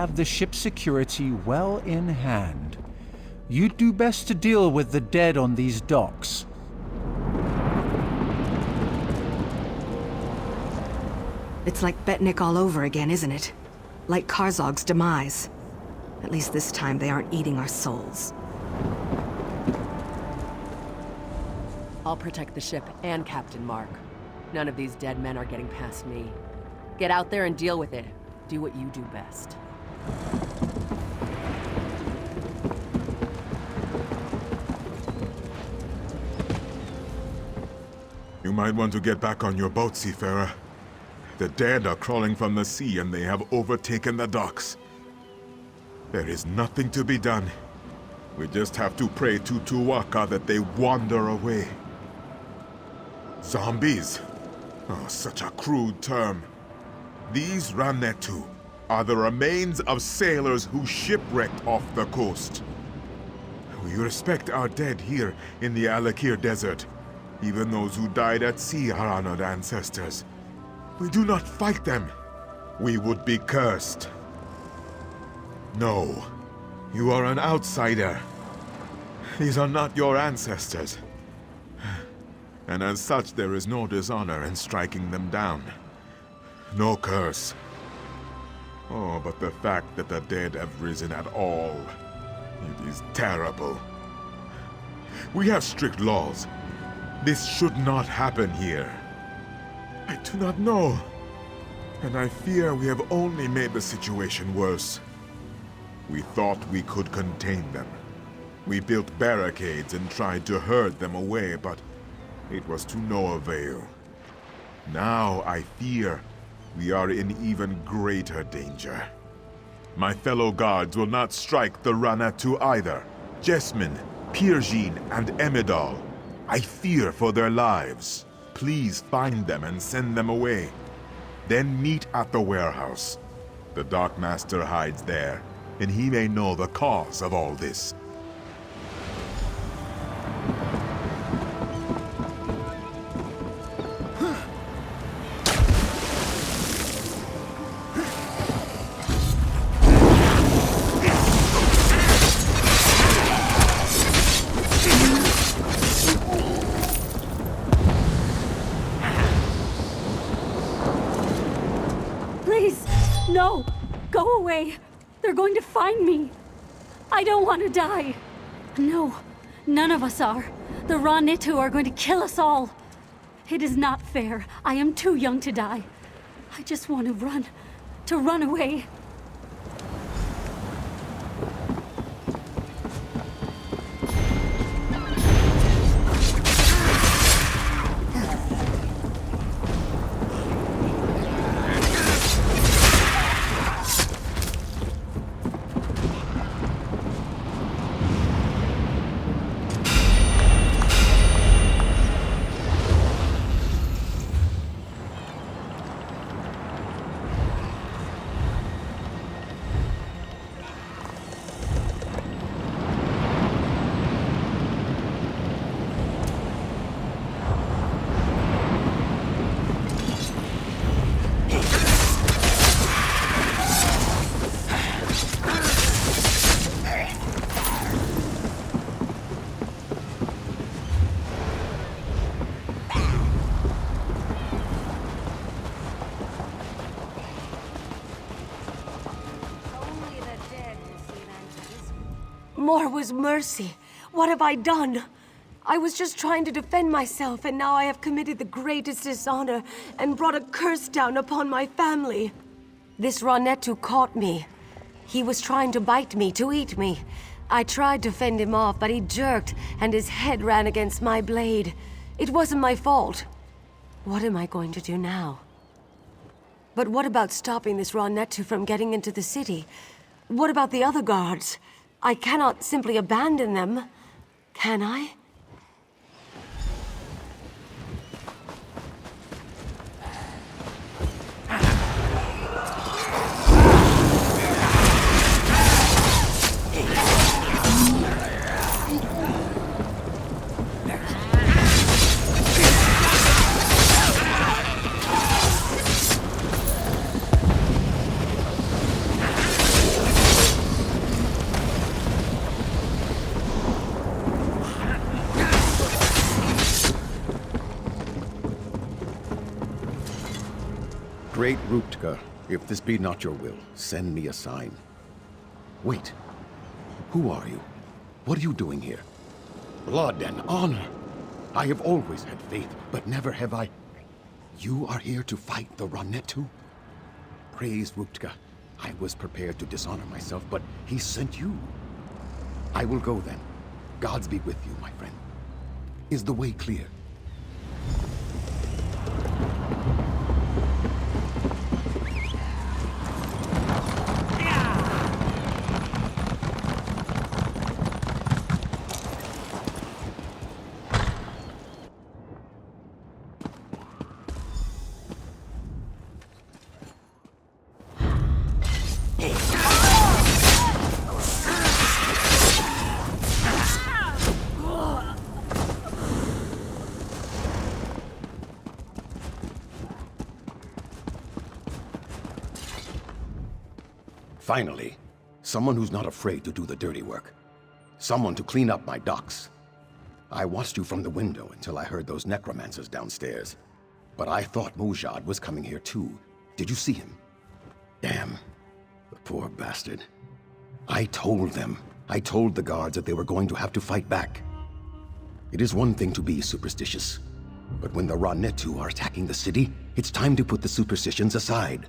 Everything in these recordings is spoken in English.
have the ship's security well in hand. You'd do best to deal with the dead on these docks. It's like Betnik all over again, isn't it? Like Karzog's demise. At least this time they aren't eating our souls. I'll protect the ship and Captain Mark. None of these dead men are getting past me. Get out there and deal with it. Do what you do best. You might want to get back on your boat, seafarer. The dead are crawling from the sea and they have overtaken the docks. There is nothing to be done. We just have to pray to Tuwaka that they wander away. Zombies? Oh, such a crude term. These Ranetu are the remains of sailors who shipwrecked off the coast. We respect our dead here in the Alik'r Desert. Even those who died at sea are honored ancestors. We do not fight them. We would be cursed. No, you are an outsider. These are not your ancestors. And as such, there is no dishonor in striking them down. No curse. Oh, but the fact that the dead have risen at all, it is terrible. We have strict laws. This should not happen here. I do not know. And I fear we have only made the situation worse. We thought we could contain them. We built barricades and tried to herd them away, but it was to no avail. Now I fear we are in even greater danger. My fellow guards will not strike the Ranetu either. Jesmin, Pirjin, and Emidal. I fear for their lives. Please find them and send them away. Then meet at the warehouse. The Dark Master hides there, and he may know the cause of all this. No! Go away! They're going to find me! I don't want to die! No, none of us are. The Ranetu are going to kill us all. It is not fair. I am too young to die. I just want to run away. More was mercy. What have I done? I was just trying to defend myself, and now I have committed the greatest dishonor and brought a curse down upon my family. This Ranetu caught me. He was trying to bite me, to eat me. I tried to fend him off, but he jerked, and his head ran against my blade. It wasn't my fault. What am I going to do now? But what about stopping this Ranetu from getting into the city? What about the other guards? I cannot simply abandon them, can I? Great Ruptka, if this be not your will, send me a sign. Wait. Who are you? What are you doing here? Blood and honor! I have always had faith, but never have I... You are here to fight the Ranetu? Praise Ruptka. I was prepared to dishonor myself, but he sent you. I will go then. Gods be with you, my friend. Is the way clear? Finally, someone who's not afraid to do the dirty work. Someone to clean up my docks. I watched you from the window until I heard those necromancers downstairs. But I thought Mujad was coming here too. Did you see him? Damn. The poor bastard. I told them. I told the guards that they were going to have to fight back. It is one thing to be superstitious. But when the Ranetu are attacking the city, it's time to put the superstitions aside.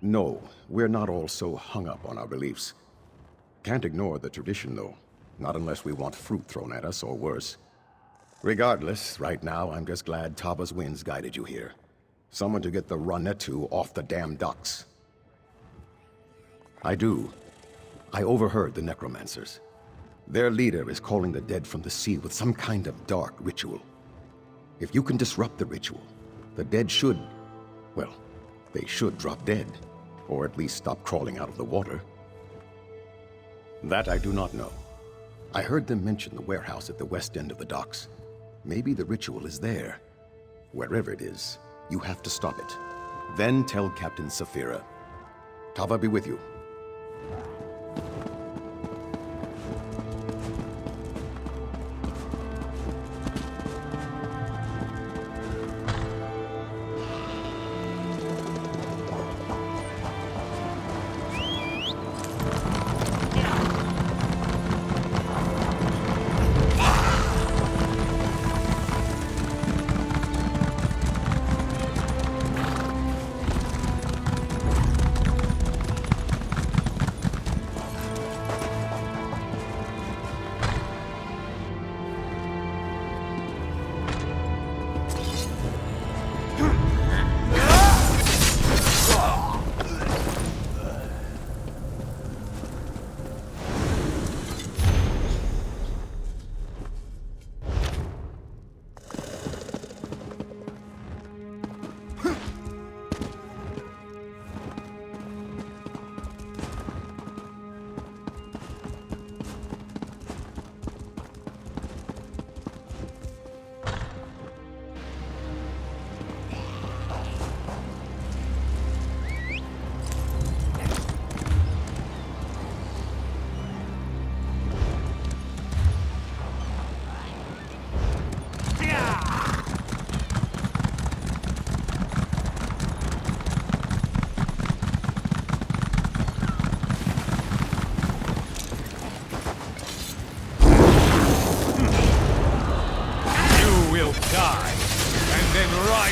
No, we're not all so hung up on our beliefs. Can't ignore the tradition, though. Not unless we want fruit thrown at us, or worse. Regardless, right now, I'm just glad Taba's winds guided you here. Someone to get the Ranetu off the damn docks. I do. I overheard the necromancers. Their leader is calling the dead from the sea with some kind of dark ritual. If you can disrupt the ritual, the dead should... well, they should drop dead. Or at least stop crawling out of the water. That I do not know. I heard them mention the warehouse at the west end of the docks. Maybe the ritual is there. Wherever it is, you have to stop it. Then tell Captain Saphira. Tava be with you.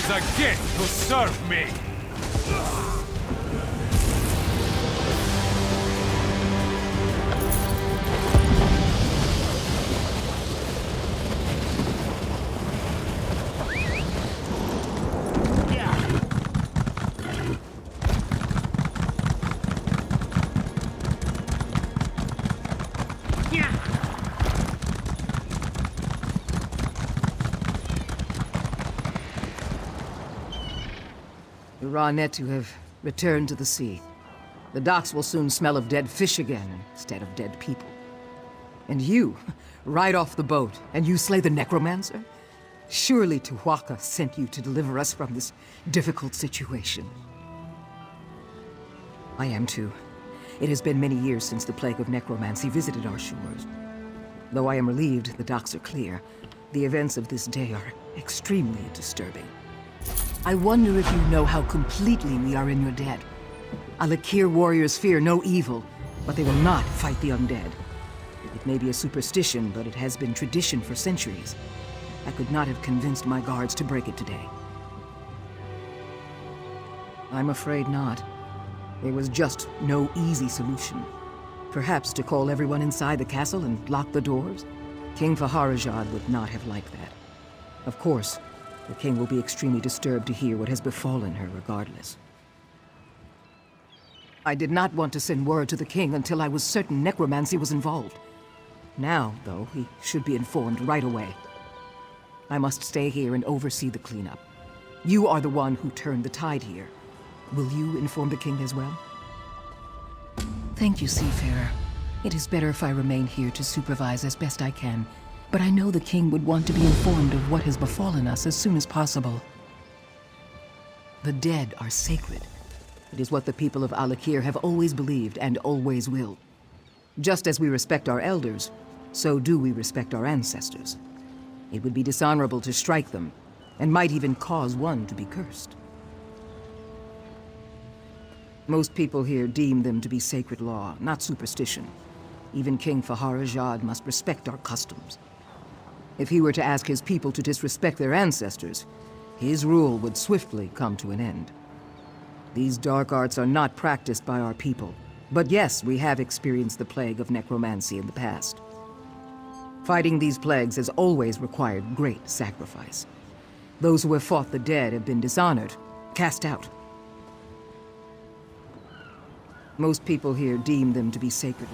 Again to serve me! The Ranetu have returned to the sea. The docks will soon smell of dead fish again instead of dead people. And you, ride off the boat, and you slay the necromancer? Surely Tuwaka sent you to deliver us from this difficult situation. I am too. It has been many years since the plague of necromancy visited our shores. Though I am relieved the docks are clear, the events of this day are extremely disturbing. I wonder if you know how completely we are in your debt. Alik'r warriors fear no evil, but they will not fight the undead. It may be a superstition, but it has been tradition for centuries. I could not have convinced my guards to break it today. I'm afraid not. There was just no easy solution. Perhaps to call everyone inside the castle and lock the doors? King Faharajad would not have liked that. Of course, the king will be extremely disturbed to hear what has befallen her regardless. I did not want to send word to the king until I was certain necromancy was involved. Now, though, he should be informed right away. I must stay here and oversee the cleanup. You are the one who turned the tide here. Will you inform the king as well? Thank you, Seafarer. It is better if I remain here to supervise as best I can, but I know the king would want to be informed of what has befallen us as soon as possible. The dead are sacred. It is what the people of Alik'r have always believed and always will. Just as we respect our elders, so do we respect our ancestors. It would be dishonorable to strike them, and might even cause one to be cursed. Most people here deem them to be sacred law, not superstition. Even King Faharajad must respect our customs. If he were to ask his people to disrespect their ancestors, his rule would swiftly come to an end. These dark arts are not practiced by our people, but yes, we have experienced the plague of necromancy in the past. Fighting these plagues has always required great sacrifice. Those who have fought the dead have been dishonored, cast out. Most people here deem them to be sacred.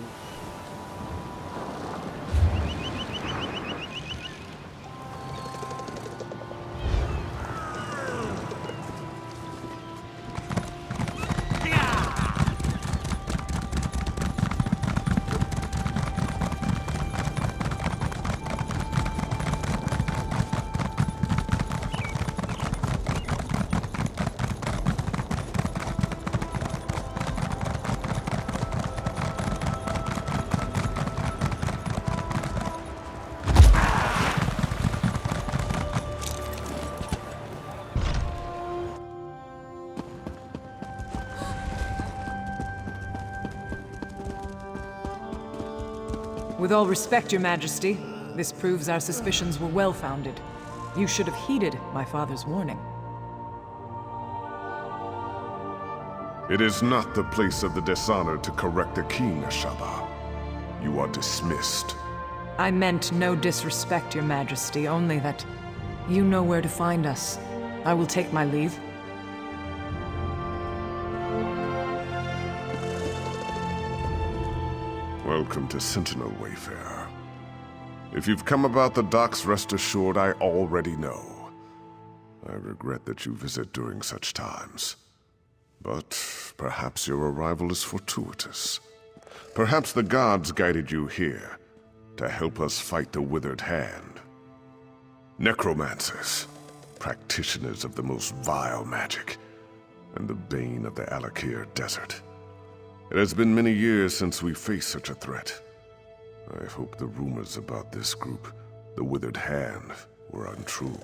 With all respect, Your Majesty, this proves our suspicions were well-founded. You should have heeded my father's warning. It is not the place of the dishonored to correct the king, Ashaba. You are dismissed. I meant no disrespect, Your Majesty, only that you know where to find us. I will take my leave. Welcome to Sentinel, Wayfarer. If you've come about the docks, rest assured I already know. I regret that you visit during such times. But perhaps your arrival is fortuitous. Perhaps the gods guided you here to help us fight the Withered Hand. Necromancers, practitioners of the most vile magic, and the bane of the Alik'r Desert. It has been many years since we faced such a threat. I hope the rumors about this group, the Withered Hand, were untrue.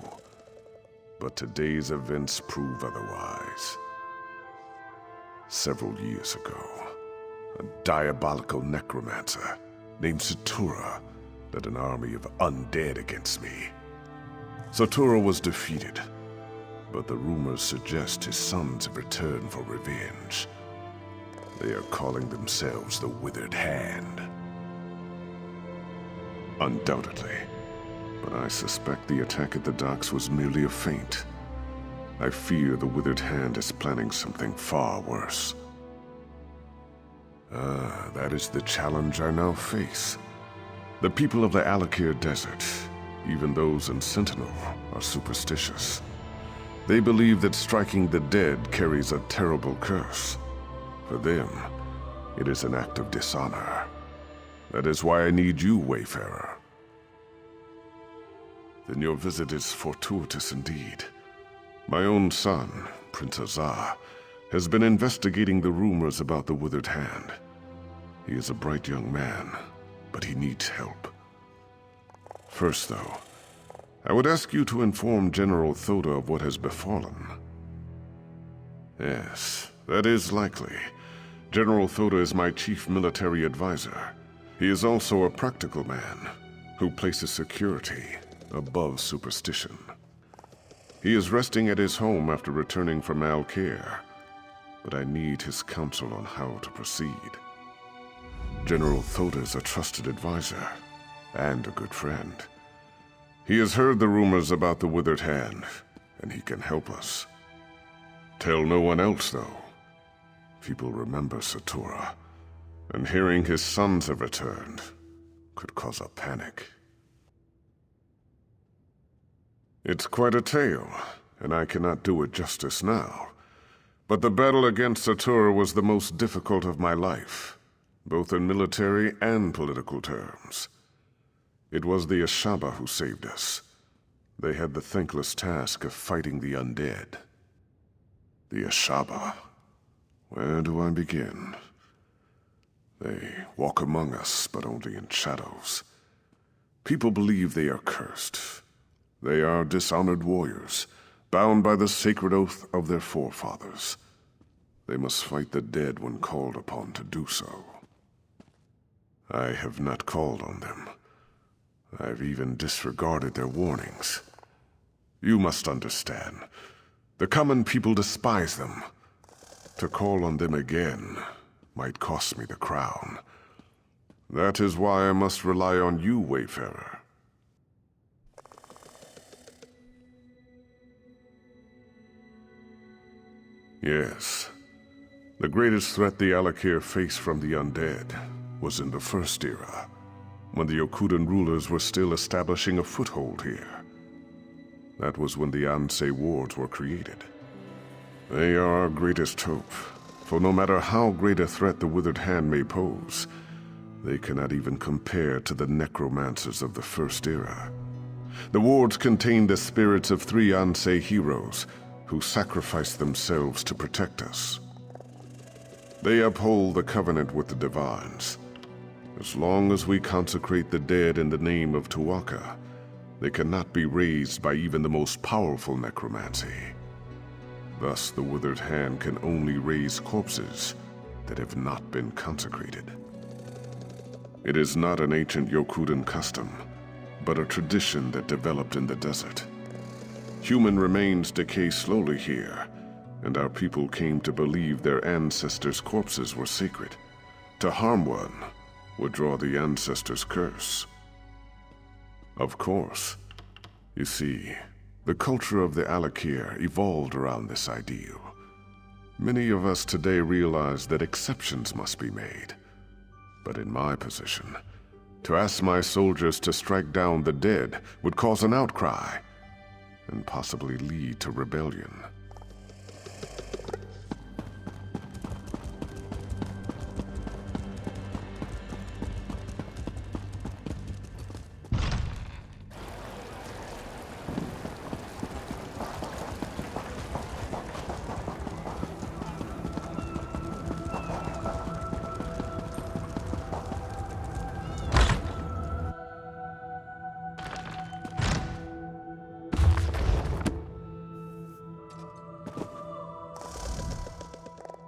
But today's events prove otherwise. Several years ago, a diabolical necromancer named Satura led an army of undead against me. Satura was defeated, but the rumors suggest his sons have returned for revenge. They are calling themselves the Withered Hand. Undoubtedly, but I suspect the attack at the docks was merely a feint. I fear the Withered Hand is planning something far worse. That is the challenge I now face. The people of the Alik'r Desert, even those in Sentinel, are superstitious. They believe that striking the dead carries a terrible curse. For them, it is an act of dishonor. That is why I need you, Wayfarer. Then your visit is fortuitous indeed. My own son, Prince Azar, has been investigating the rumors about the Withered Hand. He is a bright young man, but he needs help. First, though, I would ask you to inform General Thoda of what has befallen. Yes, that is likely. General Thoda is my chief military advisor. He is also a practical man who places security above superstition. He is resting at his home after returning from Alik'r, but I need his counsel on how to proceed. General Thoda is a trusted advisor and a good friend. He has heard the rumors about the Withered Hand, and he can help us. Tell no one else, though. People remember Satura, and hearing his sons have returned could cause a panic. It's quite a tale, and I cannot do it justice now. But the battle against Satura was the most difficult of my life, both in military and political terms. It was the Ashaba who saved us. They had the thankless task of fighting the undead. The Ashaba. Where do I begin? They walk among us, but only in shadows. People believe they are cursed. They are dishonored warriors, bound by the sacred oath of their forefathers. They must fight the dead when called upon to do so. I have not called on them. I've even disregarded their warnings. You must understand. The common people despise them. To call on them again might cost me the crown. That is why I must rely on you, Wayfarer. Yes. The greatest threat the Alik'r faced from the undead was in the First Era, when the Yokudan rulers were still establishing a foothold here. That was when the Ansei wards were created. They are our greatest hope, for no matter how great a threat the Withered Hand may pose, they cannot even compare to the necromancers of the First Era. The wards contain the spirits of 3 Ansei heroes who sacrificed themselves to protect us. They uphold the covenant with the Divines. As long as we consecrate the dead in the name of Tu'whacca, they cannot be raised by even the most powerful necromancy. Thus, the Withered Hand can only raise corpses that have not been consecrated. It is not an ancient Yokudan custom, but a tradition that developed in the desert. Human remains decay slowly here, and our people came to believe their ancestors' corpses were sacred. To harm one would draw the ancestors' curse. Of course. You see, the culture of the Alik'r evolved around this ideal. Many of us today realize that exceptions must be made. But in my position, to ask my soldiers to strike down the dead would cause an outcry, and possibly lead to rebellion.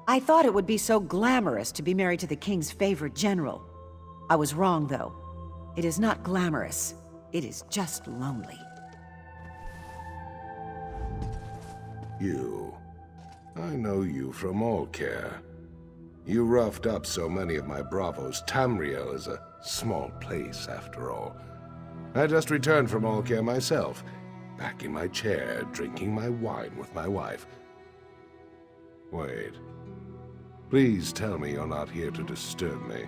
I thought it would be so glamorous to be married to the king's favorite general. I was wrong, though. It is not glamorous. It is just lonely. You. I know you from Alik'r. You roughed up so many of my bravos. Tamriel is a small place, after all. I just returned from Alik'r myself, back in my chair, drinking my wine with my wife. Wait. Please tell me you're not here to disturb me.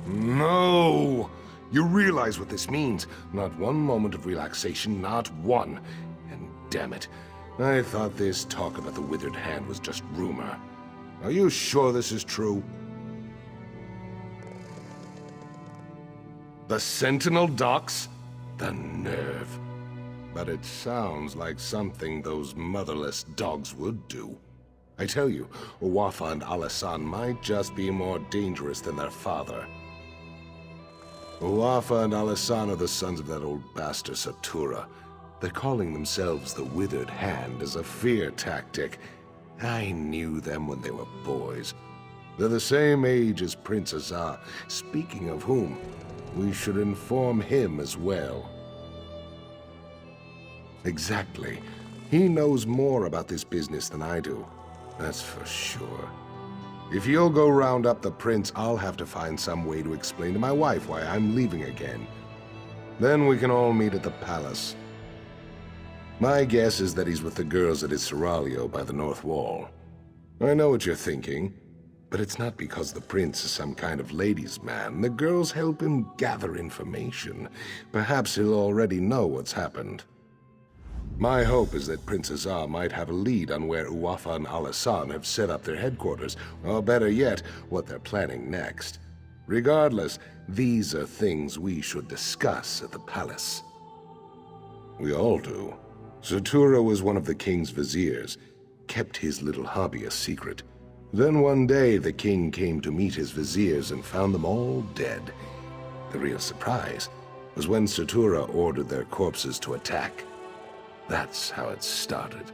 No! You realize what this means. Not one moment of relaxation, not one. And damn it, I thought this talk about the Withered Hand was just rumor. Are you sure this is true? The Sentinel docks? The nerve. But it sounds like something those motherless dogs would do. I tell you, Wafa and Alasan might just be more dangerous than their father. Uafa and Alisan are the sons of that old bastard Satura. They're calling themselves the Withered Hand as a fear tactic. I knew them when they were boys. They're the same age as Prince Azar. Speaking of whom, we should inform him as well. Exactly. He knows more about this business than I do. That's for sure. If you'll go round up the prince, I'll have to find some way to explain to my wife why I'm leaving again. Then we can all meet at the palace. My guess is that he's with the girls at his seraglio by the north wall. I know what you're thinking, but it's not because the prince is some kind of ladies' man. The girls help him gather information. Perhaps he'll already know what's happened. My hope is that Prince Azar might have a lead on where Uafa and Alisan have set up their headquarters, or better yet, what they're planning next. Regardless, these are things we should discuss at the palace. We all do. Satura was one of the king's viziers, kept his little hobby a secret. Then one day the king came to meet his viziers and found them all dead. The real surprise was when Satura ordered their corpses to attack. That's how it started.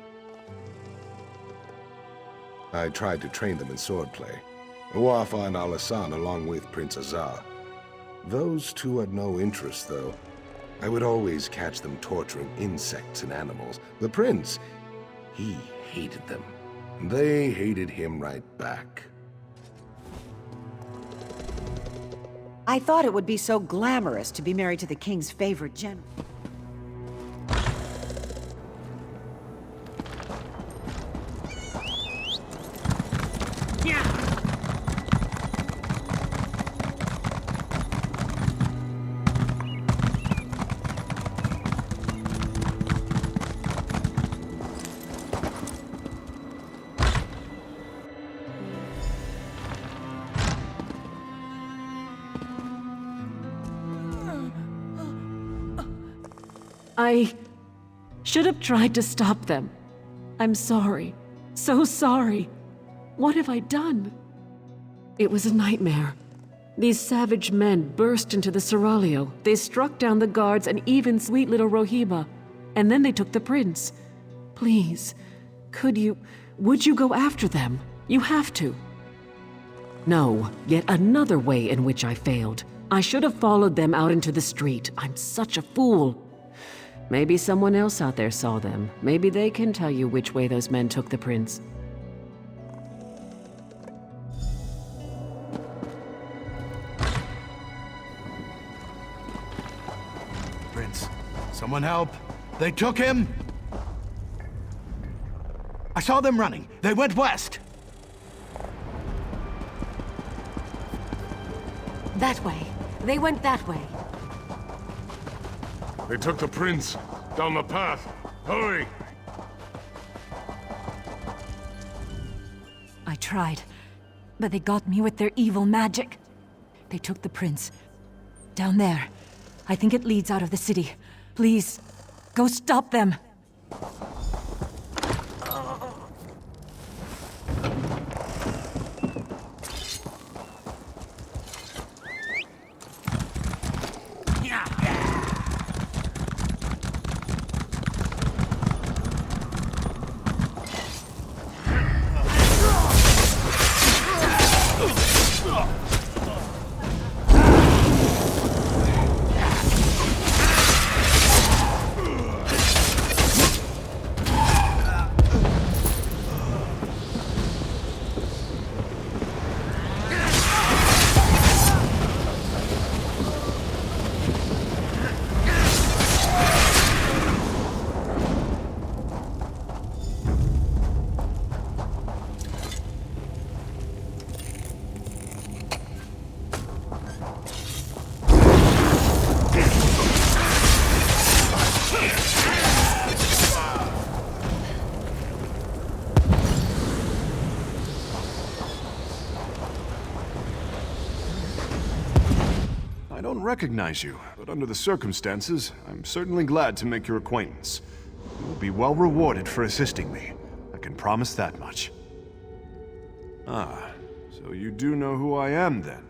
I tried to train them in swordplay. Uafa and Alisan along with Prince Azar. Those two had no interest, though. I would always catch them torturing insects and animals. The prince, he hated them. They hated him right back. I thought it would be so glamorous to be married to the king's favorite general. I should have tried to stop them. I'm sorry. So sorry. What have I done? It was a nightmare. These savage men burst into the seraglio. They struck down the guards and even sweet little Rohima. And then they took the prince. Please, would you go after them? You have to. No, yet another way in which I failed. I should have followed them out into the street. I'm such a fool. Maybe someone else out there saw them. Maybe they can tell you which way those men took the prince. Prince, someone help! They took him! I saw them running. They went west. That way. They went that way. They took the prince down the path. Hurry! I tried, but they got me with their evil magic. They took the prince. Down there. I think it leads out of the city. Please, go stop them. I don't recognize you, but under the circumstances, I'm certainly glad to make your acquaintance. You will be well rewarded for assisting me. I can promise that much. Ah, so you do know who I am then?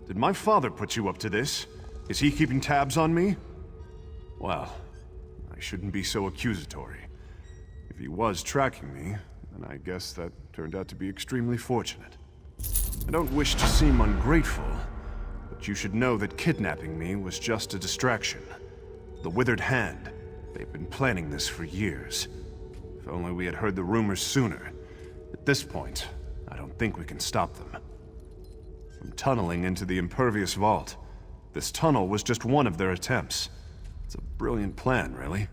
Did my father put you up to this? Is he keeping tabs on me? Well, I shouldn't be so accusatory. If he was tracking me, then I guess that turned out to be extremely fortunate. I don't wish to seem ungrateful, but you should know that kidnapping me was just a distraction. The Withered Hand, they've been planning this for years. If only we had heard the rumors sooner. At this point, I don't think we can stop them. From tunneling into the Impervious Vault, this tunnel was just one of their attempts. It's a brilliant plan, really.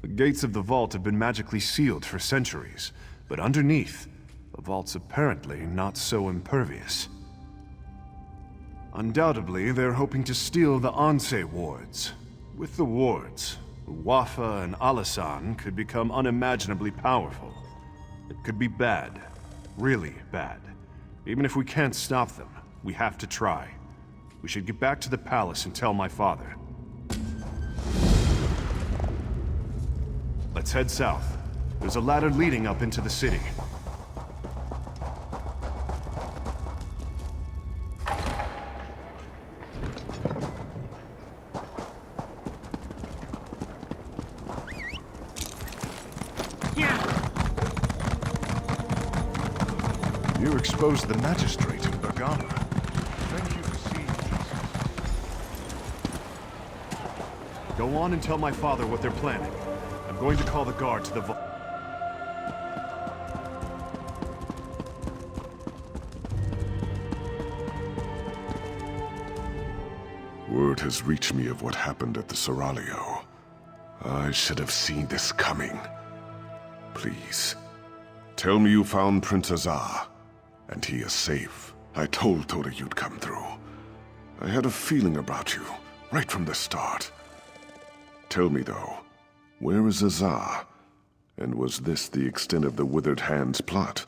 The gates of the vault have been magically sealed for centuries, but underneath, the vault's apparently not so impervious. Undoubtedly, they're hoping to steal the Anse wards. With the wards, Wafa and Alasan could become unimaginably powerful. It could be bad. Really bad. Even if we can't stop them, we have to try. We should get back to the palace and tell my father. Let's head south. There's a ladder leading up into the city. You exposed the magistrate in Bergama. Thank you for seeing justice. Go on and tell my father what they're planning. I'm going to call the guard to the vault. Word has reached me of what happened at the Seraglio. I should have seen this coming. Please, tell me you found Prince Azar, and he is safe. I told Toda you'd come through. I had a feeling about you, right from the start. Tell me though, where is Azar? And was this the extent of the Withered Hand's plot?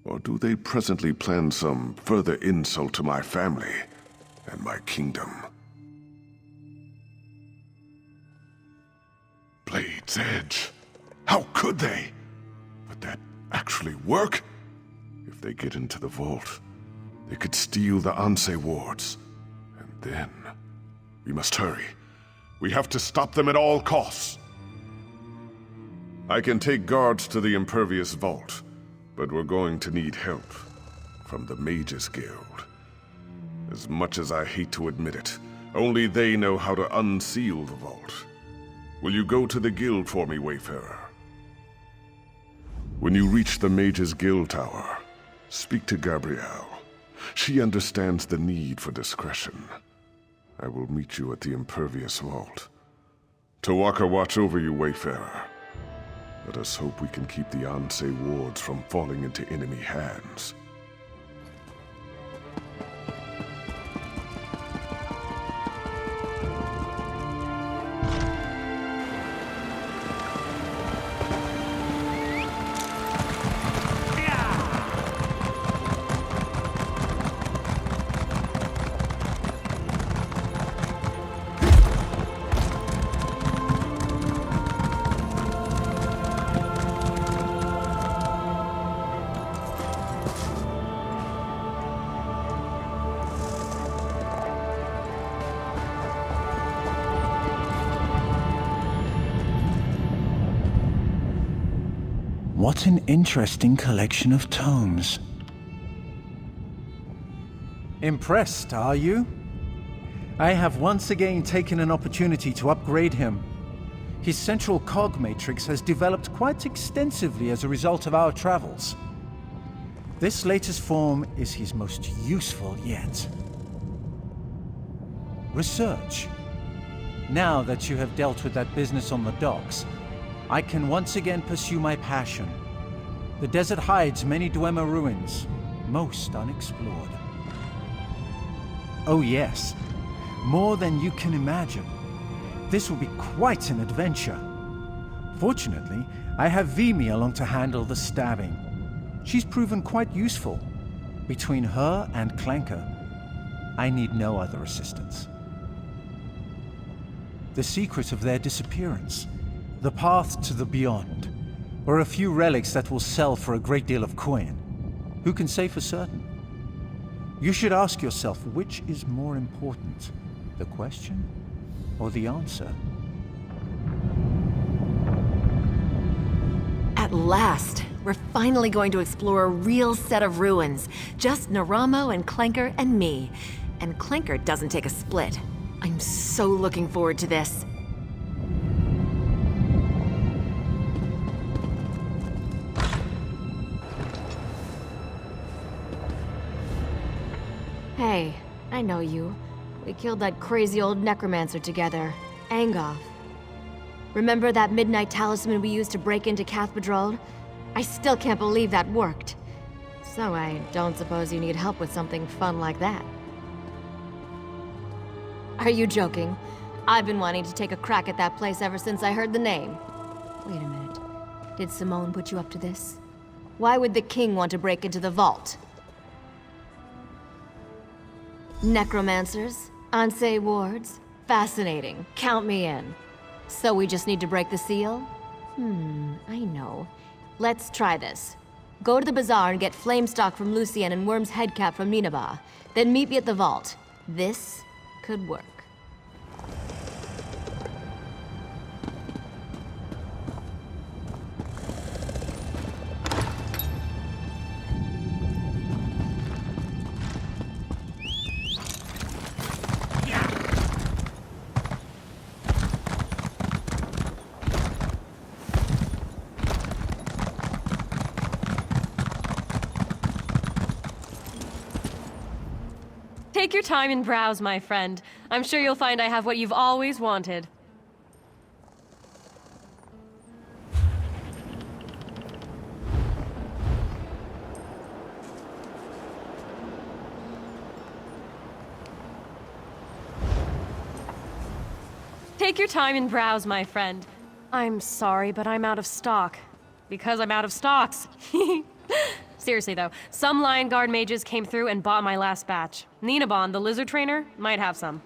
Or do they presently plan some further insult to my family and my kingdom? Blade's Edge. How could they? Would that actually work? If they get into the vault, they could steal the Anse wards. And then... we must hurry. We have to stop them at all costs. I can take guards to the Impervious Vault, but we're going to need help from the Mages Guild. As much as I hate to admit it, only they know how to unseal the vault. Will you go to the guild for me, Wayfarer? When you reach the Mages Guild Tower, speak to Gabrielle. She understands the need for discretion. I will meet you at the Impervious Vault. Tawaka watch over you, Wayfarer. Let us hope we can keep the Anse wards from falling into enemy hands. What an interesting collection of tomes. Impressed, are you? I have once again taken an opportunity to upgrade him. His central cog matrix has developed quite extensively as a result of our travels. This latest form is his most useful yet. Research. Now that you have dealt with that business on the docks, I can once again pursue my passion. The desert hides many Dwemer ruins, most unexplored. Oh yes, more than you can imagine. This will be quite an adventure. Fortunately, I have Vimy along to handle the stabbing. She's proven quite useful. Between her and Clanker, I need no other assistance. The secret of their disappearance, the path to the beyond, or a few relics that will sell for a great deal of coin. Who can say for certain? You should ask yourself which is more important, The question or the answer? At last! We're finally going to explore a real set of ruins. Just Naramo and Clanker and me. And Clanker doesn't take a split. I'm so looking forward to this. Hey, I know you. We killed that crazy old necromancer together, Angoth. Remember that midnight talisman we used to break into Cathedral? I still can't believe that worked. So I don't suppose you need help with something fun like that. Are you joking? I've been wanting to take a crack at that place ever since I heard the name. Wait a minute. Did Simone put you up to this? Why would the king want to break into the vault? Necromancers? Ansei wards? Fascinating. Count me in. So we just need to break the seal? I know. Let's try this. Go to the bazaar and get Flamestock from Lucien and Worm's Headcap from Ninaba. Then meet me at the vault. This could work. Take your time and browse, my friend. I'm sure you'll find I have what you've always wanted. Take your time and browse, my friend. I'm sorry, but I'm out of stock. Because I'm out of stocks. Seriously though, some Lion Guard mages came through and bought my last batch. Ninabon, the lizard trainer, might have some.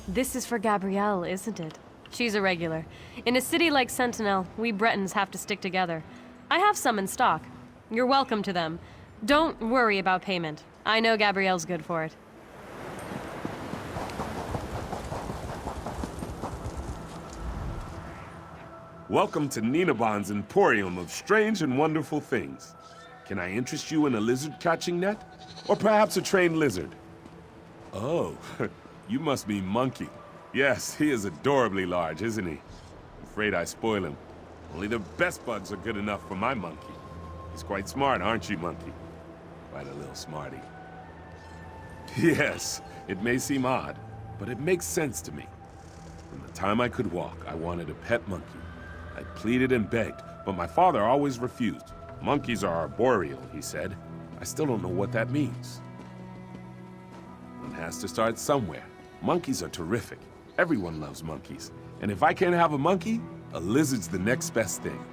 This is for Gabrielle, isn't it? She's a regular. In a city like Sentinel, we Bretons have to stick together. I have some in stock. You're welcome to them. Don't worry about payment. I know Gabrielle's good for it. Welcome to Ninabon's Emporium of strange and wonderful things. Can I interest you in a lizard catching net? Or perhaps a trained lizard? Oh, you must mean Monkey. Yes, he is adorably large, isn't he? Afraid I spoil him. Only the best bugs are good enough for my monkey. He's quite smart, aren't you, Monkey? Quite a little smarty. Yes, it may seem odd, but it makes sense to me. From the time I could walk, I wanted a pet monkey. I pleaded and begged, but my father always refused. Monkeys are arboreal, he said. I still don't know what that means. One has to start somewhere. Monkeys are terrific. Everyone loves monkeys. And if I can't have a monkey, a lizard's the next best thing.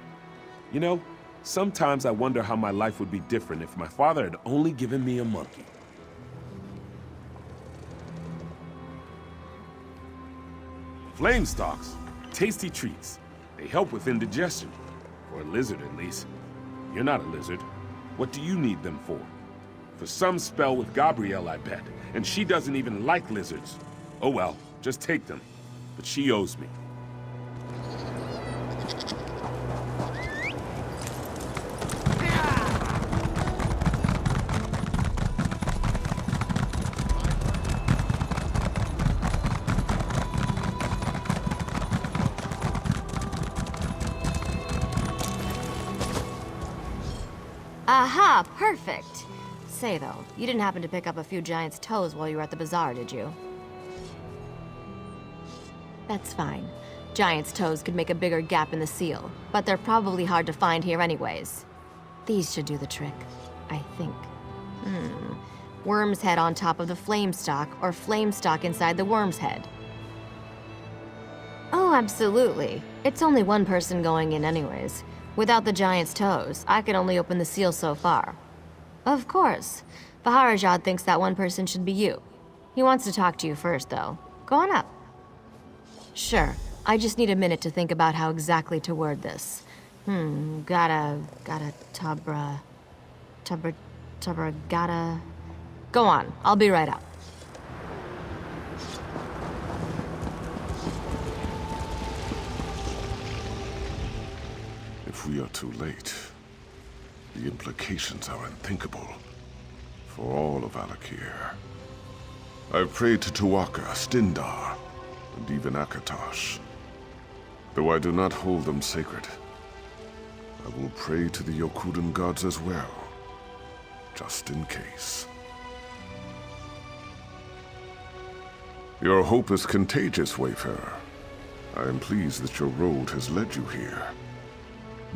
You know, sometimes I wonder how my life would be different if my father had only given me a monkey. Flamestalks, tasty treats. They help with indigestion. For a lizard, at least. You're not a lizard. What do you need them for? For some spell with Gabrielle, I bet. And she doesn't even like lizards. Oh well, just take them. But she owes me. Aha, perfect. Say though, you didn't happen to pick up a few giant's toes while you were at the bazaar, did you? That's fine. Giant's toes could make a bigger gap in the seal, but they're probably hard to find here anyways. These should do the trick, I think. Worm's head on top of the Flamestock, or Flamestock inside the Worm's head. Oh, absolutely. It's only one person going in anyways. Without the giant's toes, I can only open the seal so far. Of course. Baharajad thinks that one person should be you. He wants to talk to you first, though. Go on up. Sure. I just need a minute to think about how exactly to word this. Gotta gotta... Go on. I'll be right up. if we are too late, the implications are unthinkable for all of Alik'r. I've prayed to Tuatha, Stindar, and even Akatosh. Though I do not hold them sacred, I will pray to the Yokudan gods as well, just in case. Your hope is contagious, Wayfarer. I am pleased that your road has led you here.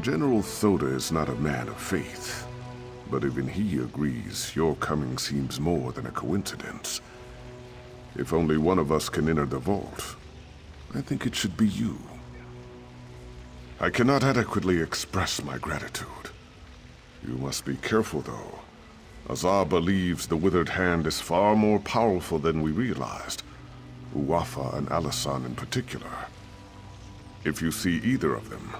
General Thoda is not a man of faith, but even he agrees your coming seems more than a coincidence. If only one of us can enter the vault, I think it should be you. I cannot adequately express my gratitude. You must be careful, though. Azar believes the Withered Hand is far more powerful than we realized. Uwafa and Alisan in particular. If you see either of them,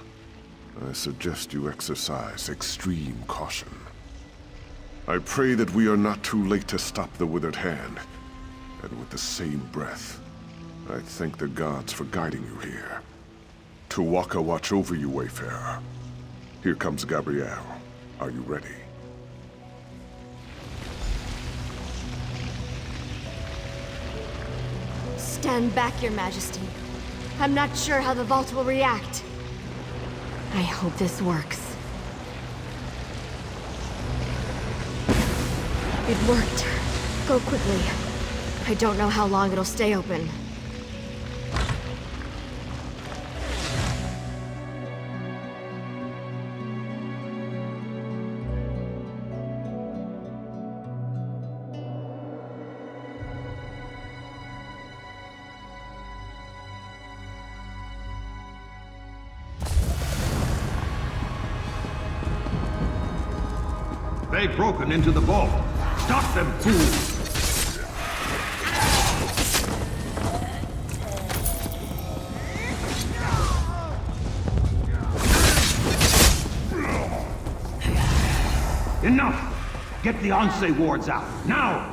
I suggest you exercise extreme caution. I pray that we are not too late to stop the Withered Hand, and with the same breath, I thank the gods for guiding you here. Tuatha watch over you, Wayfarer. Here comes Gabrielle. Are you ready? Stand back, Your Majesty. I'm not sure how the vault will react. I hope this works. It worked. Go quickly. I don't know how long it'll stay open. They've broken into the vault. Stop them, fools! Enough! Get the Onse wards out, now!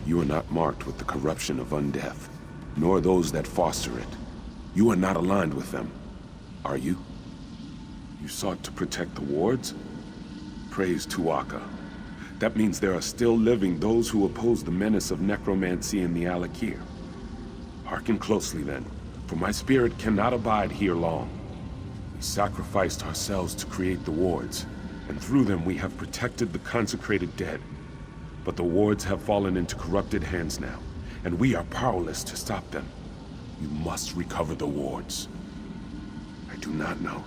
You are not marked with the corruption of undeath, nor those that foster it. You are not aligned with them, are you? You sought to protect the wards? Praise Tuatha. That means there are still living those who oppose the menace of necromancy in the Alik'r. Hearken closely then, for my spirit cannot abide here long. We sacrificed ourselves to create the wards, and through them we have protected the consecrated dead. But the wards have fallen into corrupted hands now, and we are powerless to stop them. You must recover the wards. I do not know.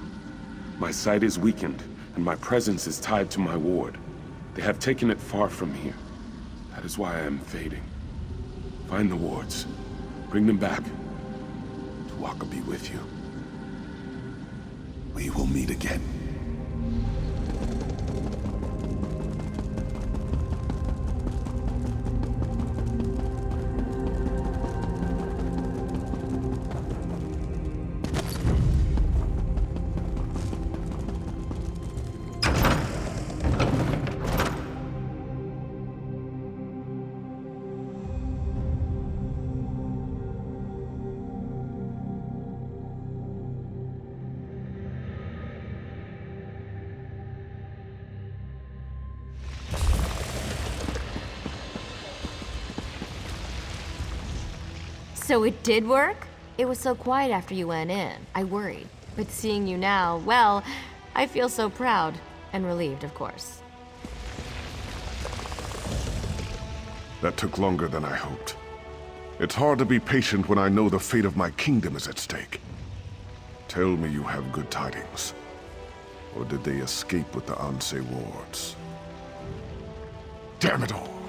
My sight is weakened, and my presence is tied to my ward. They have taken it far from here. That is why I am fading. Find the wards. Bring them back. Tuatha be with you. We will meet again. So it did work? It was so quiet after you went in. I worried. But seeing you now, well, I feel so proud. And relieved, of course. That took longer than I hoped. It's hard to be patient when I know the fate of my kingdom is at stake. Tell me you have good tidings. Or did they escape with the Anse wards? Damn it all!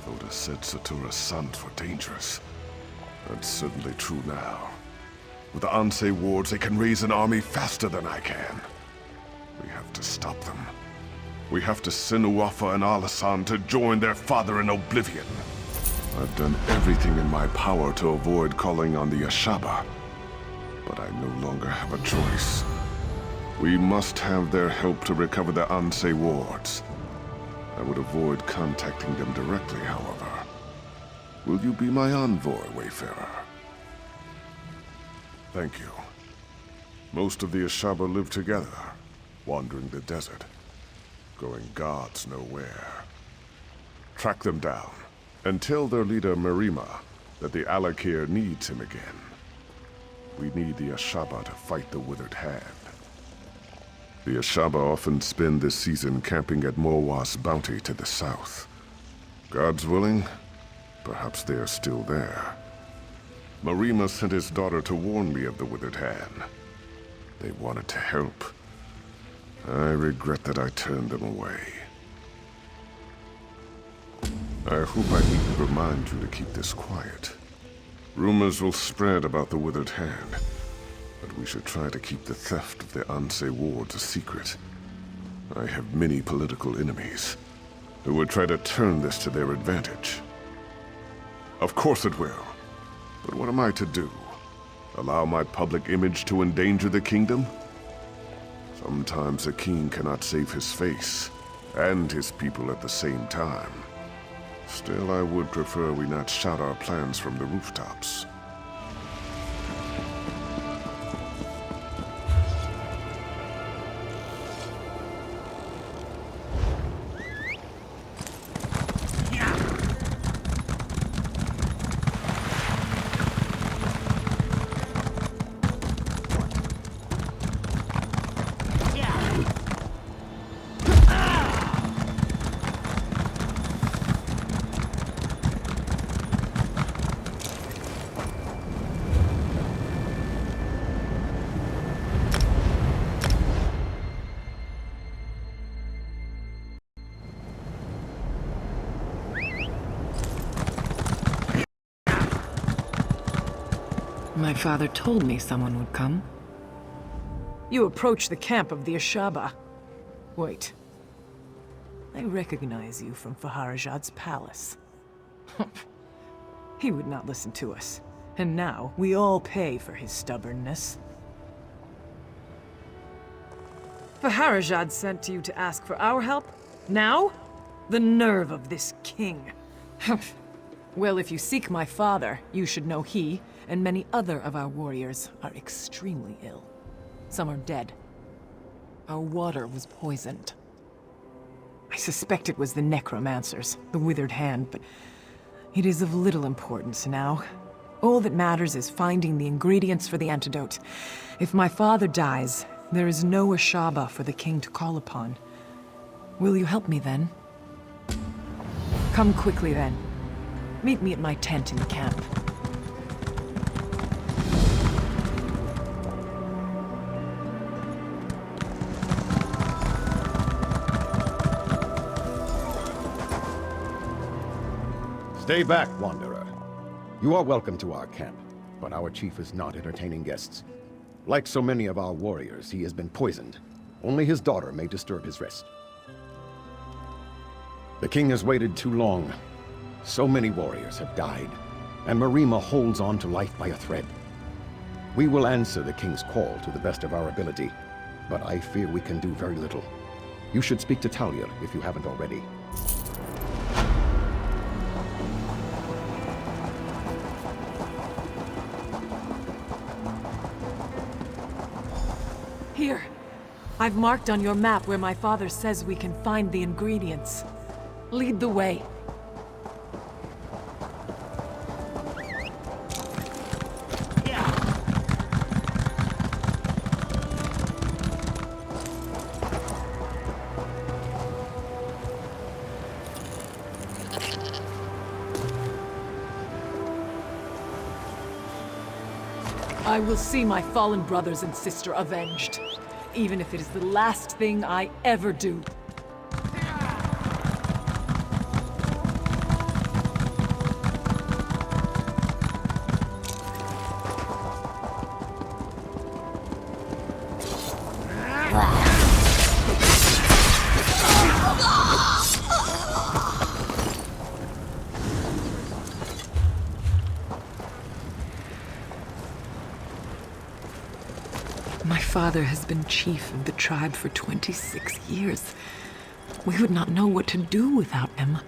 Voda said Satura's sons were dangerous. That's certainly true now. With the Anse wards, they can raise an army faster than I can. We have to stop them. We have to send Uafa and Alisan to join their father in oblivion. I've done everything in my power to avoid calling on the Ashaba. But I no longer have a choice. We must have their help to recover the Anse wards. I would avoid contacting them directly, however. Will you be my envoy, Wayfarer? Thank you. Most of the Ashaba live together, wandering the desert, going gods know where. Track them down, and tell their leader Murkmire that the Alik'r needs him again. We need the Ashaba to fight the Withered Hand. The Ashaba often spend this season camping at Morwa's bounty to the south. God's willing, perhaps they are still there. Murkmire sent his daughter to warn me of the Withered Hand. They wanted to help. I regret that I turned them away. I hope I needn't remind you to keep this quiet. Rumors will spread about the Withered Hand, but we should try to keep the theft of the Anse wards a secret. I have many political enemies who would try to turn this to their advantage. Of course it will. But what am I to do? Allow my public image to endanger the kingdom? Sometimes a king cannot save his face and his people at the same time. Still, I would prefer we not shout our plans from the rooftops. My father told me someone would come. You approach the camp of the Ashaba. Wait. I recognize you from Faharajad's palace. He would not listen to us. And now, we all pay for his stubbornness. Faharajad sent you to ask for our help? Now? The nerve of this king. Well, if you seek my father, you should know he and many other of our warriors are extremely ill. Some are dead. Our water was poisoned. I suspect it was the necromancers, the Withered Hand, but it is of little importance now. All that matters is finding the ingredients for the antidote. If my father dies, there is no Ashaba for the king to call upon. Will you help me then? Come quickly then. Meet me at my tent in the camp. Stay back, Wanderer. You are welcome to our camp, but our chief is not entertaining guests. Like so many of our warriors, he has been poisoned. Only his daughter may disturb his rest. The king has waited too long. So many warriors have died, and Murkmire holds on to life by a thread. We will answer the king's call to the best of our ability, but I fear we can do very little. You should speak to Talia if you haven't already. Here. I've marked on your map where my father says we can find the ingredients. Lead the way. I will see my fallen brothers and sister avenged, even if it is the last thing I ever do. My father has been chief of the tribe for 26 years. We would not know what to do without him.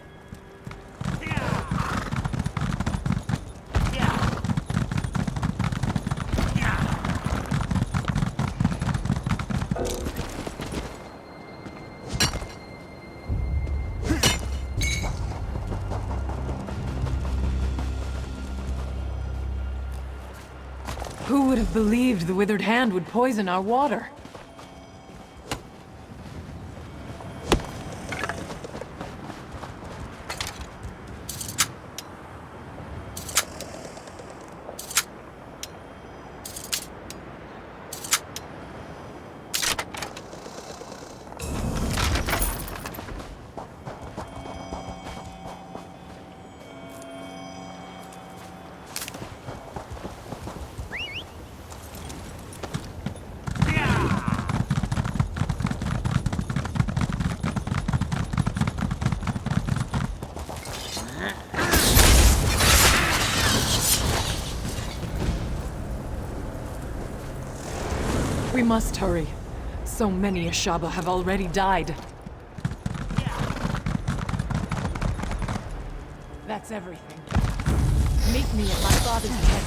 Who would have believed the withered hand would poison our water? We must hurry. So many Ashaba have already died. That's everything. Meet me at my father's tent.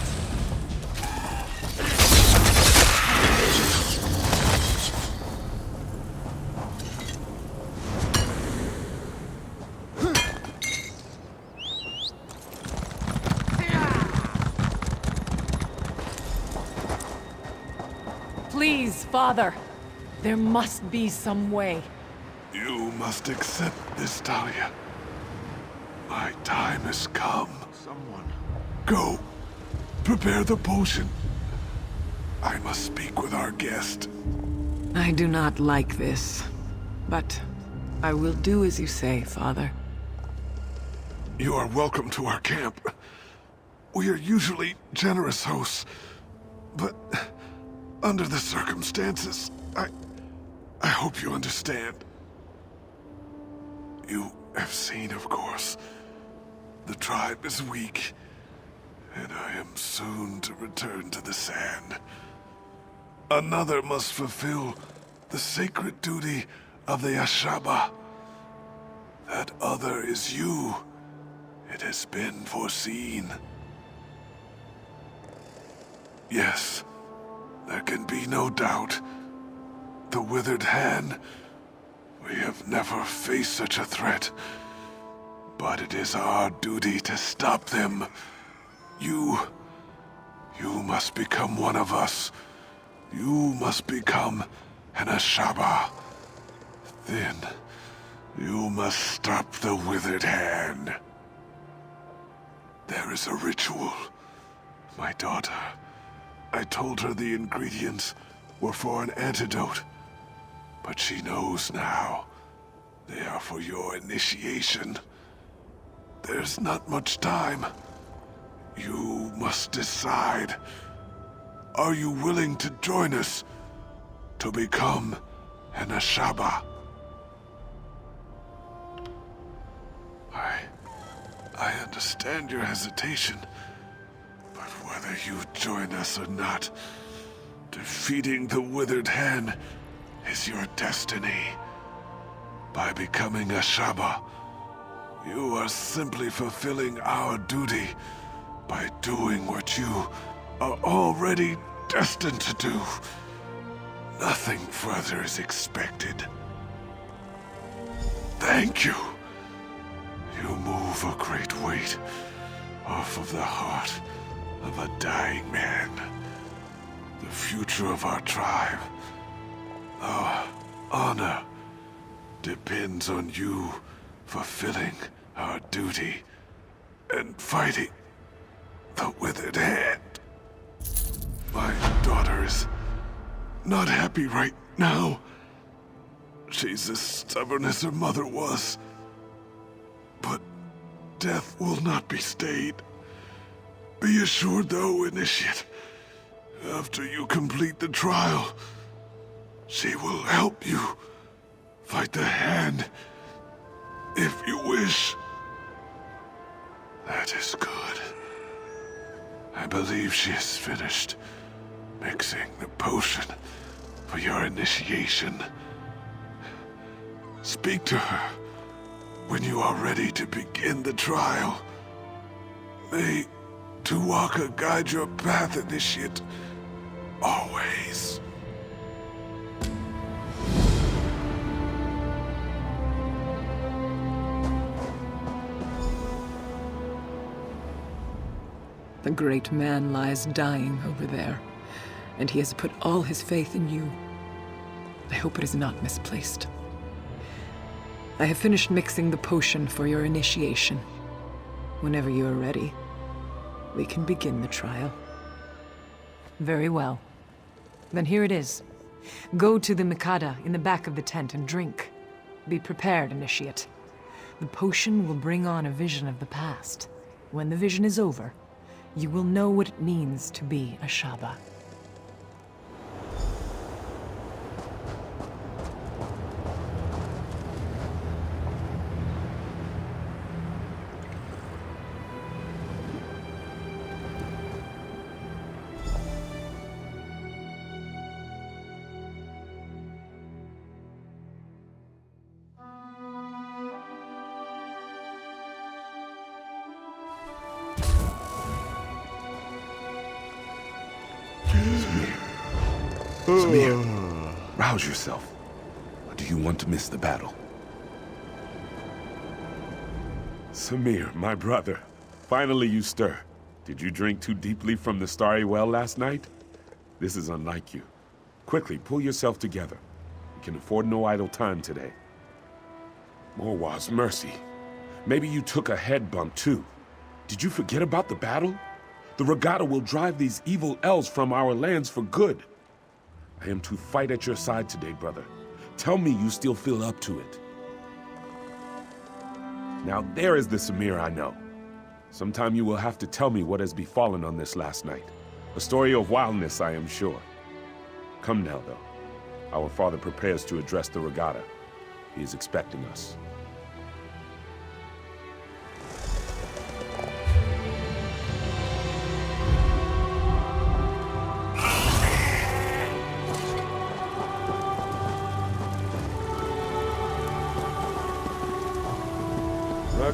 Please, Father. There must be some way. You must accept this, Talia. My time has come. Someone. Go. Prepare the potion. I must speak with our guest. I do not like this, but I will do as you say, Father. You are welcome to our camp. We are usually generous hosts, but under the circumstances, I hope you understand. You have seen, of course, the tribe is weak, and I am soon to return to the sand. Another must fulfill the sacred duty of the Ashaba. That other is you. It has been foreseen. Yes, there can be no doubt. The Withered Hand, we have never faced such a threat. But it is our duty to stop them. You must become one of us. You must become an Ashaba. Then, you must stop the Withered Hand. There is a ritual. My daughter, I told her the ingredients were for an antidote. But she knows now. They are for your initiation. There's not much time. You must decide. Are you willing to join us to become an Ashaba? I understand your hesitation, but whether you join us or not, defeating the Withered Hand is your destiny. By becoming Ashaba, you are simply fulfilling our duty by doing what you are already destined to do. Nothing further is expected. Thank you. You move a great weight off of the heart of a dying man. The future of our tribe, our honor, depends on you fulfilling our duty and fighting the Withered Hand. My daughter is not happy right now. She's as stubborn as her mother was. But death will not be stayed. Be assured, though, Initiate, after you complete the trial, she will help you fight the Hand, if you wish. That is good. I believe she is finished mixing the potion for your initiation. Speak to her when you are ready to begin the trial. May Tuwaka guide your path, Initiate, always. The great man lies dying over there, and he has put all his faith in you. I hope it is not misplaced. I have finished mixing the potion for your initiation. Whenever you are ready, we can begin the trial. Very well. Then here it is. Go to the Mikada in the back of the tent and drink. Be prepared, Initiate. The potion will bring on a vision of the past. When the vision is over, you will know what it means to be a Shaba. Samir, rouse yourself. Or do you want to miss the battle? Samir, my brother. Finally you stir. Did you drink too deeply from the starry well last night? This is unlike you. Quickly, pull yourself together. We can afford no idle time today. Morwa's mercy. Maybe you took a head bump too. Did you forget about the battle? The regatta will drive these evil elves from our lands for good. I am to fight at your side today, brother. Tell me you still feel up to it. Now there is the Samir I know. Sometime you will have to tell me what has befallen on this last night. A story of wildness, I am sure. Come now, though. Our father prepares to address the regatta. He is expecting us.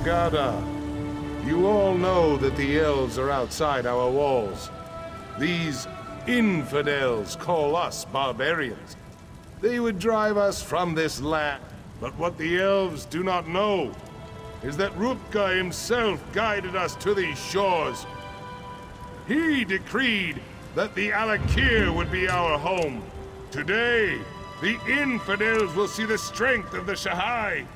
Regatta, you all know that the elves are outside our walls. These infidels call us barbarians. They would drive us from this land. But what the elves do not know is that Rutger himself guided us to these shores. He decreed that the Alik'r would be our home. Today, the infidels will see the strength of the Shahai.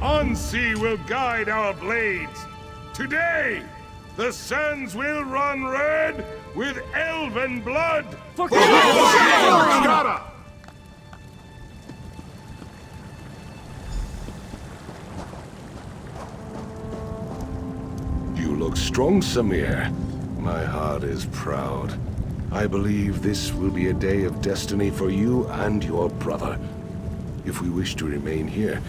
Ansi will guide our blades. Today, the sands will run red with elven blood. For Regatta! You look strong, Samir. My heart is proud. I believe this will be a day of destiny for you and your brother. If we wish to remain here,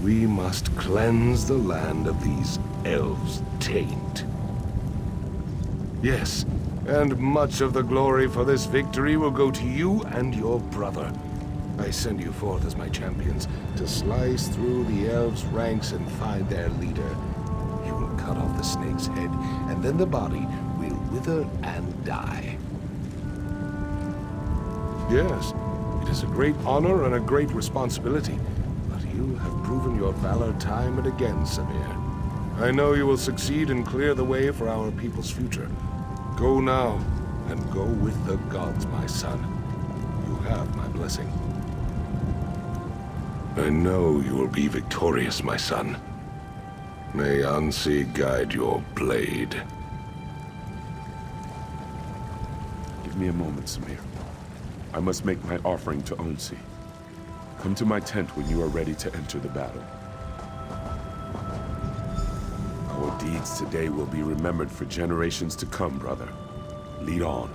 we must cleanse the land of these elves' taint. Yes, and much of the glory for this victory will go to you and your brother. I send you forth as my champions to slice through the elves' ranks and find their leader. You will cut off the snake's head, and then the body will wither and die. Yes, it is a great honor and a great responsibility. You have proven your valor time and again, Samir. I know you will succeed and clear the way for our people's future. Go now, and go with the gods, my son. You have my blessing. I know you will be victorious, my son. May Ansi guide your blade. Give me a moment, Samir. I must make my offering to Onsi. Come to my tent when you are ready to enter the battle. Our deeds today will be remembered for generations to come, brother. Lead on.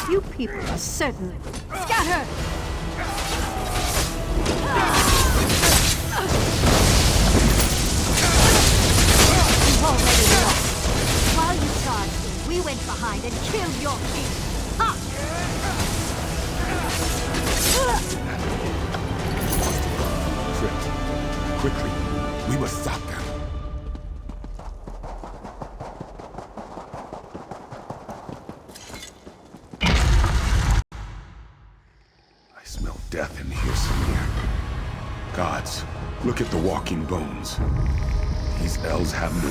You people are certainly... Scatter! You've already lost. While you charged me, we went behind and killed your king. Ha! Quickly, we must stop them. I smell death in here, Samir. Gods, look at the walking bones. These elves have no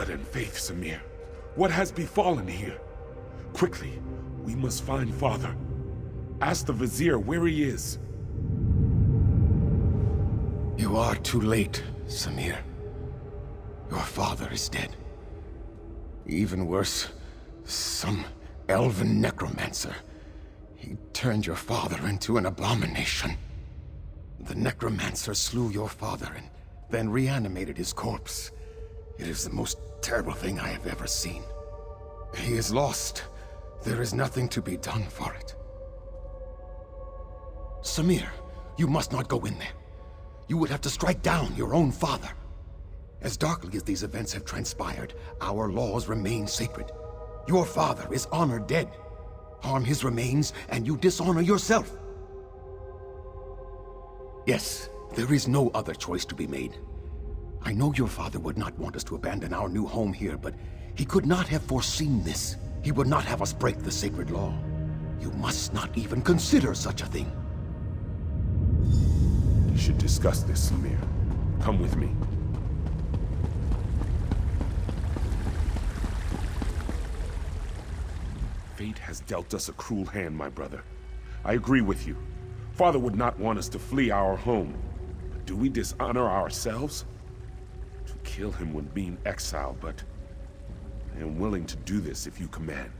blood and faith, Samir. What has befallen here? Quickly, we must find Father. Ask the Vizier where he is. You are too late, Samir. Your father is dead. Even worse, some elven necromancer. He turned your father into an abomination. The necromancer slew your father and then reanimated his corpse. It is the most terrible thing I have ever seen. He is lost. There is nothing to be done for it. Samir, you must not go in there. You would have to strike down your own father. As darkly as these events have transpired, our laws remain sacred. Your father is honored dead. Harm his remains, and you dishonor yourself. Yes, there is no other choice to be made. I know your father would not want us to abandon our new home here, but he could not have foreseen this. He would not have us break the sacred law. You must not even consider such a thing. We should discuss this, Samir. Come with me. Fate has dealt us a cruel hand, my brother. I agree with you. Father would not want us to flee our home. But do we dishonor ourselves? To kill him would mean exile, but I am willing to do this if you command.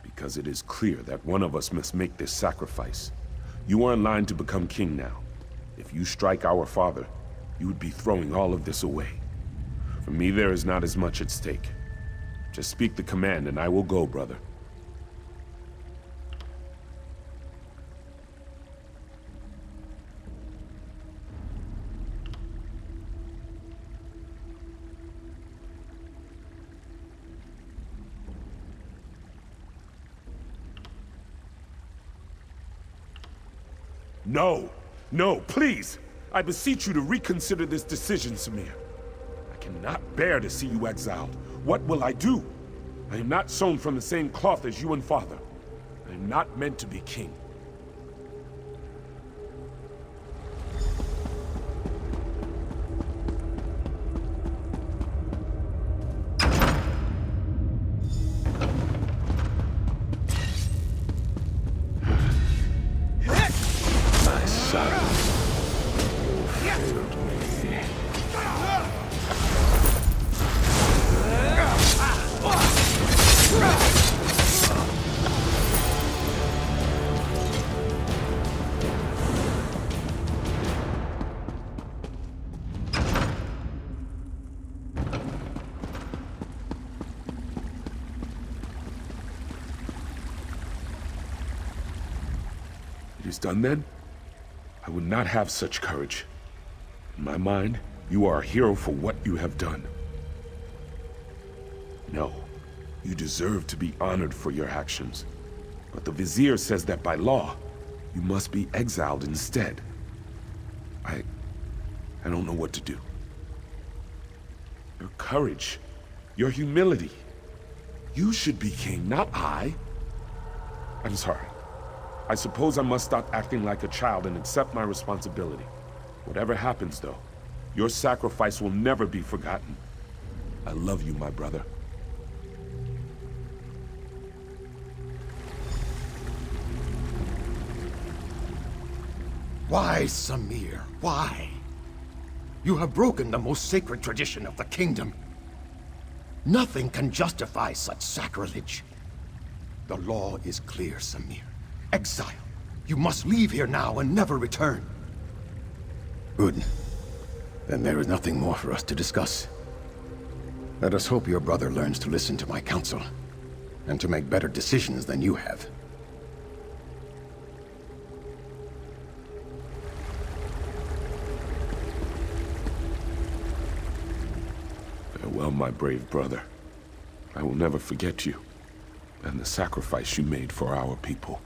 Because it is clear that one of us must make this sacrifice. You are in line to become king now. If you strike our father, you would be throwing all of this away. For me, there is not as much at stake. Just speak the command and I will go, brother. No! No, please! I beseech you to reconsider this decision, Samir. I cannot bear to see you exiled. What will I do? I am not sewn from the same cloth as you and father. I am not meant to be king. It is done then? I would not have such courage. In my mind, you are a hero for what you have done. No, you deserve to be honored for your actions. But the Vizier says that by law, you must be exiled instead. I don't know what to do. Your courage, your humility. You should be king, not I. I'm sorry. I suppose I must stop acting like a child and accept my responsibility. Whatever happens, though, your sacrifice will never be forgotten. I love you, my brother. Why, Samir? Why? You have broken the most sacred tradition of the kingdom. Nothing can justify such sacrilege. The law is clear, Samir. Exile. You must leave here now and never return. Good. Then there is nothing more for us to discuss. Let us hope your brother learns to listen to my counsel, and to make better decisions than you have. Farewell, my brave brother. I will never forget you, and the sacrifice you made for our people.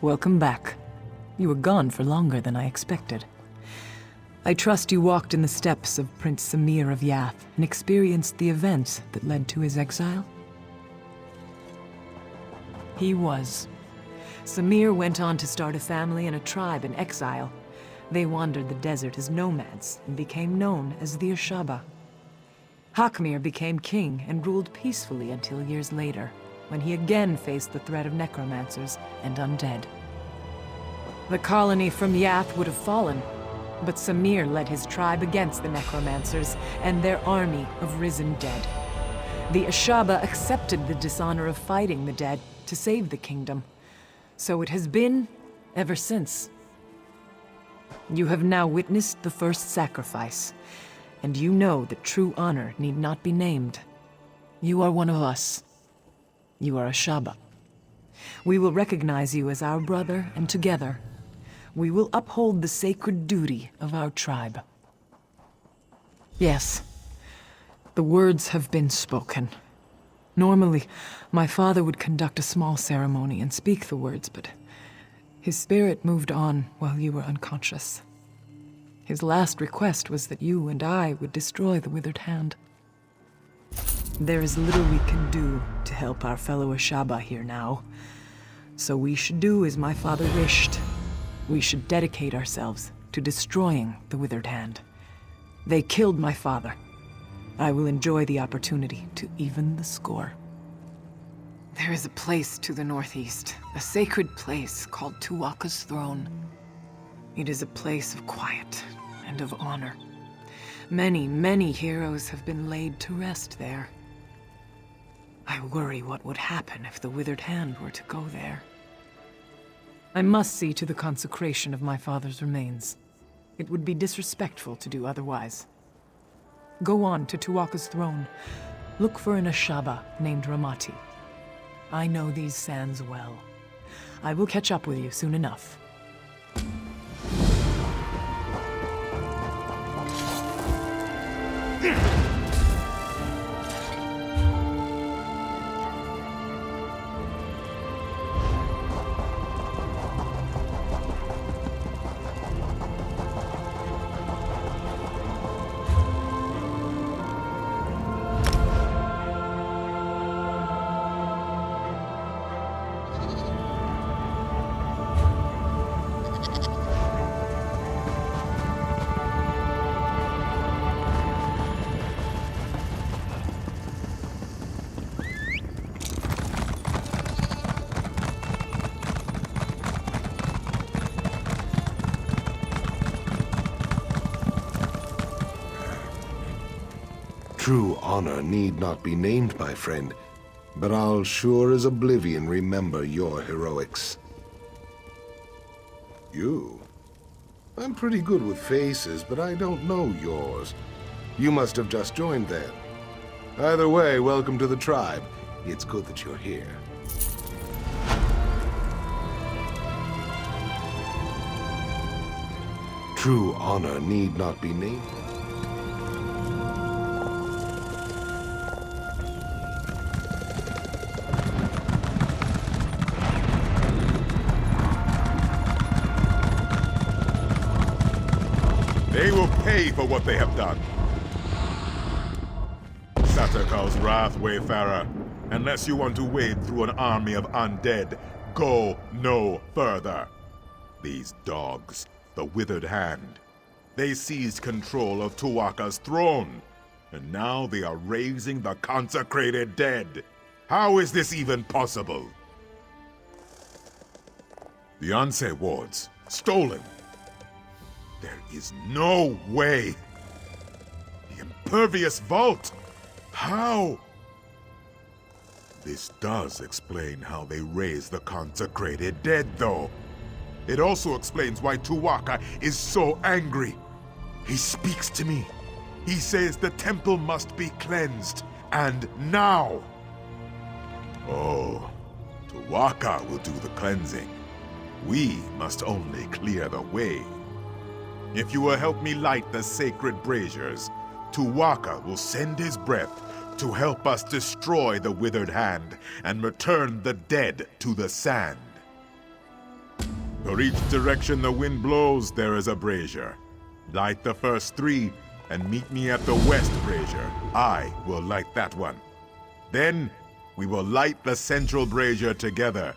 Welcome back. You were gone for longer than I expected. I trust you walked in the steps of Prince Samir of Yath and experienced the events that led to his exile? He was. Samir went on to start a family and a tribe in exile. They wandered the desert as nomads and became known as the Ashaba. Murkmire became king and ruled peacefully until years later, when he again faced the threat of necromancers and undead. The colony from Yath would have fallen, but Samir led his tribe against the necromancers and their army of risen dead. The Ashaba accepted the dishonor of fighting the dead to save the kingdom. So it has been ever since. You have now witnessed the first sacrifice, and you know that true honor need not be named. You are one of us. You are Ashaba. We will recognize you as our brother, and together, we will uphold the sacred duty of our tribe. Yes, the words have been spoken. Normally, my father would conduct a small ceremony and speak the words, but His spirit moved on while you were unconscious. His last request was that you and I would destroy the Withered Hand. There is little we can do to help our fellow Ashaba here now. So we should do as my father wished. We should dedicate ourselves to destroying the Withered Hand. They killed my father. I will enjoy the opportunity to even the score. There is a place to the northeast, a sacred place called Tuwaka's Throne. It is a place of quiet and of honor. Many, many heroes have been laid to rest there. I worry what would happen if the Withered Hand were to go there. I must see to the consecration of my father's remains. It would be disrespectful to do otherwise. Go on to Tuwaka's Throne. Look for an Ashaba named Ramati. I know these sands well. I will catch up with you soon enough. True honor need not be named, my friend, but I'll sure as oblivion remember your heroics. You? I'm pretty good with faces, but I don't know yours. You must have just joined then. Either way, welcome to the tribe. It's good that you're here. True honor need not be named. They will pay for what they have done. Satakar's wrath, Wayfarer. Unless you want to wade through an army of undead, go no further. These dogs, the Withered Hand, they seized control of Tuwaka's throne, and now they are raising the consecrated dead. How is this even possible? The Anse wards, stolen. There is no way. The impervious vault. How? This does explain how they raise the consecrated dead, though. It also explains why Tuwaka is so angry. He speaks to me. He says the temple must be cleansed, and now. Oh, Tuwaka will do the cleansing. We must only clear the way. If you will help me light the sacred braziers, Tuwaka will send his breath to help us destroy the Withered Hand and return the dead to the sand. For each direction the wind blows, there is a brazier. Light the first 3 and meet me at the west brazier. I will light that one. Then we will light the central brazier together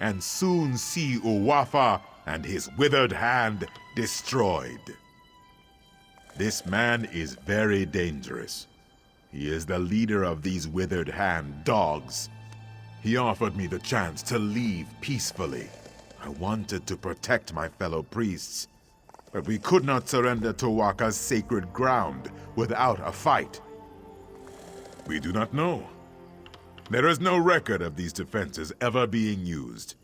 and soon see Uwafa and his Withered Hand destroyed. This man is very dangerous. He is the leader of these Withered Hand dogs. He offered me the chance to leave peacefully. I wanted to protect my fellow priests, but we could not surrender Tuwaka's sacred ground without a fight. We do not know. There is no record of these defenses ever being used.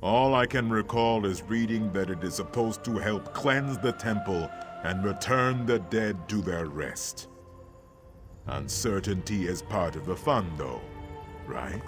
All I can recall is reading that it is supposed to help cleanse the temple and return the dead to their rest. Uncertainty is part of the fun, though, right?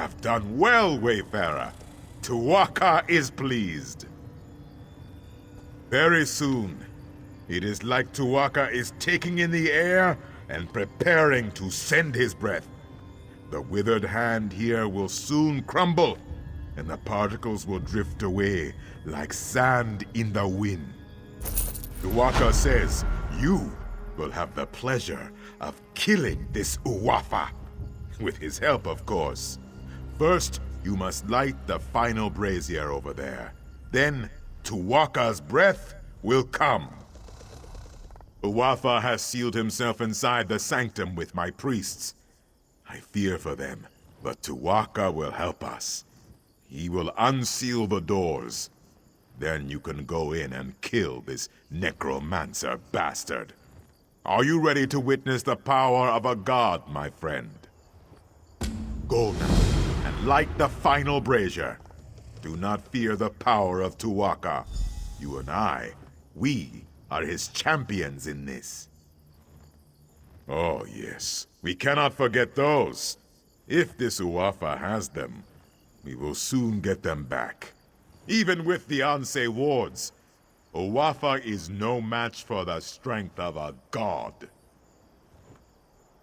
have done well, Wayfarer. Tuwaka is pleased. Very soon, it is like Tuwaka is taking in the air and preparing to send his breath. The withered hand here will soon crumble, and the particles will drift away like sand in the wind. Tuwaka says you will have the pleasure of killing this Uwafa. With his help, of course. First, you must light the final brazier over there. Then, Tuwaka's breath will come. Uwafa has sealed himself inside the sanctum with my priests. I fear for them, but Tuwaka will help us. He will unseal the doors. Then you can go in and kill this necromancer bastard. Are you ready to witness the power of a god, my friend? Go now, and light the final brazier. Do not fear the power of Tuwaka. You and I, we are his champions in this. Oh yes, we cannot forget those. If this Uwafa has them, we will soon get them back. Even with the Anse wards, Uwafa is no match for the strength of a god.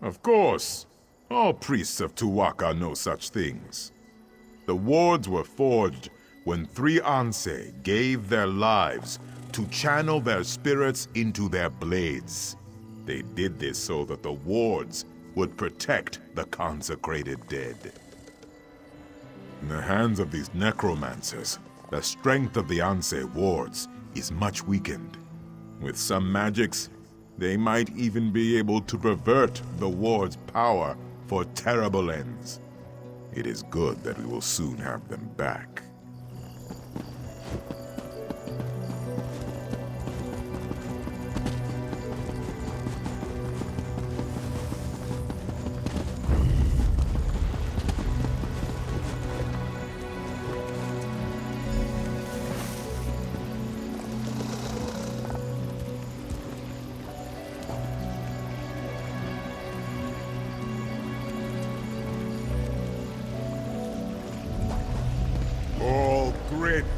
Of course, all priests of Tuwaka know such things. The wards were forged when 3 Anse gave their lives to channel their spirits into their blades. They did this so that the wards would protect the consecrated dead. In the hands of these necromancers, the strength of the Anse wards is much weakened. With some magics, they might even be able to pervert the ward's power for terrible ends. It is good that we will soon have them back.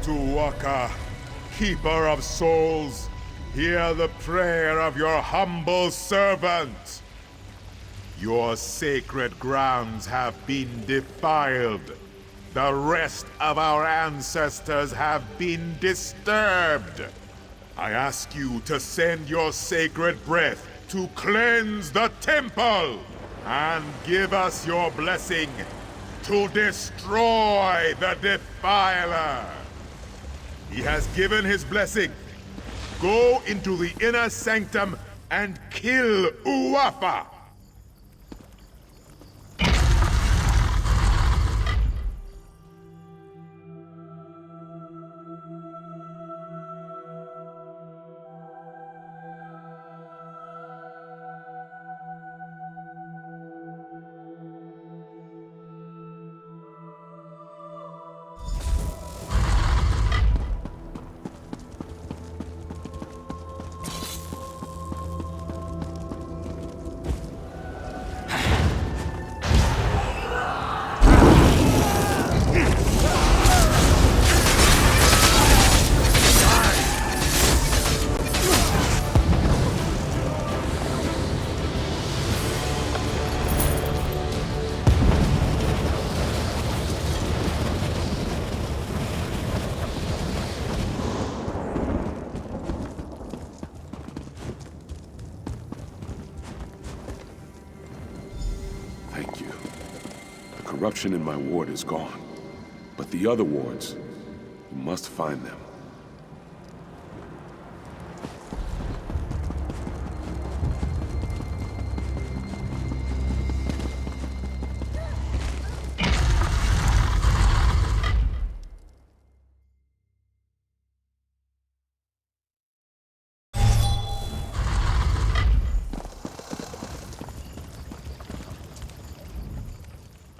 Tuwaka, keeper of souls, hear the prayer of your humble servant. Your sacred grounds have been defiled. The rest of our ancestors have been disturbed. I ask you to send your sacred breath to cleanse the temple and give us your blessing to destroy the defiler. He has given his blessing. Go into the inner sanctum and kill Uwafa. Corruption in my ward is gone. But the other wards, you must find them.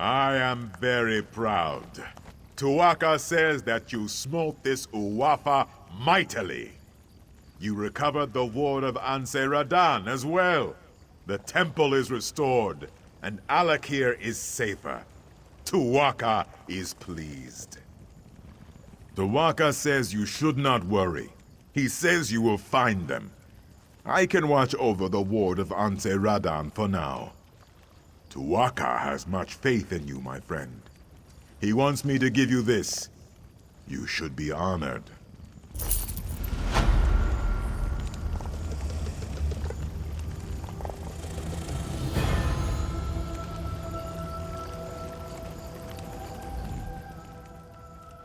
I am very proud. Tuwaka says that you smote this Uwafa mightily. You recovered the ward of Anse Radan as well. The temple is restored, and Alik'r is safer. Tuwaka is pleased. Tuwaka says you should not worry. He says you will find them. I can watch over the ward of Anse Radan for now. Tuwaka has much faith in you, my friend. He wants me to give you this. You should be honored.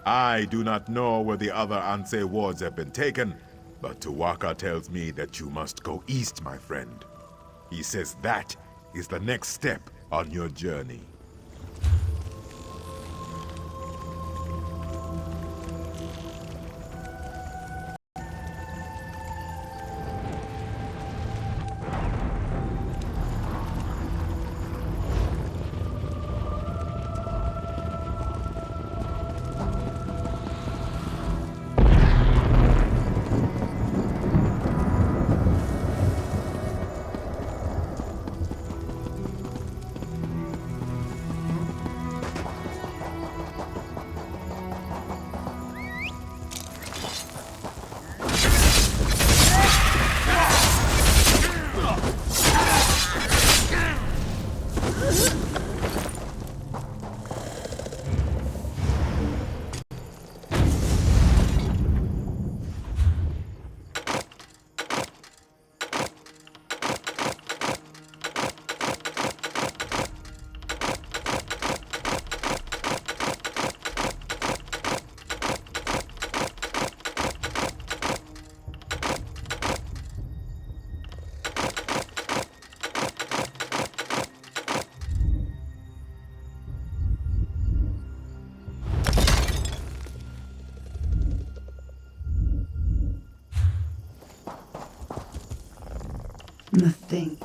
I do not know where the other Anse wards have been taken, but Tuwaka tells me that you must go east, my friend. He says that is the next step on your journey. Nothing.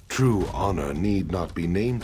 True honor need not be named.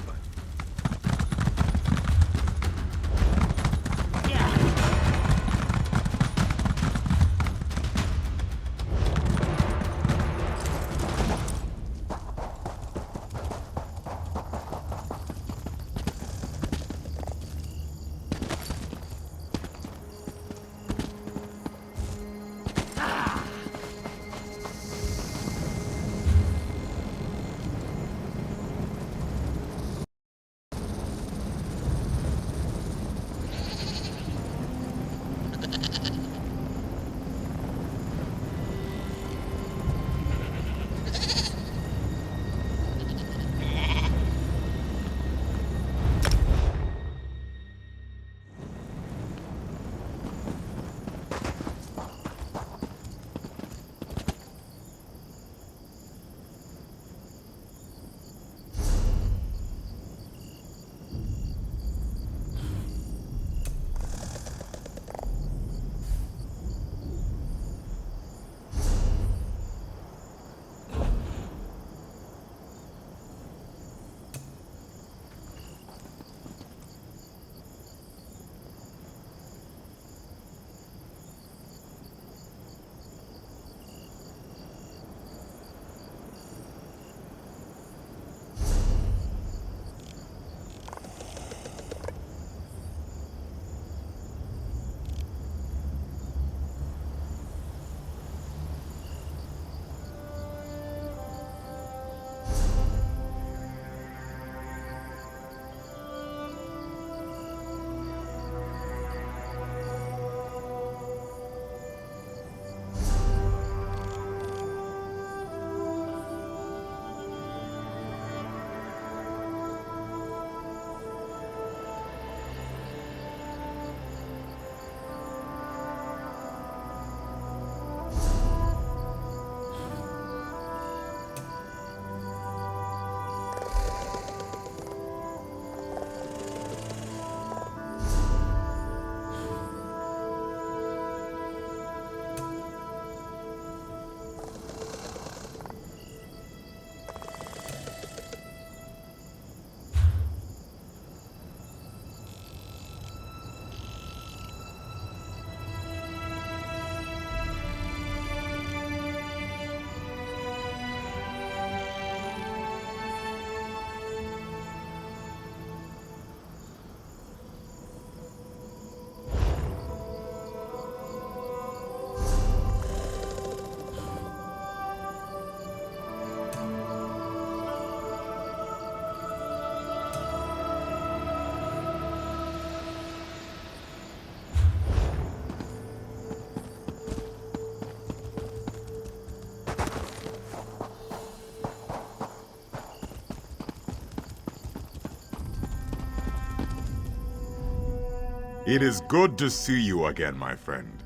It is good to see you again, my friend.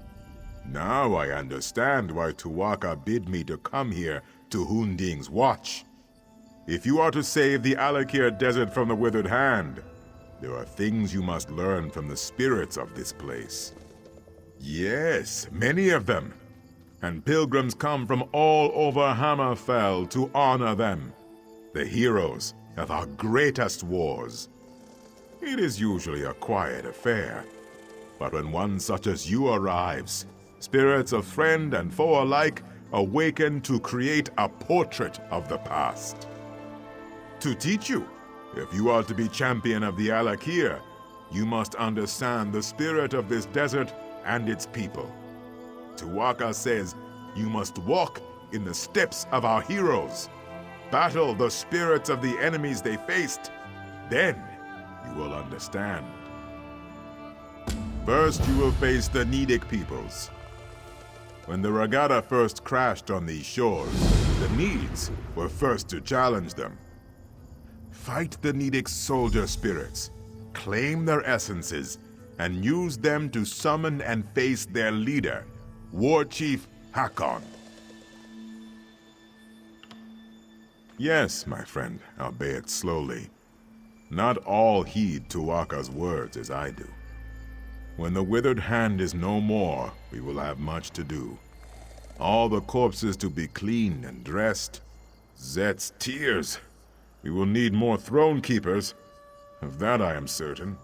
Now I understand why Tuwaka bid me to come here to Hunding's watch. If you are to save the Alik'r Desert from the Withered Hand, there are things you must learn from the spirits of this place. Yes, many of them. And pilgrims come from all over Hammerfell to honor them, the heroes of our greatest wars. It is usually a quiet affair, but when one such as you arrives, spirits of friend and foe alike awaken to create a portrait of the past. To teach you, if you are to be champion of the Alik'r, you must understand the spirit of this desert and its people. Tuwaka says you must walk in the steps of our heroes, battle the spirits of the enemies they faced. Then you will understand. First, you will face the Nidic peoples. When the Regatta first crashed on these shores, the Needs were first to challenge them. Fight the Nidic soldier spirits, claim their essences, and use them to summon and face their leader, War Chief Hakon. Yes, my friend, albeit slowly. Not all heed Tuwaka's words as I do. When the Withered Hand is no more, we will have much to do. All the corpses to be cleaned and dressed. Zet's tears. We will need more throne keepers. Of that I am certain.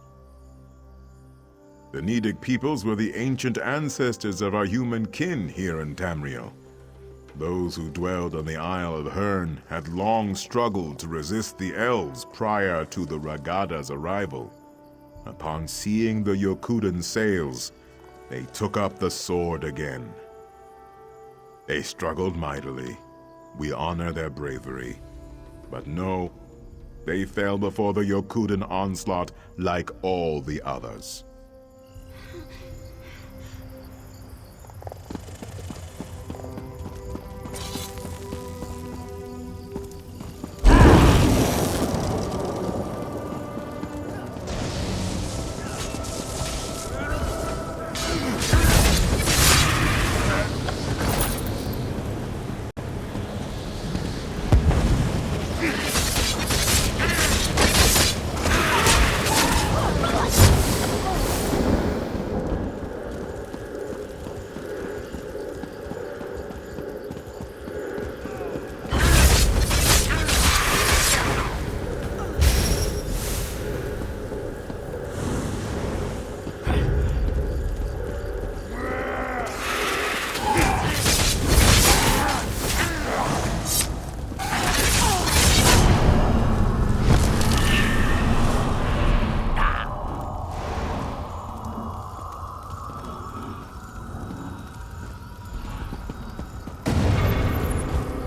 The Nidic peoples were the ancient ancestors of our human kin here in Tamriel. Those who dwelled on the Isle of Herne had long struggled to resist the elves prior to the Regatta's arrival. Upon seeing the Yokudan sails, they took up the sword again. They struggled mightily. We honor their bravery. But no, they fell before the Yokudan onslaught like all the others.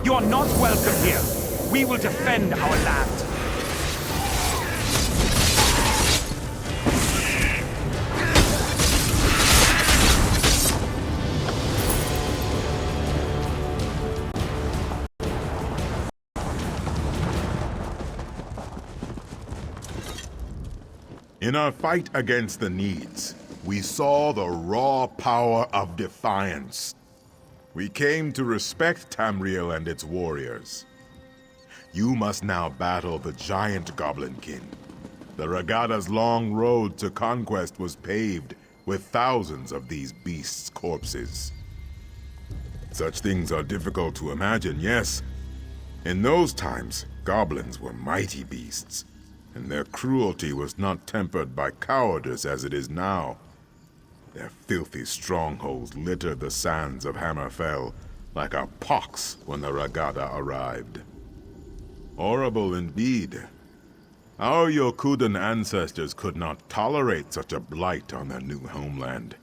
You are not welcome here. We will defend our land. In our fight against the Needs, we saw the raw power of defiance. We came to respect Tamriel and its warriors. You must now battle the giant Goblin King. The Regatta's long road to conquest was paved with thousands of these beasts' corpses. Such things are difficult to imagine, yes. In those times, goblins were mighty beasts, and their cruelty was not tempered by cowardice as it is now. Their filthy strongholds littered the sands of Hammerfell like a pox when the Regatta arrived. Horrible indeed. Our Yokudan ancestors could not tolerate such a blight on their new homeland.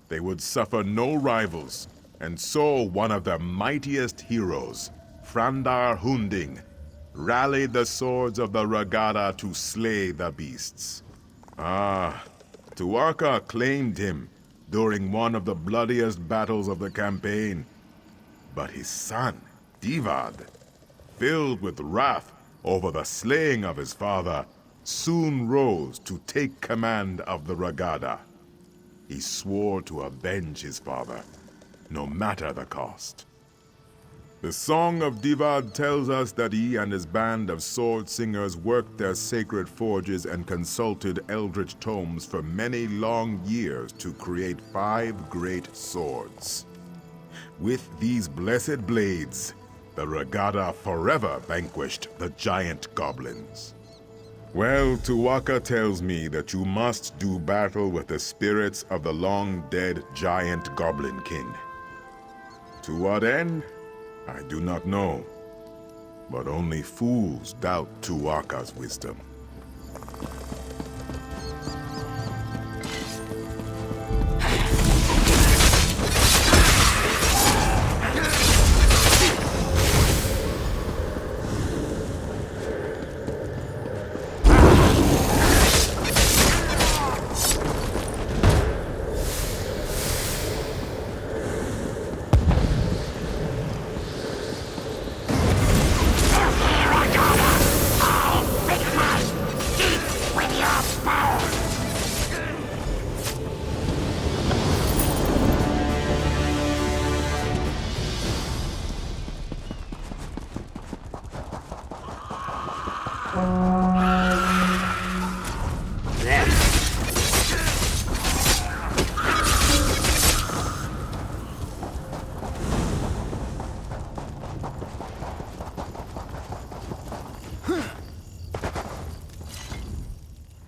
They would suffer no rivals, and so one of their mightiest heroes, Frandar Hunding, rallied the swords of the Regatta to slay the beasts. Tuwaka claimed him during one of the bloodiest battles of the campaign. But his son, Divad, filled with wrath over the slaying of his father, soon rose to take command of the Regatta. he swore to avenge his father, no matter the cost. The Song of Divad tells us that he and his band of sword singers worked their sacred forges and consulted eldritch tomes for many long years to create 5 great swords. With these blessed blades, the Regatta forever vanquished the giant goblins. Well, Tuwaka tells me that you must do battle with the spirits of the long-dead giant goblin king. To what end? I do not know, but only fools doubt Tuwaka's wisdom.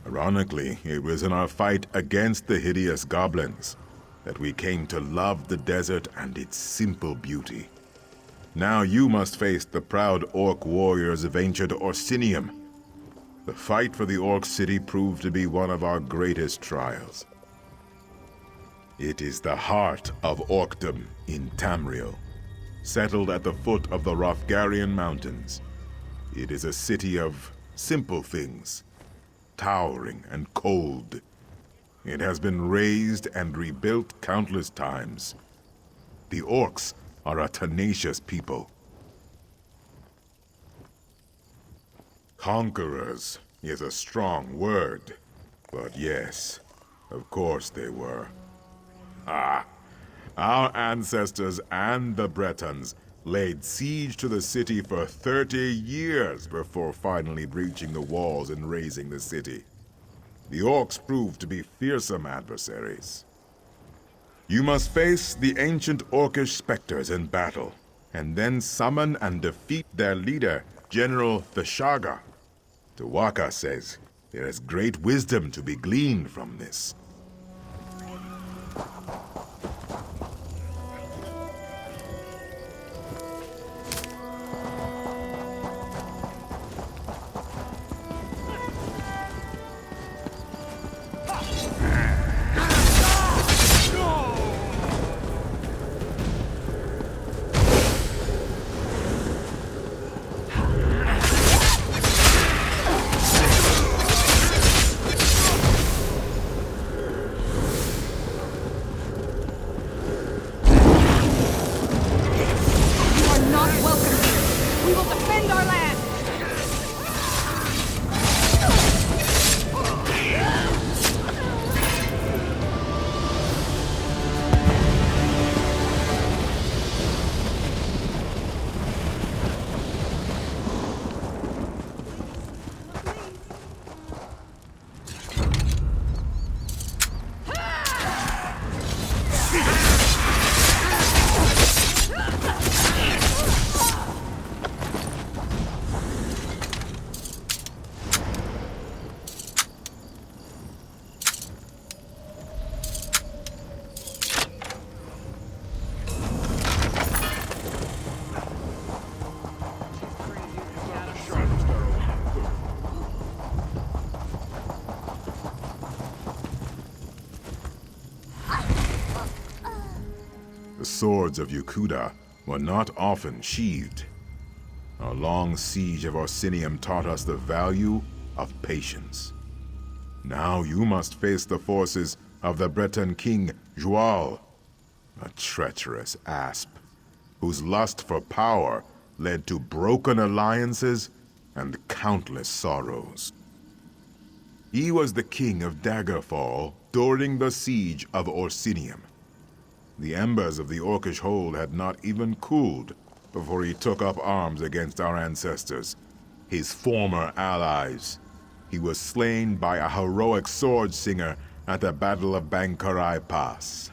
Ironically, it was in our fight against the hideous goblins that we came to love the desert and its simple beauty. Now you must face the proud orc warriors of ancient Orsinium. The fight for the orc city proved to be one of our greatest trials. It is the heart of orcdom in Tamriel, settled at the foot of the Hrothgarian Mountains. It is a city of simple things, towering and cold. It has been razed and rebuilt countless times. The orcs are a tenacious people. Conquerors is a strong word, but yes, of course they were. Our ancestors and the Bretons laid siege to the city for 30 years before finally breaching the walls and razing the city. The orcs proved to be fearsome adversaries. You must face the ancient orcish specters in battle, and then summon and defeat their leader, General Theshaga. Tuwaka says there is great wisdom to be gleaned from this. The swords of Yukuda were not often sheathed. Our long siege of Orsinium taught us the value of patience. Now you must face the forces of the Breton king, Joual, a treacherous asp, whose lust for power led to broken alliances and countless sorrows. He was the king of Daggerfall during the siege of Orsinium. The embers of the Orcish hold had not even cooled before he took up arms against our ancestors, his former allies. He was slain by a heroic sword singer at the Battle of Bankarai Pass.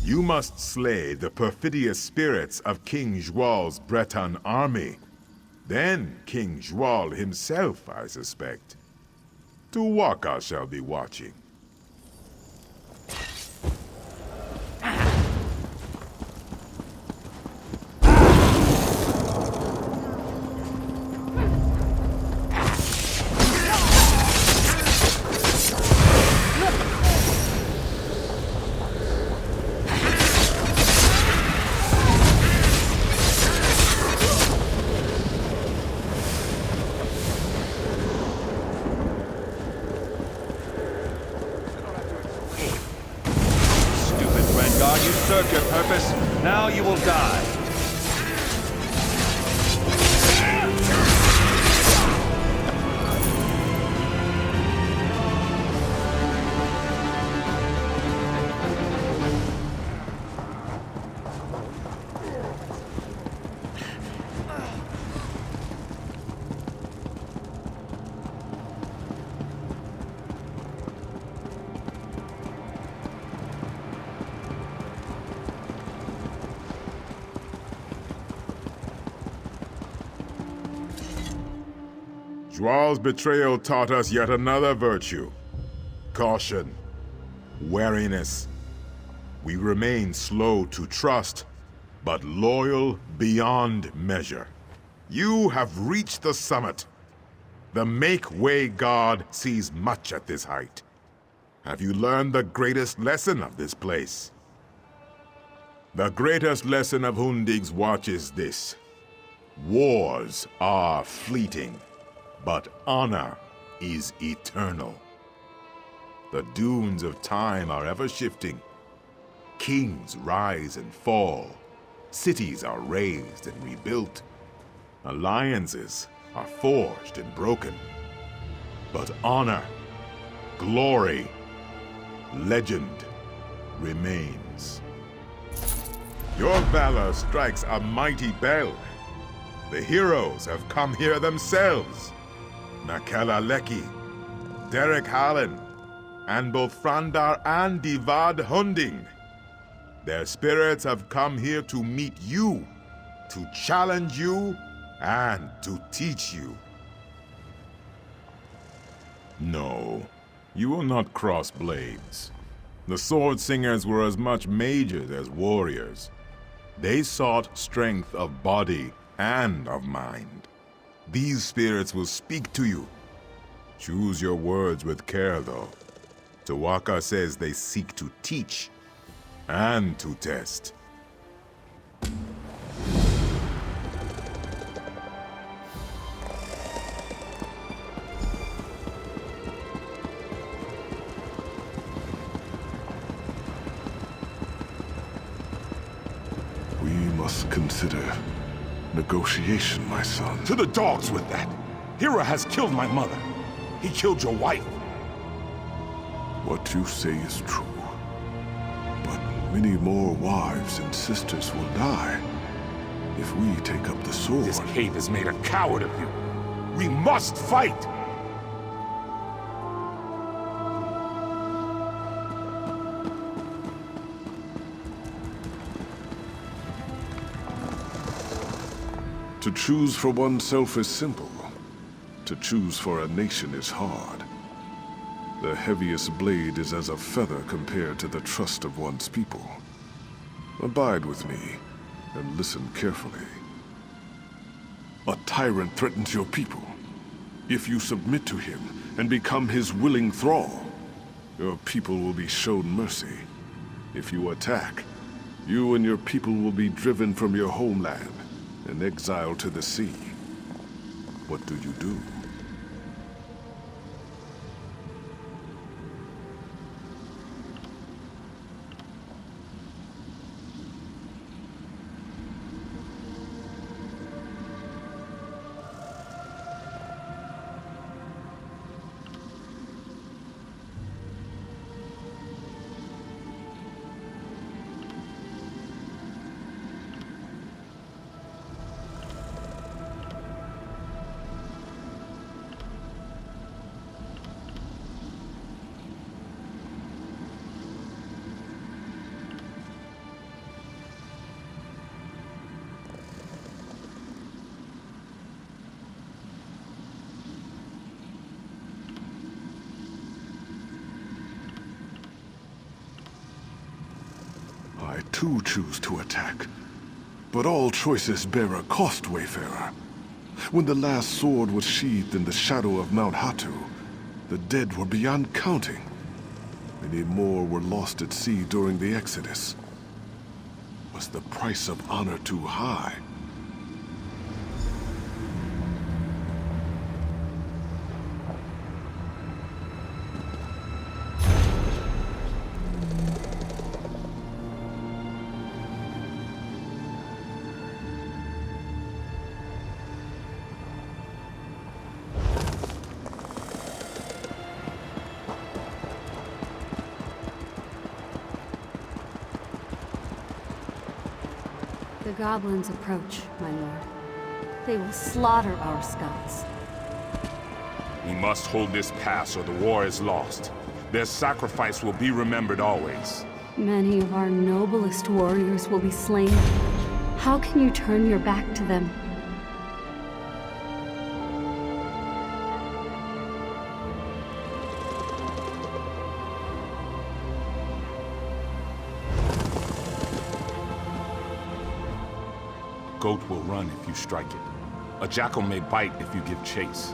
You must slay the perfidious spirits of King Jwal's Breton army. Then King Jwal himself, I suspect. Tuwaka shall be watching. You served your purpose. Now you will die. Jwal's betrayal taught us yet another virtue. Caution. Wariness. We remain slow to trust, but loyal beyond measure. You have reached the summit. The Make-Way God sees much at this height. Have you learned the greatest lesson of this place? The greatest lesson of Hundig's watch is this. Wars are fleeting. But honor is eternal. The dunes of time are ever shifting. Kings rise and fall. Cities are raised and rebuilt. Alliances are forged and broken. But honor, glory, legend remains. Your valor strikes a mighty bell. The heroes have come here themselves. Nakela Leki, Derek Hallen, and both Frandar and Divad Hunding. Their spirits have come here to meet you, to challenge you, and to teach you. No, you will not cross blades. The Sword Singers were as much mages as warriors. They sought strength of body and of mind. These spirits will speak to you. Choose your words with care, though. Tuwaka says they seek to teach and to test. We must consider negotiation, my son. To the dogs with that! Hira has killed my mother. He killed your wife. What you say is true. But many more wives and sisters will die if we take up the sword. This cave has made a coward of you. We must fight! To choose for oneself is simple. To choose for a nation is hard. The heaviest blade is as a feather compared to the trust of one's people. Abide with me, and listen carefully. A tyrant threatens your people. If you submit to him and become his willing thrall, your people will be shown mercy. If you attack, you and your people will be driven from your homeland and exiled to the sea. What do you do? I too choose to attack. But all choices bear a cost, Wayfarer. When the last sword was sheathed in the shadow of Mount Hatu, the dead were beyond counting. Many more were lost at sea during the Exodus. Was the price of honor too high? The goblins approach, my lord. They will slaughter our scouts. We must hold this pass or the war is lost. Their sacrifice will be remembered always. Many of our noblest warriors will be slain. How can you turn your back to them? Goat will run if you strike it. A jackal may bite if you give chase.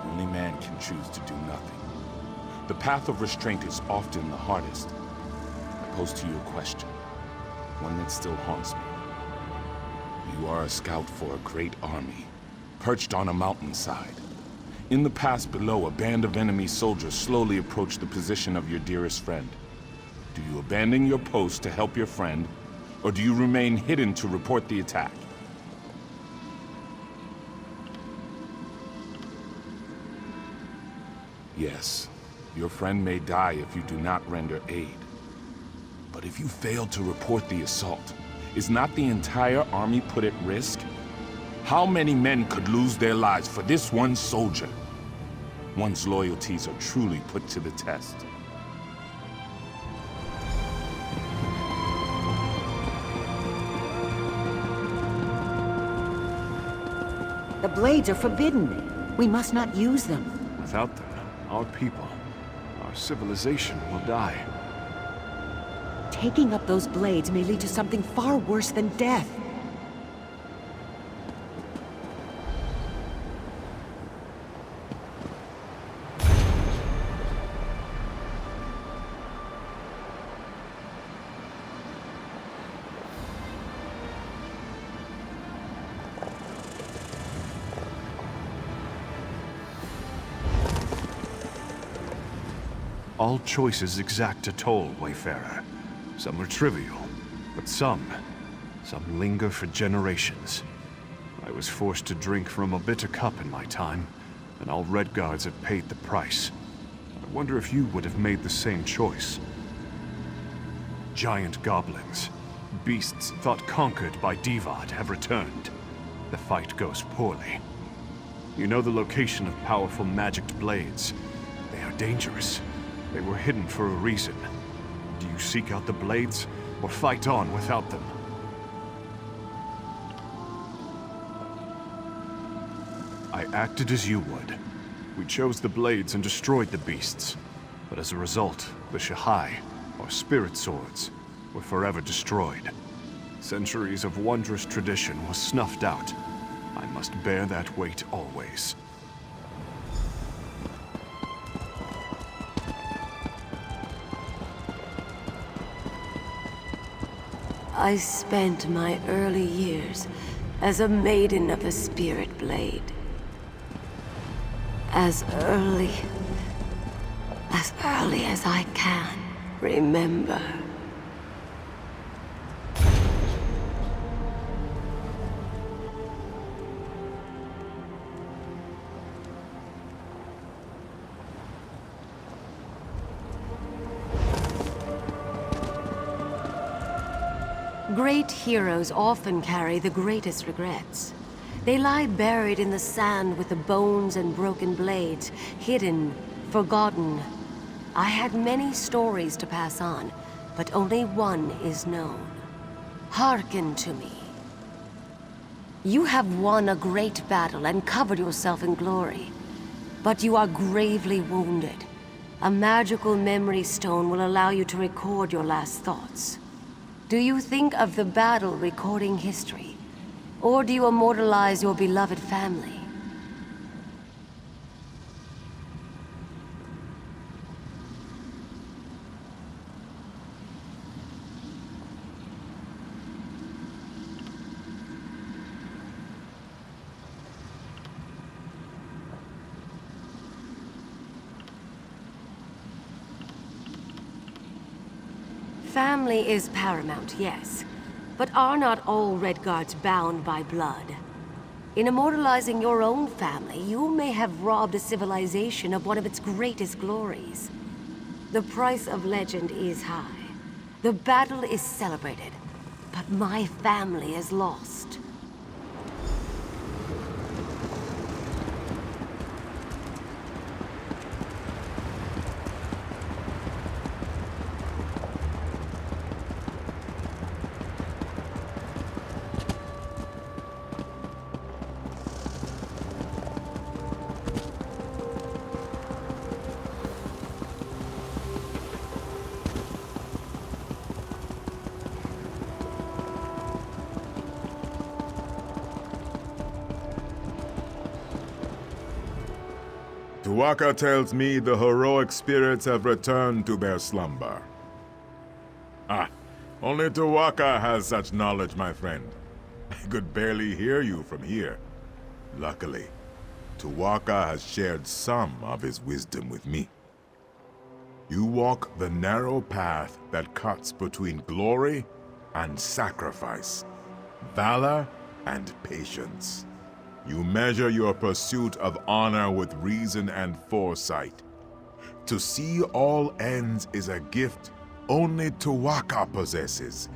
Only man can choose to do nothing. The path of restraint is often the hardest. I pose to you a question, one that still haunts me. You are a scout for a great army, perched on a mountainside. In the pass below, a band of enemy soldiers slowly approach the position of your dearest friend. Do you abandon your post to help your friend, or do you remain hidden to report the attack? Yes, your friend may die if you do not render aid. But if you fail to report the assault, is not the entire army put at risk? How many men could lose their lives for this one soldier? One's loyalties are truly put to the test. The blades are forbidden. We must not use them. Without them, our people, our civilization will die. Taking up those blades may lead to something far worse than death. All choices exact a toll, Wayfarer. Some are trivial, but some linger for generations. I was forced to drink from a bitter cup in my time, and all Redguards have paid the price. I wonder if you would have made the same choice. Giant goblins, beasts thought conquered by Divad, have returned. The fight goes poorly. You know the location of powerful magicked blades. They are dangerous. They were hidden for a reason. Do you seek out the blades, or fight on without them? I acted as you would. We chose the blades and destroyed the beasts. But as a result, the Shahai, or spirit swords, were forever destroyed. Centuries of wondrous tradition was snuffed out. I must bear that weight always. I spent my early years as a maiden of a spirit blade. As early as I can remember. Great heroes often carry the greatest regrets. They lie buried in the sand with the bones and broken blades, hidden, forgotten. I had many stories to pass on, but only one is known. Hearken to me. You have won a great battle and covered yourself in glory, but you are gravely wounded. A magical memory stone will allow you to record your last thoughts. Do you think of the battle recording history? Or do you immortalize your beloved family? Family is paramount, yes. But are not all Redguards bound by blood? In immortalizing your own family, you may have robbed a civilization of one of its greatest glories. The price of legend is high. The battle is celebrated, but my family is lost. Tu'whacca tells me the heroic spirits have returned to their slumber. Ah, only Tu'whacca has such knowledge, my friend. I could barely hear you from here. Luckily, Tu'whacca has shared some of his wisdom with me. You walk the narrow path that cuts between glory and sacrifice, valor and patience. You measure your pursuit of honor with reason and foresight. To see all ends is a gift only Tu'whacca possesses.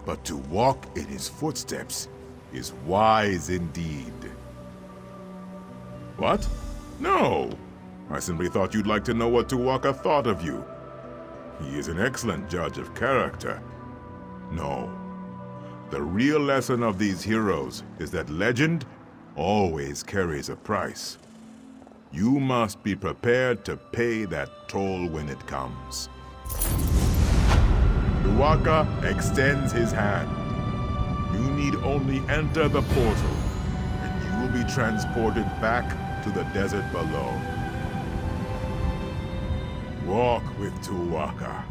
But to walk in his footsteps is wise indeed. What? No! I simply thought you'd like to know what Tu'whacca thought of you. He is an excellent judge of character. No. The real lesson of these heroes is that legend always carries a price. You must be prepared to pay that toll when it comes. Tu'whacca extends his hand. You need only enter the portal, and you will be transported back to the desert below. Walk with Tu'whacca.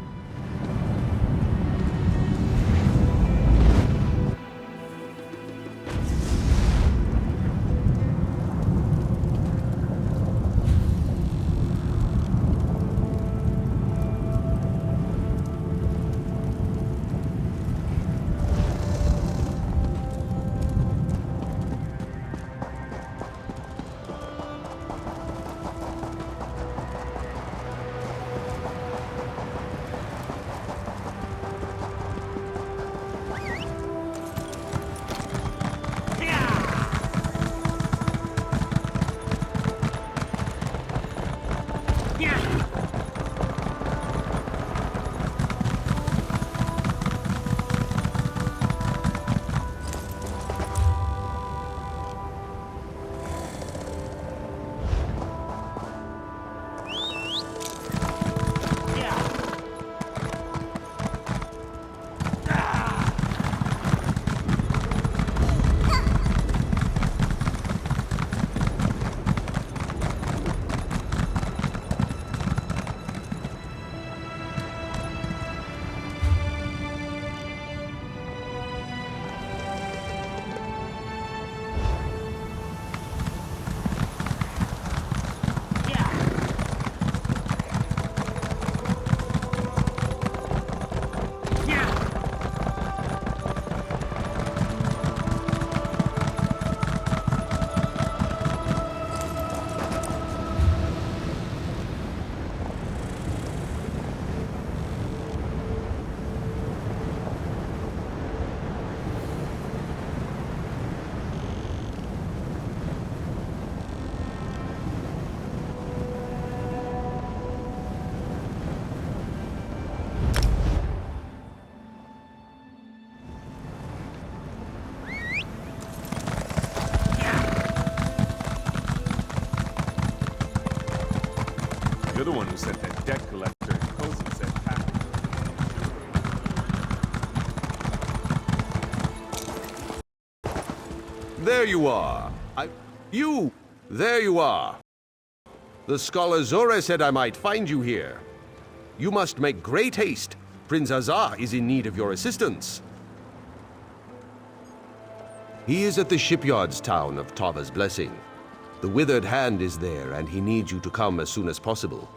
You're the one who sent that debt collector and Cozy said package. there you are. You! There you are. The scholar Zora said I might find you here. You must make great haste. Prince Azar is in need of your assistance. He is at the shipyards town of Tava's Blessing. The Withered Hand is there, and he needs you to come as soon as possible.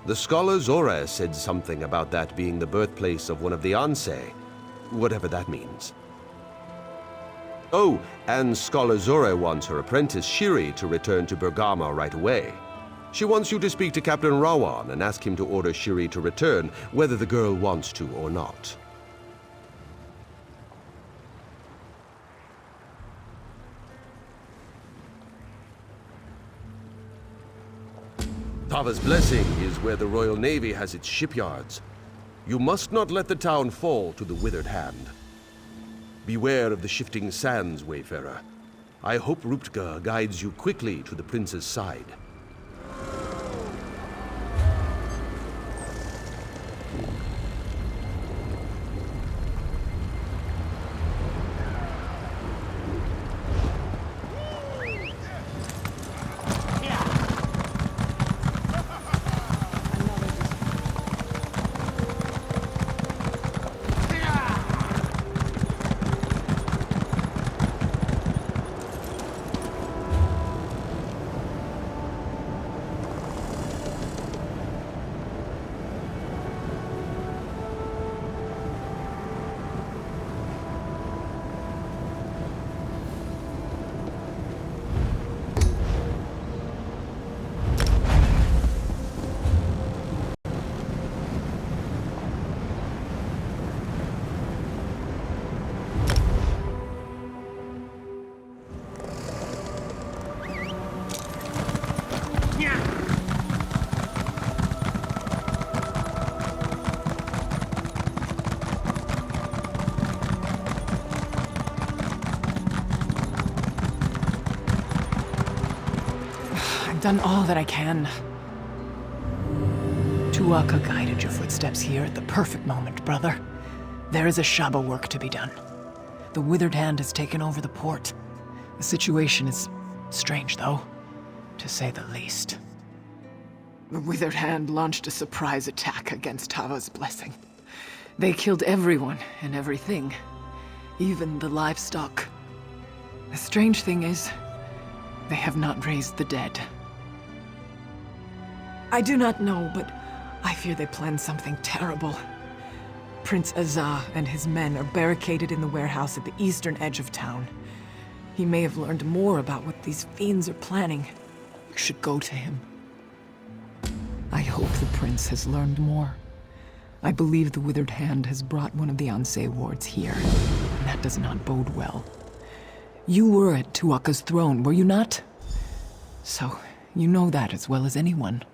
The scholar Zora said something about that being the birthplace of one of the Ansei, whatever that means. Oh, and Scholar Zora wants her apprentice Shiri to return to Bergama right away. She wants you to speak to Captain Rawan and ask him to order Shiri to return, whether the girl wants to or not. Tava's Blessing is where the Royal Navy has its shipyards. You must not let the town fall to the Withered Hand. Beware of the shifting sands, Wayfarer. I hope Ruptga guides you quickly to the prince's side. Done all that I can. Tuaka guided your footsteps here at the perfect moment, brother. There is a Shaba work to be done. The Withered Hand has taken over the port. The situation is strange, though, to say the least. The Withered Hand launched a surprise attack against Tava's Blessing. They killed everyone and everything, even the livestock. The strange thing is, they have not raised the dead. I do not know, but I fear they plan something terrible. Prince Azar and his men are barricaded in the warehouse at the eastern edge of town. He may have learned more about what these fiends are planning. You should go to him. I hope the prince has learned more. I believe the Withered Hand has brought one of the Ansei wards here, and that does not bode well. You were at Tuaka's throne, were you not? So, you know that as well as anyone.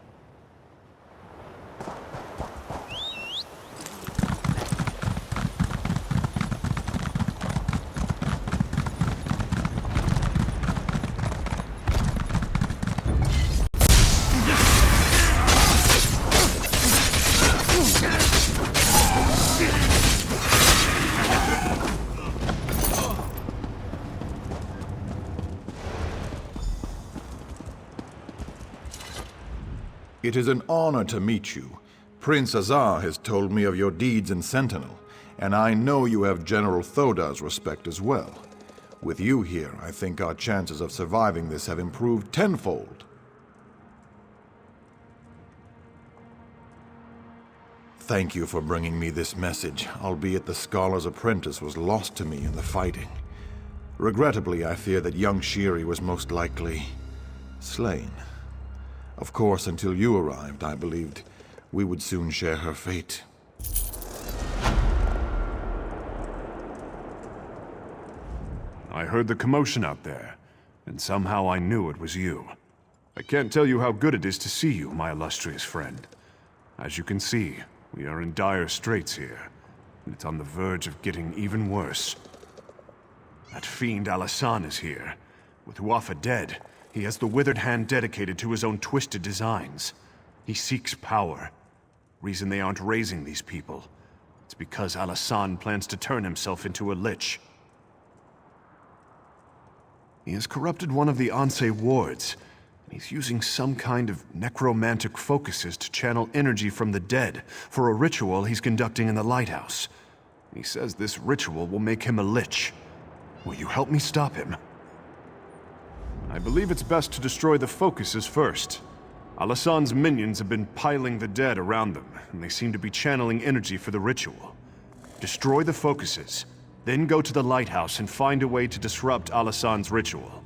It is an honor to meet you. Prince Azar has told me of your deeds in Sentinel, and I know you have General Thoda's respect as well. With you here, I think our chances of surviving this have improved tenfold. Thank you for bringing me this message, albeit the Scholar's apprentice was lost to me in the fighting. Regrettably, I fear that young Shiri was most likely slain. Of course, until you arrived, I believed we would soon share her fate. I heard the commotion out there, and somehow I knew it was you. I can't tell you how good it is to see you, my illustrious friend. As you can see, we are in dire straits here, and it's on the verge of getting even worse. That fiend Alasan is here. With Huafa dead, he has the Withered Hand dedicated to his own twisted designs. He seeks power. Reason they aren't raising these people. It's because Alasan plans to turn himself into a lich. He has corrupted one of the Ansei wards. He's using some kind of necromantic focuses to channel energy from the dead for a ritual he's conducting in the lighthouse. He says this ritual will make him a lich. Will you help me stop him? I believe it's best to destroy the focuses first. Alasan's minions have been piling the dead around them, and they seem to be channeling energy for the ritual. Destroy the focuses, then go to the lighthouse and find a way to disrupt Alasan's ritual.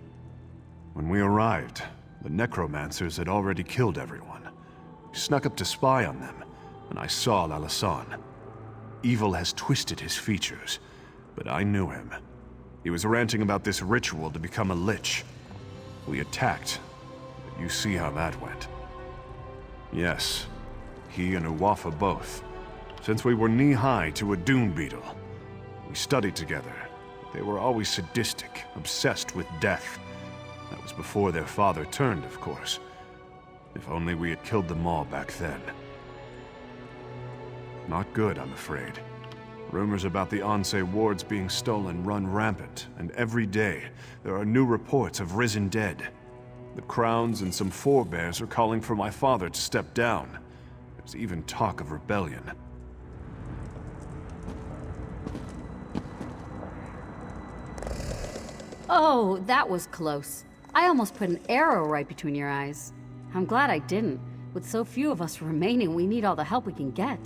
When we arrived, the necromancers had already killed everyone. We snuck up to spy on them, and I saw Alasan. Evil has twisted his features, but I knew him. He was ranting about this ritual to become a lich. We attacked, but you see how that went. Yes, he and Uwafa both. Since we were knee-high to a dune beetle. We studied together. They were always sadistic, obsessed with death. That was before their father turned, of course. If only we had killed them all back then. Not good, I'm afraid. Rumors about the Ansei wards being stolen run rampant, and every day there are new reports of risen dead. The crowns and some forebears are calling for my father to step down. There's even talk of rebellion. Oh, that was close. I almost put an arrow right between your eyes. I'm glad I didn't. With so few of us remaining, we need all the help we can get.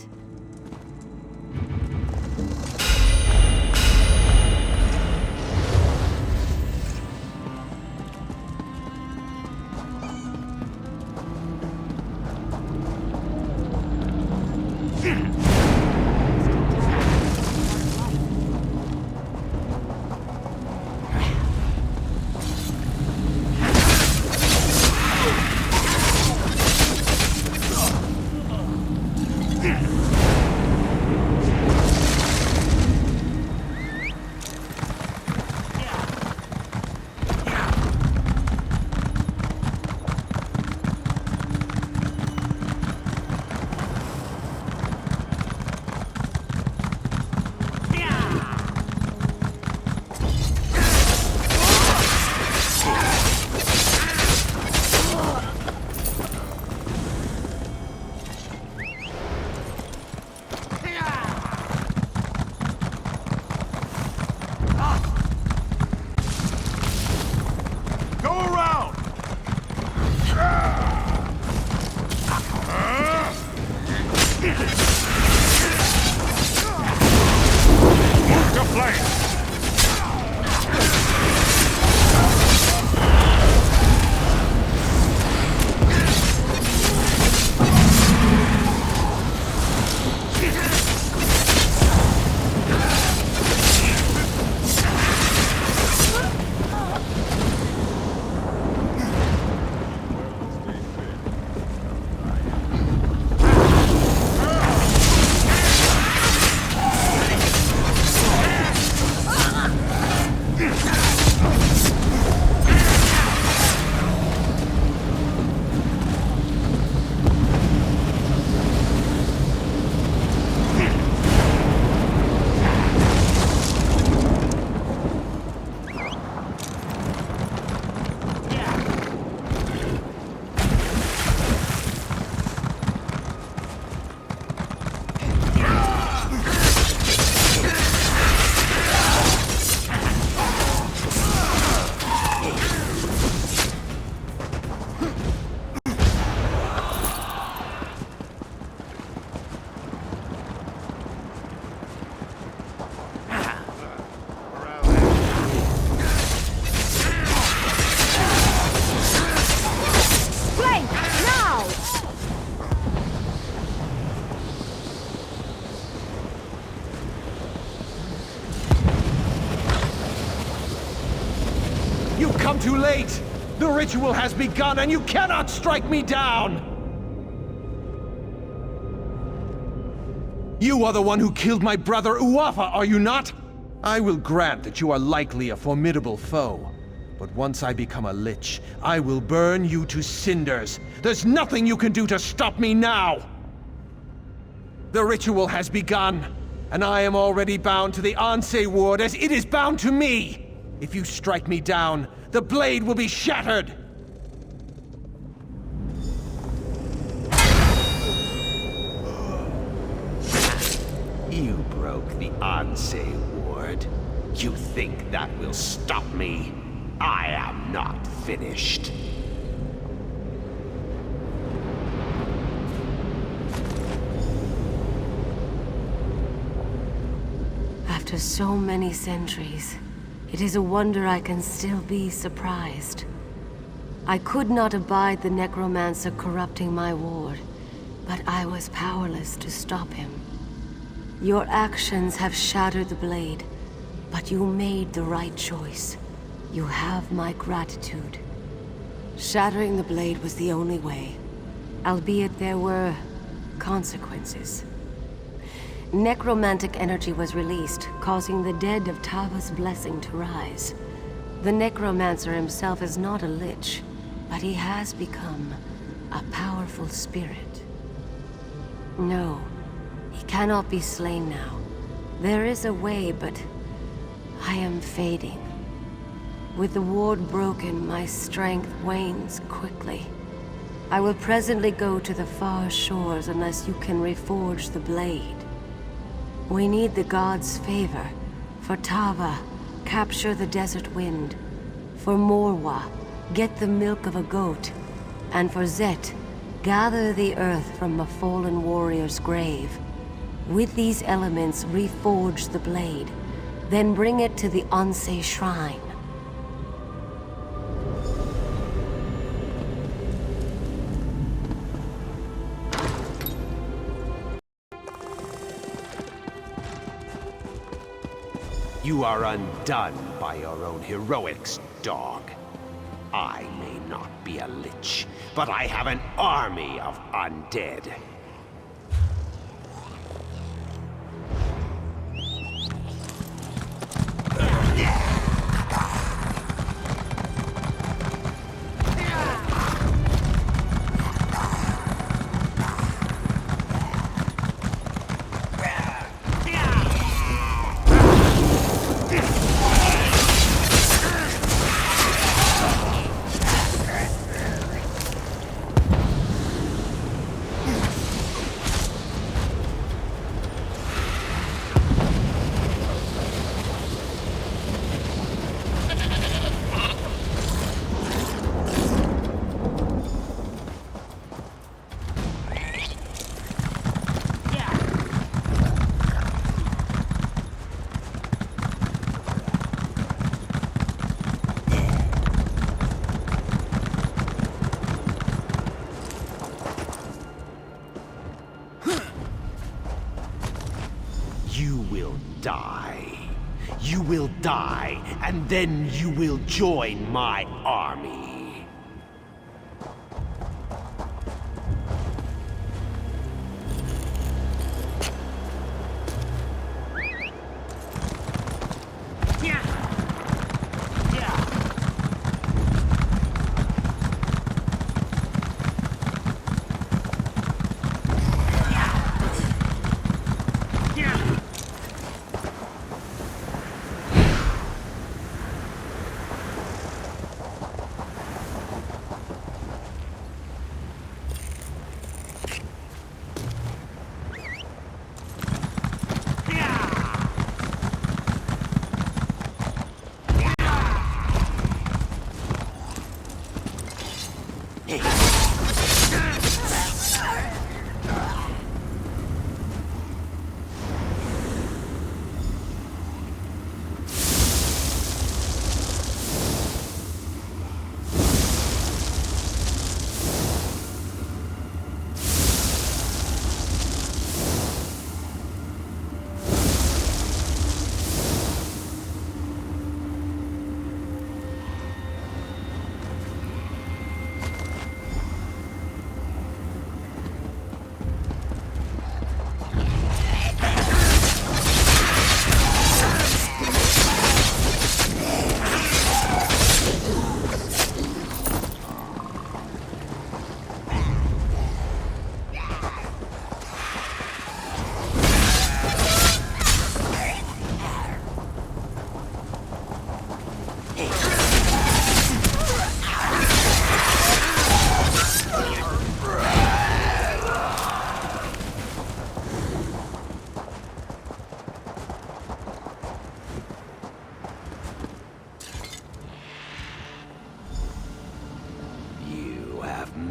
Too late! The ritual has begun and you cannot strike me down! You are the one who killed my brother Uwafa, are you not? I will grant that you are likely a formidable foe. But once I become a lich, I will burn you to cinders. There's nothing you can do to stop me now! The ritual has begun, and I am already bound to the Ansei ward as it is bound to me! If you strike me down, The blade will be shattered! You broke the Ansei ward. You think that will stop me? I am not finished. After so many centuries, it is a wonder I can still be surprised. I could not abide the necromancer corrupting my ward, but I was powerless to stop him. Your actions have shattered the blade, but you made the right choice. You have my gratitude. Shattering the blade was the only way, albeit there were consequences. Necromantic energy was released, causing the dead of Tava's blessing to rise. The necromancer himself is not a lich, but he has become a powerful spirit. No, he cannot be slain now. There is a way, but I am fading. With the ward broken, my strength wanes quickly. I will presently go to the far shores unless you can reforge the blade. We need the gods' favor. For Tava, capture the desert wind. For Morwa, get the milk of a goat. And for Zet, gather the earth from a fallen warrior's grave. With these elements, reforge the blade. Then bring it to the Ansei Shrine. You are undone by your own heroics, dog. I may not be a lich, but I have an army of undead. You will die, and then you will join my army.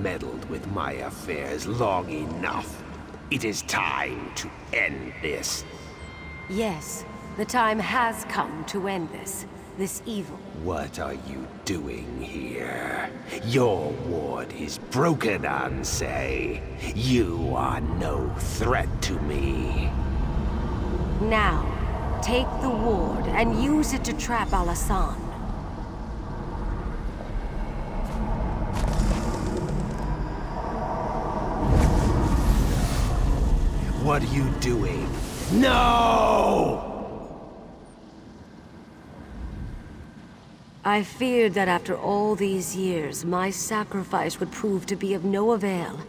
meddled with my affairs long enough. It is time to end this. Yes, the time has come to end this evil. What are you doing here? Your ward is broken, Ansei. You are no threat to me. Now, take the ward and use it to trap Alasan. What are you doing? No! I feared that after all these years, my sacrifice would prove to be of no avail,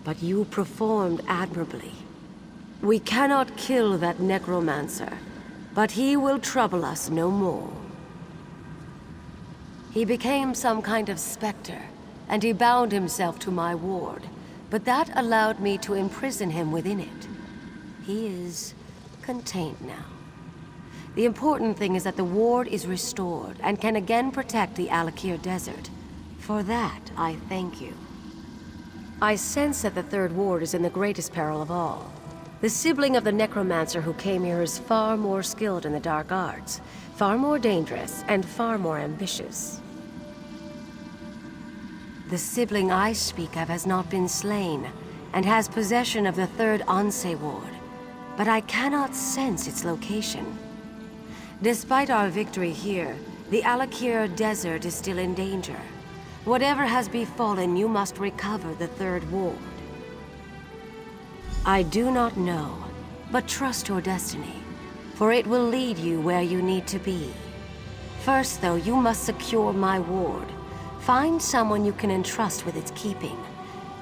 but you performed admirably. We cannot kill that necromancer, but he will trouble us no more. He became some kind of specter, and he bound himself to my ward, but that allowed me to imprison him within it. He is contained now. The important thing is that the ward is restored and can again protect the Alik'r Desert. For that, I thank you. I sense that the third ward is in the greatest peril of all. The sibling of the necromancer who came here is far more skilled in the dark arts, far more dangerous, and far more ambitious. The sibling I speak of has not been slain, and has possession of the third Ansei ward, but I cannot sense its location. Despite our victory here, the Alik'r Desert is still in danger. Whatever has befallen, you must recover the third ward. I do not know, but trust your destiny, for it will lead you where you need to be. First, though, you must secure my ward. Find someone you can entrust with its keeping.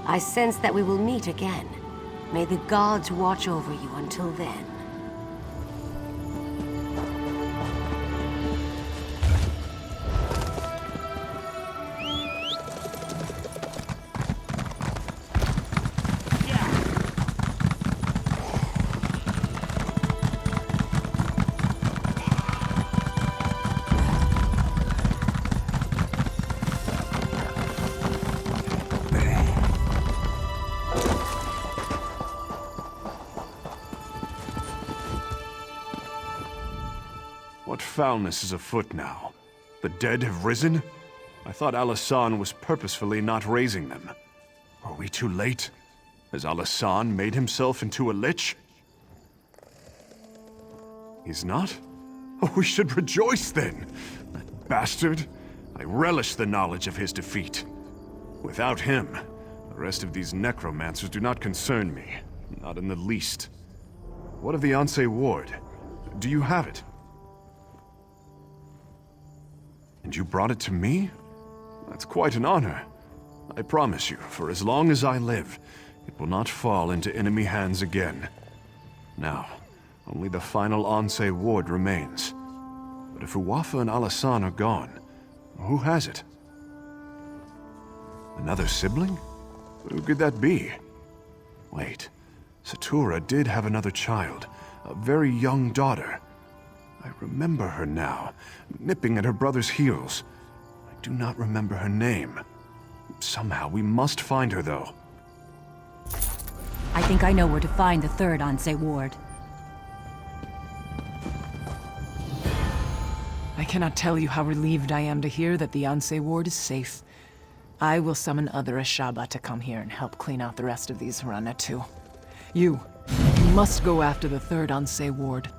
I sense that we will meet again. May the gods watch over you until then. What foulness is afoot now? The dead have risen? I thought Alasan was purposefully not raising them. Are we too late? Has Alasan made himself into a lich? He's not? Oh, we should rejoice then! That bastard! I relish the knowledge of his defeat. Without him, the rest of these necromancers do not concern me. Not in the least. What of the Ansei ward? Do you have it? And you brought it to me? That's quite an honor. I promise you, for as long as I live, it will not fall into enemy hands again. Now, only the final Ansei ward remains. But if Uwafa and Alasan are gone, who has it? Another sibling? Who could that be? Wait, Satura did have another child, a very young daughter. I remember her now, nipping at her brother's heels. I do not remember her name. Somehow we must find her, though. I think I know where to find the third Ansei ward. I cannot tell you how relieved I am to hear that the Ansei ward is safe. I will summon other Ashaba to come here and help clean out the rest of these Rana too. You must go after the third Ansei ward.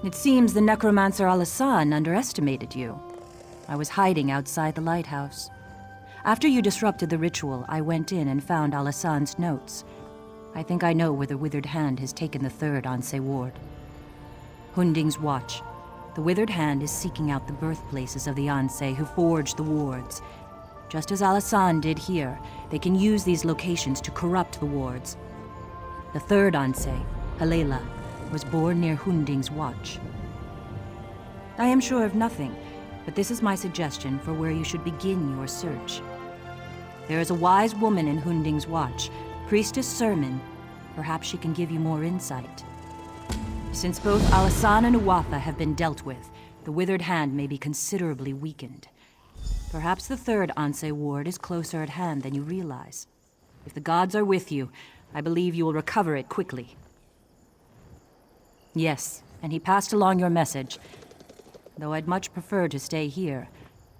It seems the necromancer Alasan underestimated you. I was hiding outside the lighthouse. After you disrupted the ritual, I went in and found Alasan's notes. I think I know where the Withered Hand has taken the third Ansei ward. Hunding's Watch. The Withered Hand is seeking out the birthplaces of the Ansei who forged the wards. Just as Alasan did here, they can use these locations to corrupt the wards. The third Ansei, Halela, was born near Hunding's Watch. I am sure of nothing, but this is my suggestion for where you should begin your search. There is a wise woman in Hunding's Watch, Priestess Sermon. Perhaps she can give you more insight. Since both Alasan and Uwafa have been dealt with, the Withered Hand may be considerably weakened. Perhaps the third Anse ward is closer at hand than you realize. If the gods are with you, I believe you will recover it quickly. Yes, and he passed along your message. Though I'd much prefer to stay here,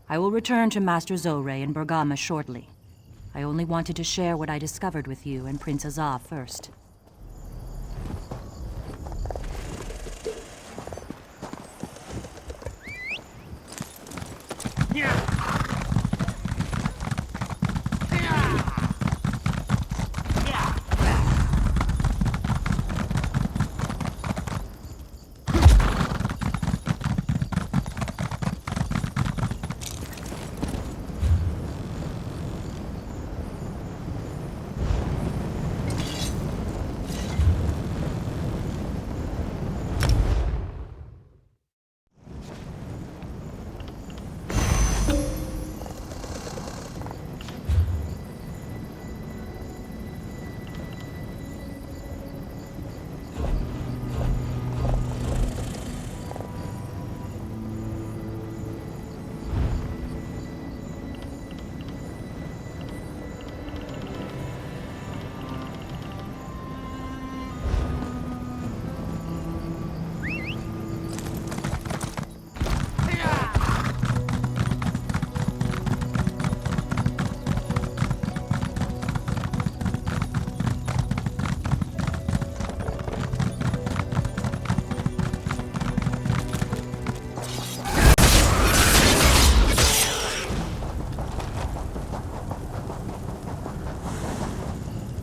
I will return to Master Zorre in Bergama shortly. I only wanted to share what I discovered with you and Prince Azah first.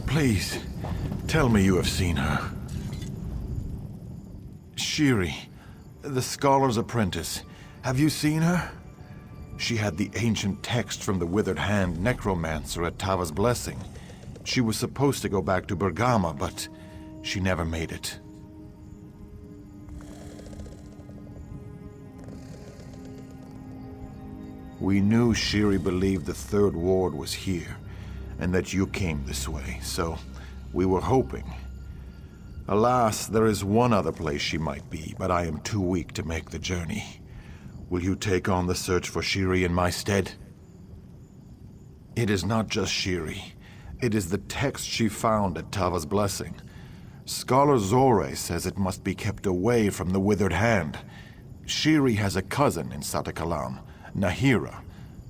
Please, tell me you have seen her. Shiri, the scholar's apprentice. Have you seen her? She had the ancient text from the Withered Hand necromancer at Tava's Blessing. She was supposed to go back to Bergama, but she never made it. We knew Shiri believed the Third Ward was here, and that you came this way, so we were hoping. Alas, there is one other place she might be, but I am too weak to make the journey. Will you take on the search for Shiri in my stead? It is not just Shiri. It is the text she found at Tava's Blessing. Scholar Zorre says it must be kept away from the Withered Hand. Shiri has a cousin in Satakalam, Nahira.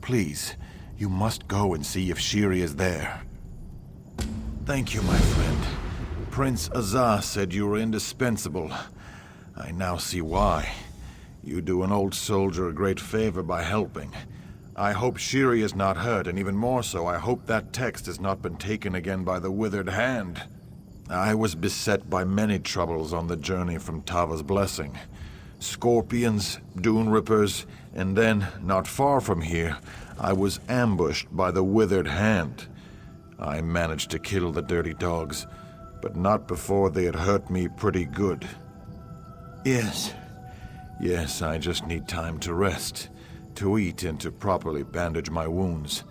Please, you must go and see if Shiri is there. Thank you, my friend. Prince Azah said you were indispensable. I now see why. You do an old soldier a great favor by helping. I hope Shiri is not hurt, and even more so, I hope that text has not been taken again by the Withered Hand. I was beset by many troubles on the journey from Tava's Blessing. Scorpions, dune rippers, and then, not far from here, I was ambushed by the Withered Hand. I managed to kill the dirty dogs, but not before they had hurt me pretty good. Yes, I just need time to rest, to eat, and to properly bandage my wounds.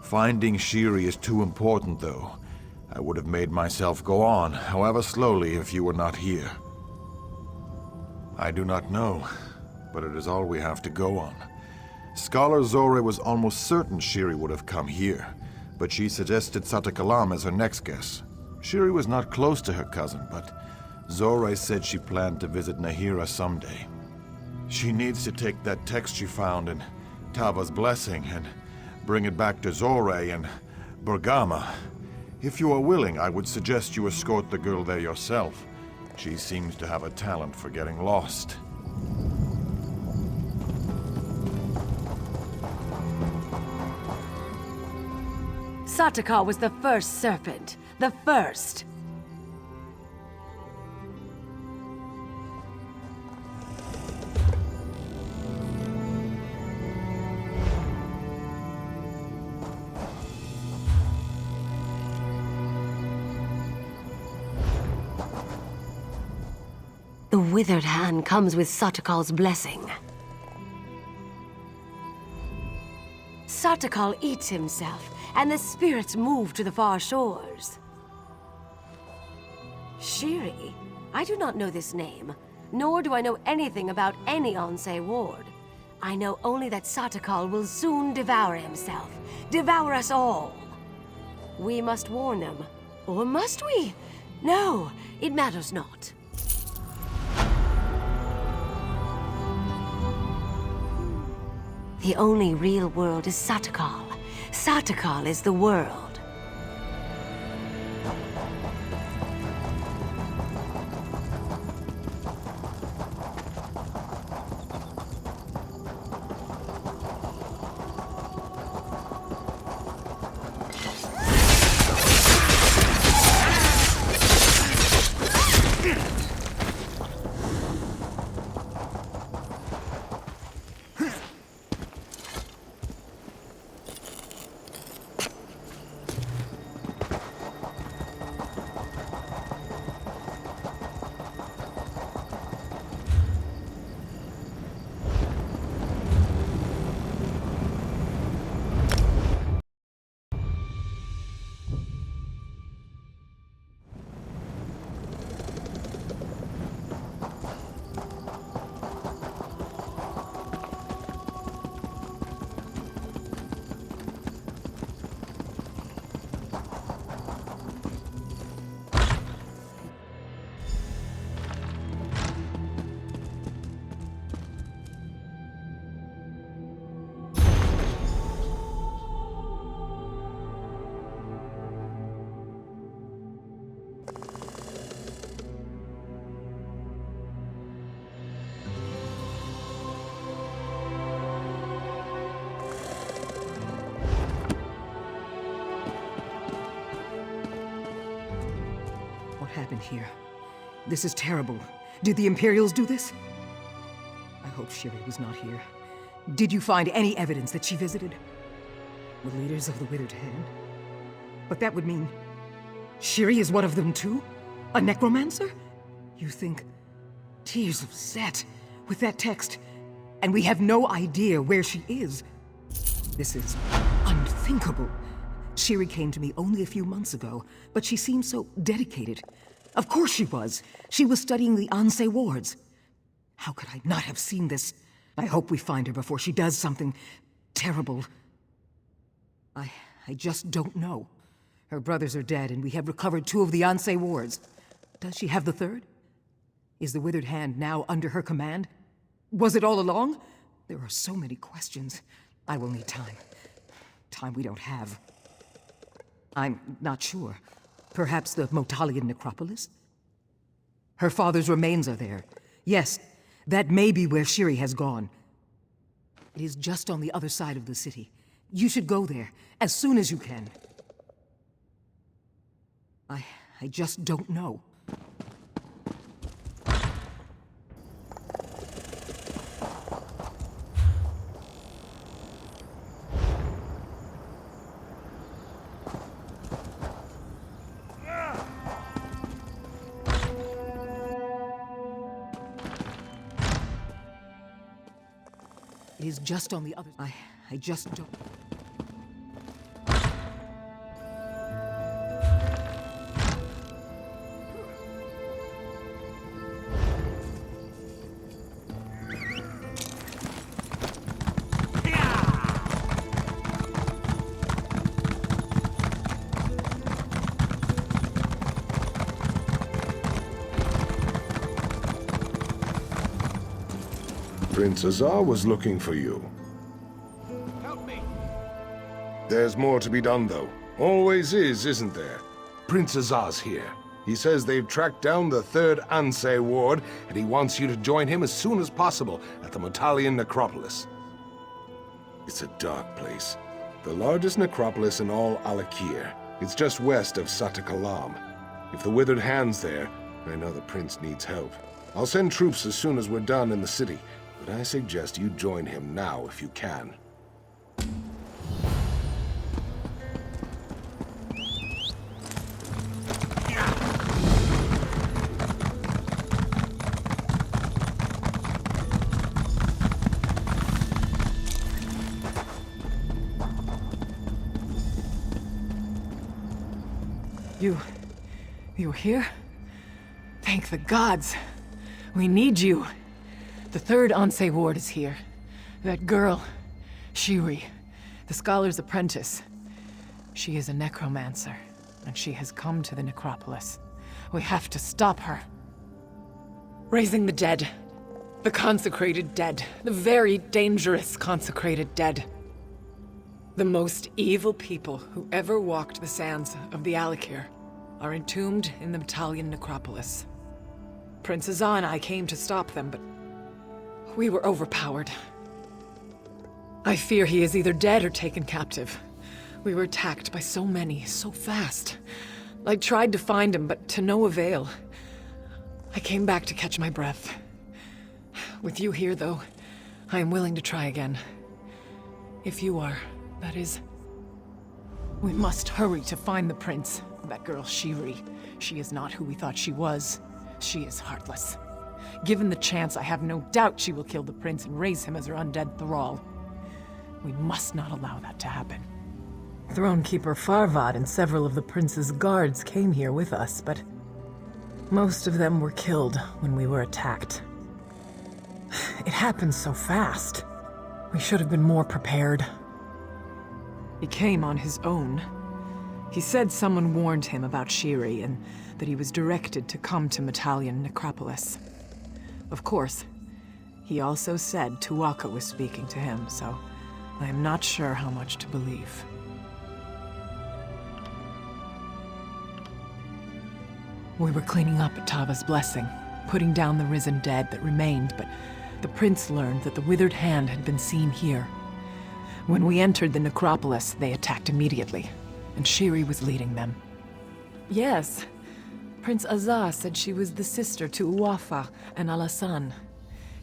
Finding Shiri is too important, though. I would have made myself go on, however slowly, if you were not here. I do not know, but it is all we have to go on. Scholar Zorre was almost certain Shiri would have come here, but she suggested Satakalam as her next guess. Shiri was not close to her cousin, but Zorre said she planned to visit Nahira someday. She needs to take that text she found in Tava's Blessing and bring it back to Zorre and Bergama. If you are willing, I would suggest you escort the girl there yourself. She seems to have a talent for getting lost. Sataka was the first serpent. The first. The Withered Hand comes with Satakal's blessing. Satakal eats himself, and the spirits move to the far shores. Shiri? I do not know this name, nor do I know anything about any Anse ward. I know only that Satakal will soon devour himself. Devour us all. We must warn them. Or must we? No, it matters not. The only real world is Satakal. Satakal is the world. Happened here? This is terrible. Did the Imperials do this? I hope Shiri was not here. Did you find any evidence that she visited? The leaders of the Withered Hand? But that would mean Shiri is one of them too? A necromancer? You think Tears of Set with that text, and we have no idea where she is? This is unthinkable. Shiri came to me only a few months ago, but she seemed so dedicated. Of course she was. She was studying the Ansei wards. How could I not have seen this? I hope we find her before she does something terrible. I just don't know. Her brothers are dead, and we have recovered 2 of the Ansei wards. Does she have the 3rd? Is the Withered Hand now under her command? Was it all along? There are so many questions. I will need time. Time we don't have. I'm not sure. Perhaps the Motalian necropolis? Her father's remains are there. Yes, that may be where Shiri has gone. It is just on the other side of the city. You should go there, as soon as you can. I just don't know. It is just on the other... I just don't... Prince Azar was looking for you. Help me! There's more to be done, though. Always is, isn't there? Prince Azar's here. He says they've tracked down the 3rd Ansei ward, and he wants you to join him as soon as possible at the Motalian necropolis. It's a dark place. The largest necropolis in all Alik'r. It's just west of Satakalam. If the Withered Hand's there, I know the Prince needs help. I'll send troops as soon as we're done in the city. But I suggest you join him now if you can. You're here? Thank the gods. We need you. The 3rd Ansei ward is here. That girl, Shiri, the scholar's apprentice. She is a necromancer, and she has come to the necropolis. We have to stop her. Raising the dead. The consecrated dead. The very dangerous consecrated dead. The most evil people who ever walked the sands of the Alik'r are entombed in the Battalion necropolis. Prince Azah and I came to stop them, but we were overpowered. I fear he is either dead or taken captive. We were attacked by so many, so fast. I tried to find him, but to no avail. I came back to catch my breath. With you here, though, I am willing to try again. If you are, that is. We must hurry to find the prince. That girl, Shiri. She is not who we thought she was. She is heartless. Given the chance, I have no doubt she will kill the prince and raise him as her undead thrall. We must not allow that to happen. Thronekeeper Farvad and several of the prince's guards came here with us, but most of them were killed when we were attacked. It happened so fast. We should have been more prepared. He came on his own. He said someone warned him about Shiri and that he was directed to come to Battalion Necropolis. Of course, he also said Tuaka was speaking to him, so I am not sure how much to believe. We were cleaning up at Tava's blessing, putting down the risen dead that remained, but the prince learned that the withered hand had been seen here. When we entered the necropolis, they attacked immediately, and Shiri was leading them. Yes, Prince Azah said she was the sister to Uafa and Alasan.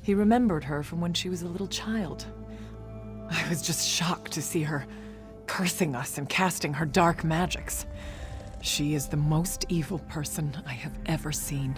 He remembered her from when she was a little child. I was just shocked to see her cursing us and casting her dark magics. She is the most evil person I have ever seen.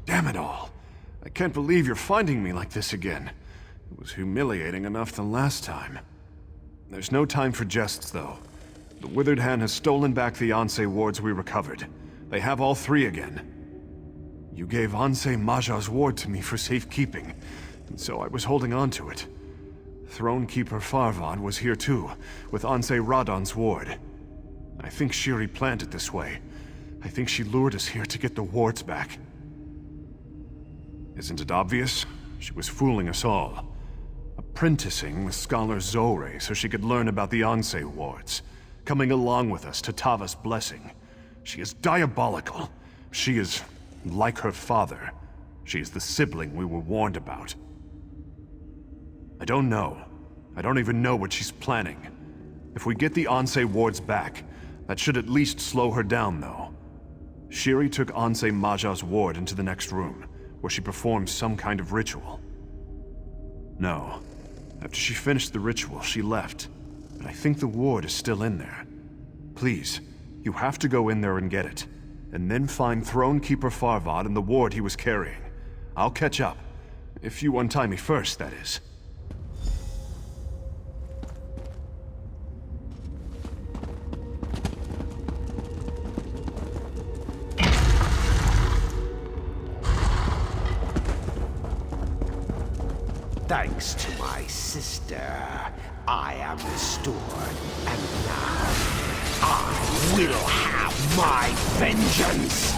Damn it all. I can't believe you're finding me like this again. It was humiliating enough the last time. There's no time for jests, though. The Withered Hand has stolen back the Anse wards we recovered. They have all three again. You gave Anse Maja's ward to me for safekeeping, and so I was holding on to it. Thronekeeper Farvad was here too, with Anse Radon's ward. I think Shiri planned it this way. I think she lured us here to get the wards back. Isn't it obvious? She was fooling us all. Apprenticing with Scholar Zoré so she could learn about the Anse wards. Coming along with us to Tava's blessing. She is diabolical. She is like her father. She is the sibling we were warned about. I don't know. I don't even know what she's planning. If we get the Anse wards back, that should at least slow her down, though. Shiri took Anse Maja's ward into the next room, where she performed some kind of ritual. No. After she finished the ritual, she left. But I think the ward is still in there. Please, you have to go in there and get it. And then find Thronekeeper Farvad and the ward he was carrying. I'll catch up. If you untie me first, that is. Thanks to my sister, I am restored, and now I will have my vengeance!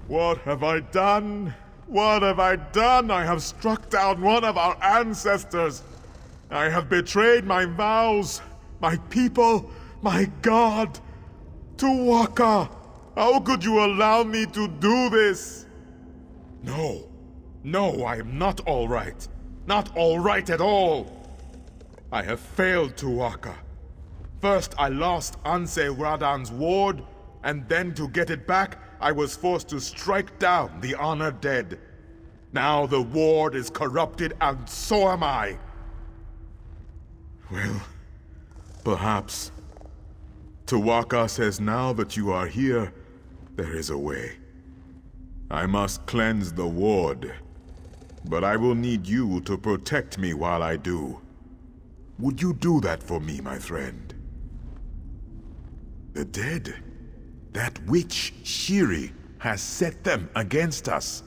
What have I done? What have I done? I have struck down one of our ancestors. I have betrayed my vows, my people, my God. Tuwaka, how could you allow me to do this? No, I am not all right. Not all right at all. I have failed Tuwaka. First, I lost Anse Radan's ward, and then to get it back, I was forced to strike down the honored dead. Now the ward is corrupted, and so am I. Well, perhaps. Tuwaka says now that you are here, there is a way. I must cleanse the ward, but I will need you to protect me while I do. Would you do that for me, my friend? The dead? That witch, Shiri, has set them against us.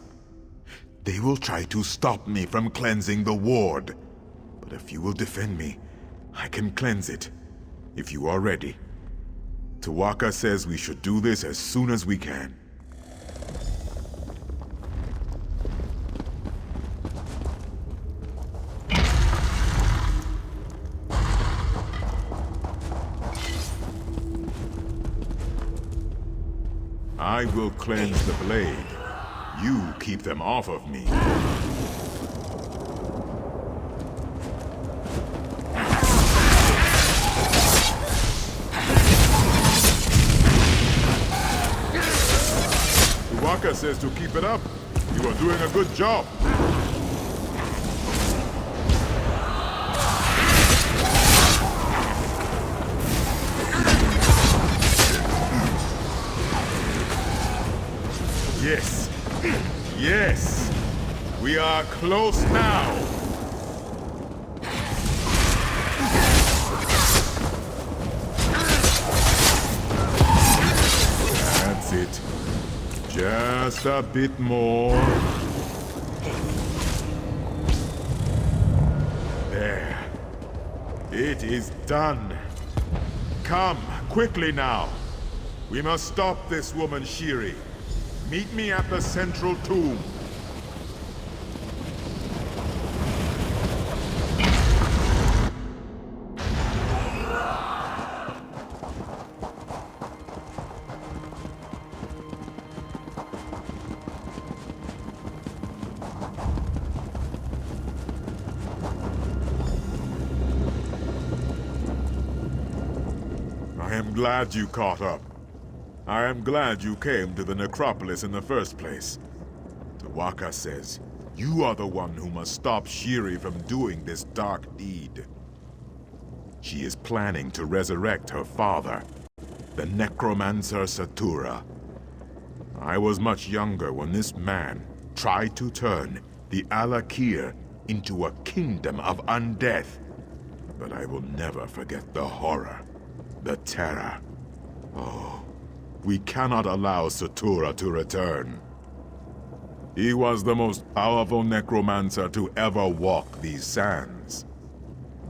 They will try to stop me from cleansing the ward. But if you will defend me, I can cleanse it, if you are ready. Tuwaka says we should do this as soon as we can. I will cleanse the blade. You keep them off of me. Tuwaka says to keep it up. You are doing a good job. Yes. Yes. We are close now. That's it. Just a bit more. There. It is done. Come, quickly now. We must stop this woman, Shiri. Meet me at the central tomb. glad you caught up. I am glad you came to the necropolis in the first place. Tu'whacca says, you are the one who must stop Shiri from doing this dark deed. She is planning to resurrect her father, the necromancer Satura. I was much younger when this man tried to turn the Alik'r into a kingdom of undeath. But I will never forget the horror, the terror. Oh, we cannot allow Satura to return. He was the most powerful necromancer to ever walk these sands.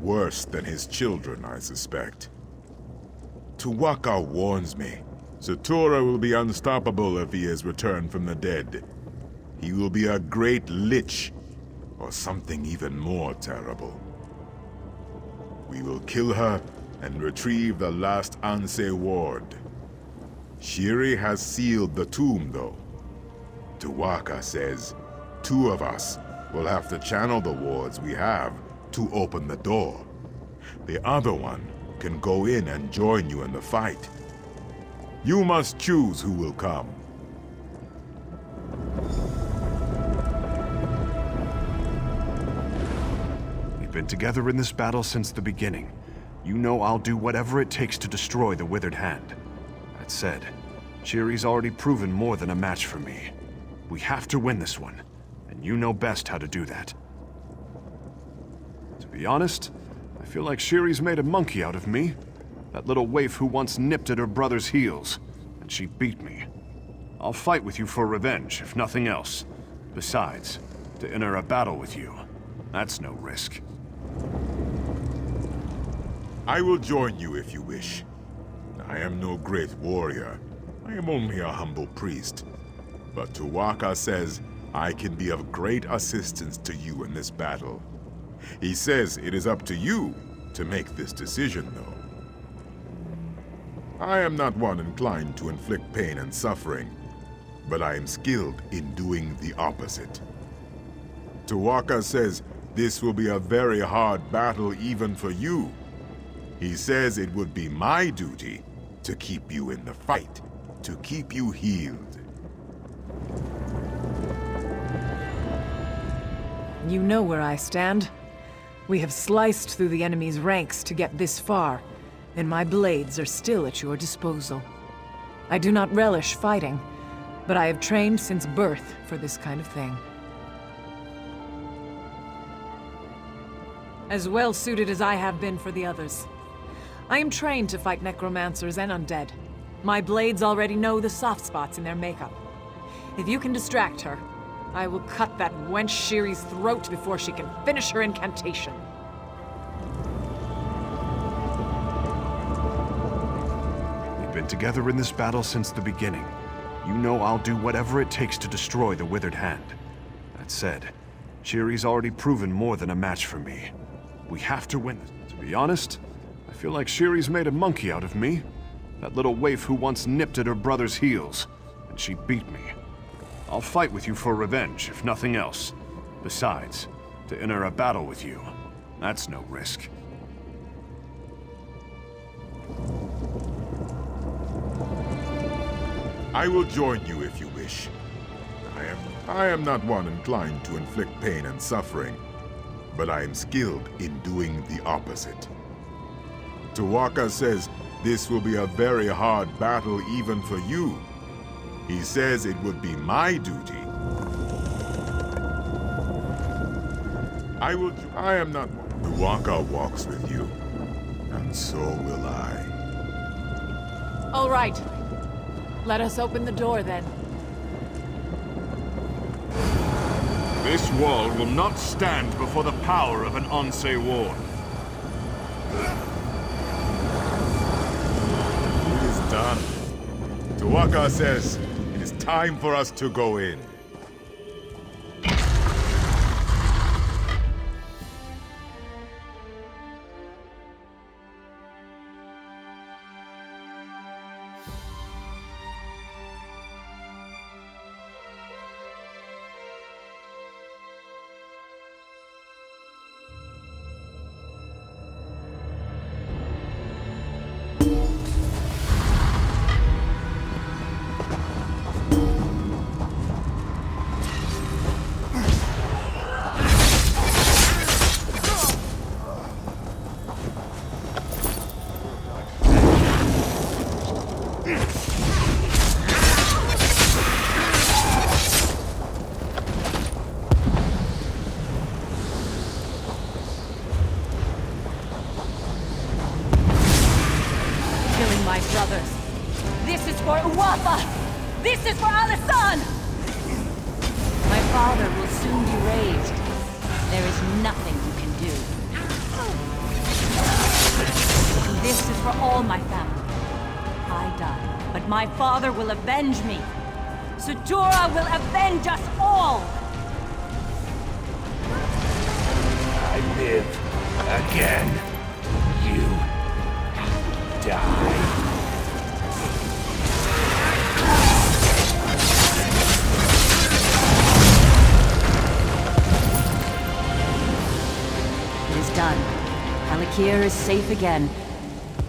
Worse than his children, I suspect. Tu'whacca warns me. Satura will be unstoppable if he is returned from the dead. He will be a great lich, or something even more terrible. We will kill her and retrieve the last Anse ward. Shiri has sealed the tomb, though. Tu'whacca says 2 of us will have to channel the wards we have to open the door. The other one can go in and join you in the fight. You must choose who will come. We've been together in this battle since the beginning. You know I'll do whatever it takes to destroy the Withered Hand. That said, Shiri's already proven more than a match for me. We have to win this one, and you know best how to do that. To be honest, I feel like Shiri's made a monkey out of me. That little waif who once nipped at her brother's heels, and she beat me. I'll fight with you for revenge, if nothing else. Besides, to enter a battle with you, that's no risk. I will join you if you wish. I am no great warrior. I am only a humble priest. But Tu'whacca says I can be of great assistance to you in this battle. He says it is up to you to make this decision, though. I am not one inclined to inflict pain and suffering, but I am skilled in doing the opposite. Tu'whacca says this will be a very hard battle even for you. He says it would be my duty to keep you in the fight, to keep you healed. You know where I stand. We have sliced through the enemy's ranks to get this far, and my blades are still at your disposal. I do not relish fighting, but I have trained since birth for this kind of thing. As well suited as I have been for the others. I am trained to fight necromancers and undead. My blades already know the soft spots in their makeup. If you can distract her, I will cut that wench Shiri's throat before she can finish her incantation. We've been together in this battle since the beginning. You know I'll do whatever it takes to destroy the Withered Hand. That said, Shiri's already proven more than a match for me. We have to win this. To be honest, I feel like Shiri's made a monkey out of me. That little waif who once nipped at her brother's heels, and she beat me. I'll fight with you for revenge, if nothing else. Besides, to enter a battle with you, that's no risk. I will join you if you wish. I am not one inclined to inflict pain and suffering, but I am skilled in doing the opposite. Tu'whacca says this will be a very hard battle even for you. He says it would be my duty. I am not one. Tu'whacca walks with you, and so will I. All right. Let us open the door, then. This wall will not stand before the power of an Anse ward. It is done. Tu'whacca says it is time for us to go in. Uafa! This is for Alisan! My father will soon be raised. There is nothing you can do. This is for all my family. I die, but my father will avenge me. Sutura will avenge us all! I live again. You die. It is done. Alik'r is safe again.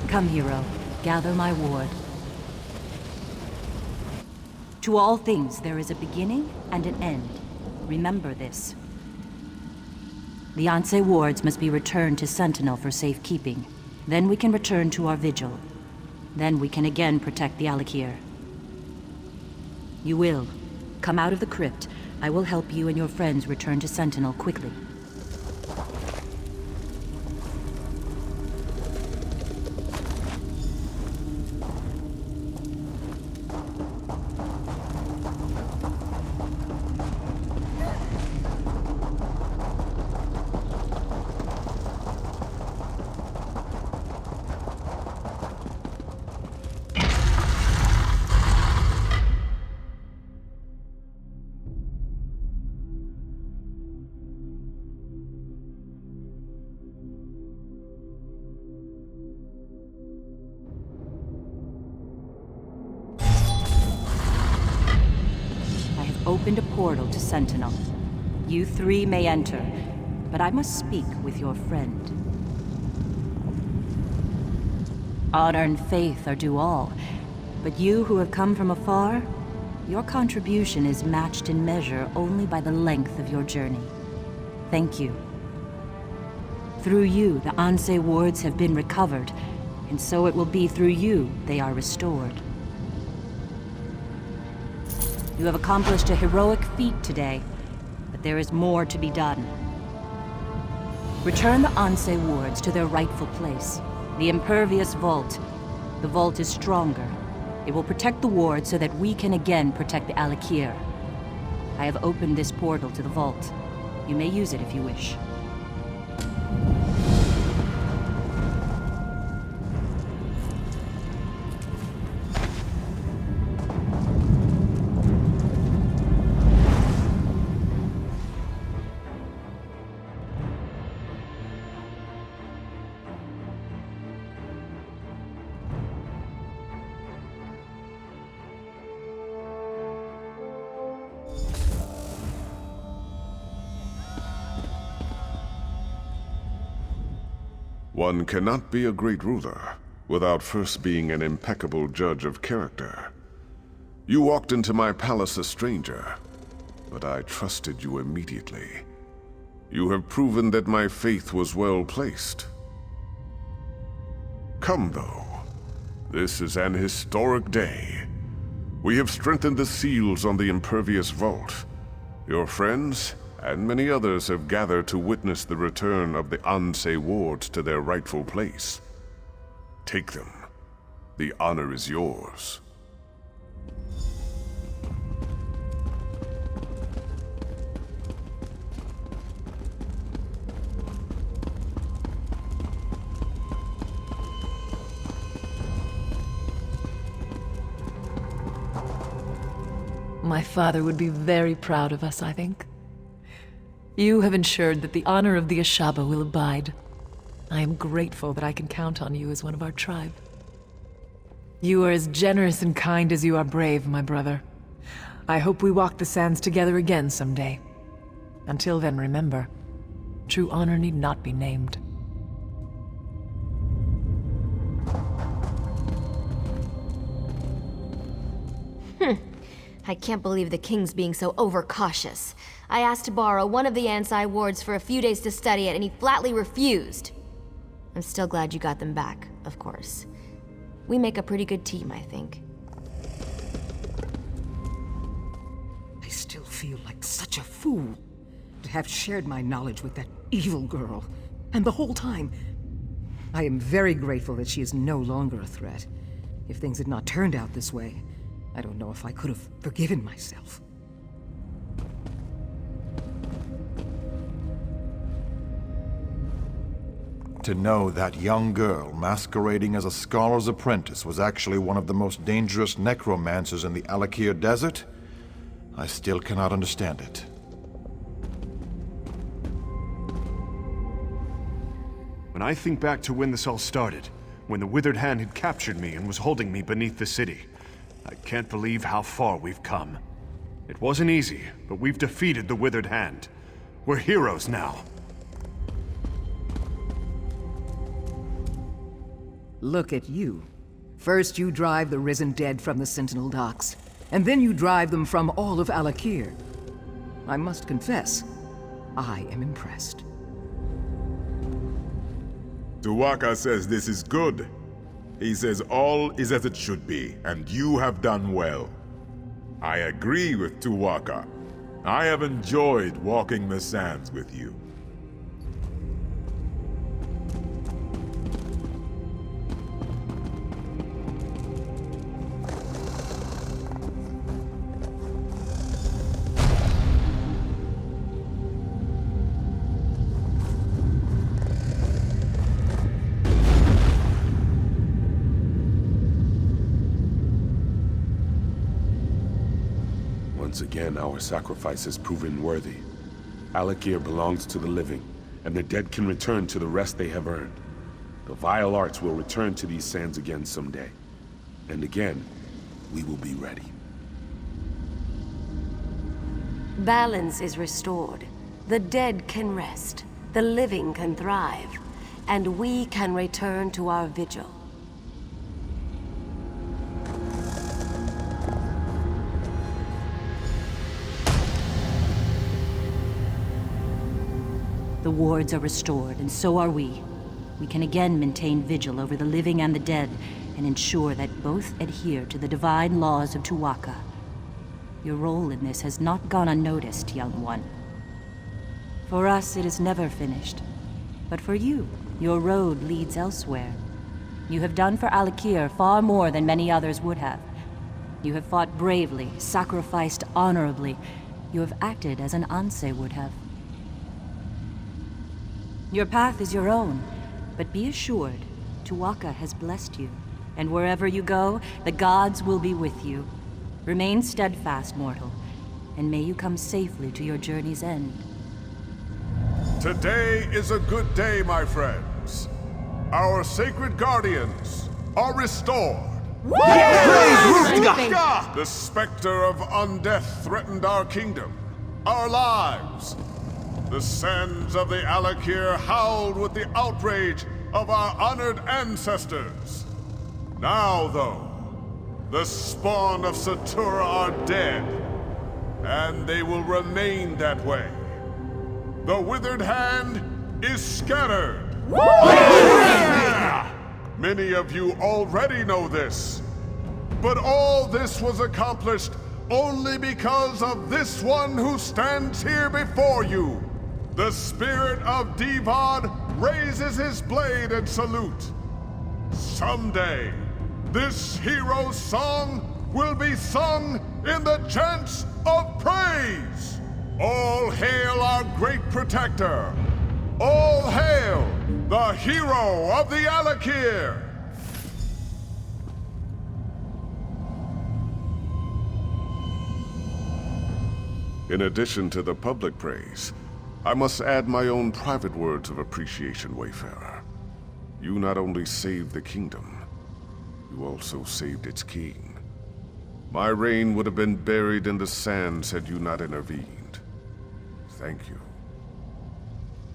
Come, hero. Gather my ward. To all things, there is a beginning and an end. Remember this. The Anse wards must be returned to Sentinel for safekeeping. Then we can return to our vigil. Then we can again protect the Alik'r. You will. Come out of the crypt. I will help you and your friends return to Sentinel quickly. Opened a portal to Sentinel. You three may enter, but I must speak with your friend. Honor and faith are due all, but you who have come from afar, your contribution is matched in measure only by the length of your journey. Thank you. Through you, the Anse wards have been recovered, and so it will be through you they are restored. You have accomplished a heroic feat today, but there is more to be done. Return the Anse wards to their rightful place, the Impervious Vault. The vault is stronger. It will protect the ward so that we can again protect the Alik'r. I have opened this portal to the vault. You may use it if you wish. One cannot be a great ruler without first being an impeccable judge of character. You walked into my palace a stranger, but I trusted you immediately. You have proven that my faith was well placed. Come, though. This is an historic day. We have strengthened the seals on the Impervious Vault. Your friends and many others have gathered to witness the return of the Anse wards to their rightful place. Take them. The honor is yours. My father would be very proud of us, I think. You have ensured that the honor of the Ashaba will abide. I am grateful that I can count on you as one of our tribe. You are as generous and kind as you are brave, my brother. I hope we walk the sands together again someday. Until then, remember, true honor need not be named. I can't believe the king's being so overcautious. I asked to borrow one of the Anse wards for a few days to study it, and he flatly refused. I'm still glad you got them back, of course. We make a pretty good team, I think. I still feel like such a fool to have shared my knowledge with that evil girl. And the whole time, I am very grateful that she is no longer a threat. If things had not turned out this way, I don't know if I could have forgiven myself. To know that young girl masquerading as a scholar's apprentice was actually one of the most dangerous necromancers in the Alik'r Desert, I still cannot understand it. When I think back to when this all started, when the Withered Hand had captured me and was holding me beneath the city, I can't believe how far we've come. It wasn't easy, but we've defeated the Withered Hand. We're heroes now. Look at you. First you drive the risen dead from the Sentinel docks, and then you drive them from all of Alik'r. I must confess, I am impressed. Tuwaka says this is good. He says all is as it should be, and you have done well. I agree with Tuwaka. I have enjoyed walking the sands with you. Once again, our sacrifice has proven worthy. Alik'r belongs to the living, and the dead can return to the rest they have earned. The vile arts will return to these sands again someday. And again, we will be ready. Balance is restored. The dead can rest, the living can thrive, and we can return to our vigil. The wards are restored, and so are we. We can again maintain vigil over the living and the dead, and ensure that both adhere to the divine laws of Tuwaka. Your role in this has not gone unnoticed, young one. For us, it is never finished. But for you, your road leads elsewhere. You have done for Alik'r far more than many others would have. You have fought bravely, sacrificed honorably. You have acted as an Anse would have. Your path is your own, but be assured, Tuwaka has blessed you, and wherever you go, the gods will be with you. Remain steadfast, mortal, and may you come safely to your journey's end. Today is a good day, my friends. Our sacred guardians are restored. The specter of undeath threatened our kingdom, our lives. The sands of the Alik'r howled with the outrage of our honored ancestors. Now, though, the spawn of Satura are dead, and they will remain that way. The Withered Hand is scattered. Many of you already know this, but all this was accomplished only because of this one who stands here before you. The spirit of Divad raises his blade in salute. Someday, this hero's song will be sung in the chants of praise. All hail our great protector. All hail the hero of the Alik'r. In addition to the public praise, I must add my own private words of appreciation, Wayfarer. You not only saved the kingdom, you also saved its king. My reign would have been buried in the sands had you not intervened. Thank you.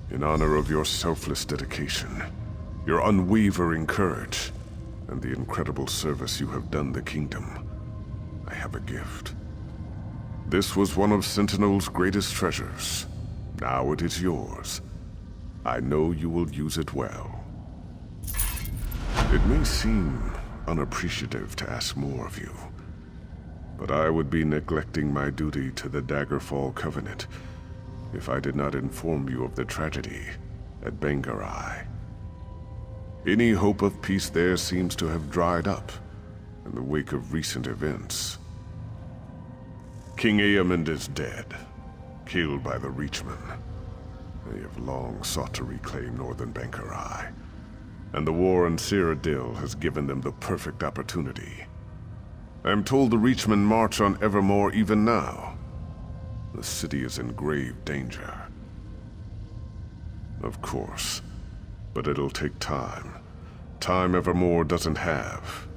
In honor of your selfless dedication, your unwavering courage, and the incredible service you have done the kingdom, I have a gift. This was one of Sentinel's greatest treasures. Now it is yours. I know you will use it well. It may seem unappreciative to ask more of you, but I would be neglecting my duty to the Daggerfall Covenant if I did not inform you of the tragedy at Bangarai. Any hope of peace there seems to have dried up in the wake of recent events. King Eamond is dead, killed by the Reachmen. They have long sought to reclaim northern Bankerai, and the war in Cyrodiil has given them the perfect opportunity. I'm told the Reachmen march on Evermore even now. The city is in grave danger. Of course, but it'll take time. Time Evermore doesn't have.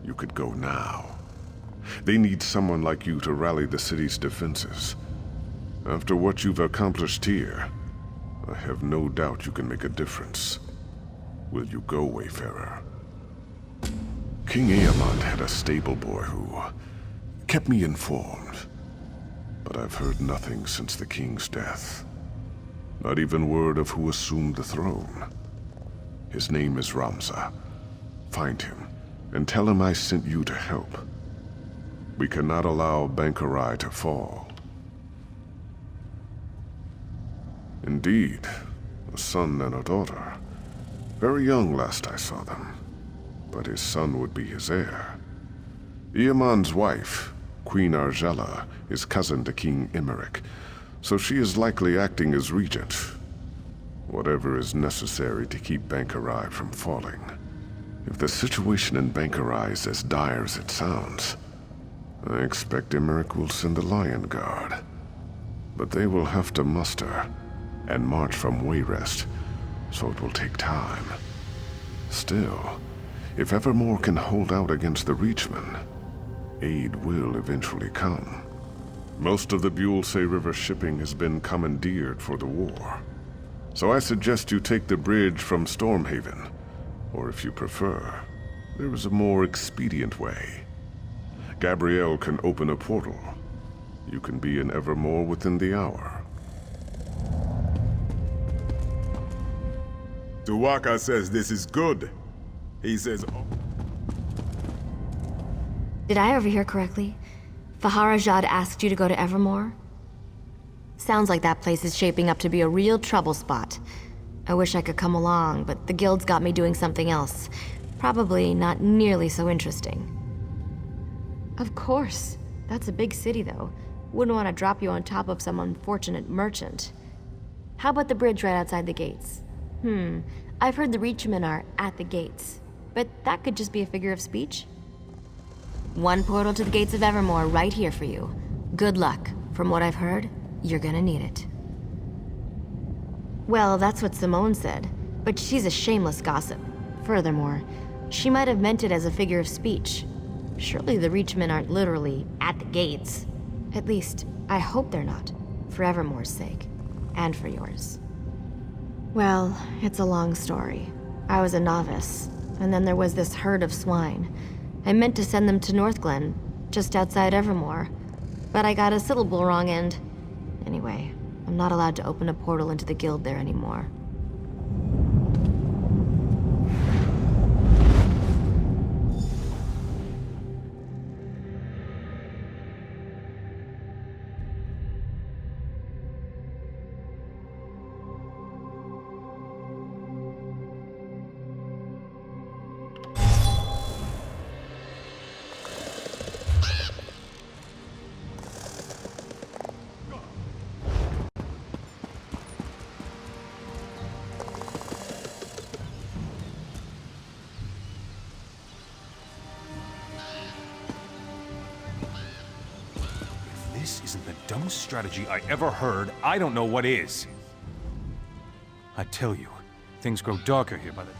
You could go now. They need someone like you to rally the city's defenses. After what you've accomplished here, I have no doubt you can make a difference. Will you go, Wayfarer? King Eamond had a stable boy who kept me informed. But I've heard nothing since the king's death. Not even word of who assumed the throne. His name is Ramza. Find him, and tell him I sent you to help. We cannot allow Bankerai to fall. Indeed, a son and a daughter. Very young last I saw them, but his son would be his heir. Eamond's wife, Queen Argella, is cousin to King Emeric, so she is likely acting as regent. Whatever is necessary to keep Bankerai from falling. If the situation in Bankerai is as dire as it sounds, I expect Emeric will send the Lion Guard. But they will have to muster and march from Wayrest, so it will take time. Still, if Evermore can hold out against the Reachmen, aid will eventually come. Most of the Buellsay River shipping has been commandeered for the war. So I suggest you take the bridge from Stormhaven, or if you prefer, there is a more expedient way. Gabrielle can open a portal. You can be in Evermore within the hour. Tuwaka says this is good. He says... Did I overhear correctly? Faharajad asked you to go to Evermore? Sounds like that place is shaping up to be a real trouble spot. I wish I could come along, but the guild's got me doing something else. Probably not nearly so interesting. Of course. That's a big city, though. Wouldn't want to drop you on top of some unfortunate merchant. How about the bridge right outside the gates? I've heard the Reachmen are at the gates, but that could just be a figure of speech. One portal to the gates of Evermore right here for you. Good luck. From what I've heard, you're gonna need it. Well, that's what Simone said, but she's a shameless gossip. Furthermore, she might have meant it as a figure of speech. Surely the Reachmen aren't literally at the gates. At least, I hope they're not, for Evermore's sake, and for yours. Well, it's a long story. I was a novice, and then there was this herd of swine. I meant to send them to Northglen, just outside Evermore, but I got a syllable wrong and... Anyway, I'm not allowed to open a portal into the guild there anymore. This isn't the dumbest strategy I ever heard. I don't know what is. I tell you, things grow darker here by the...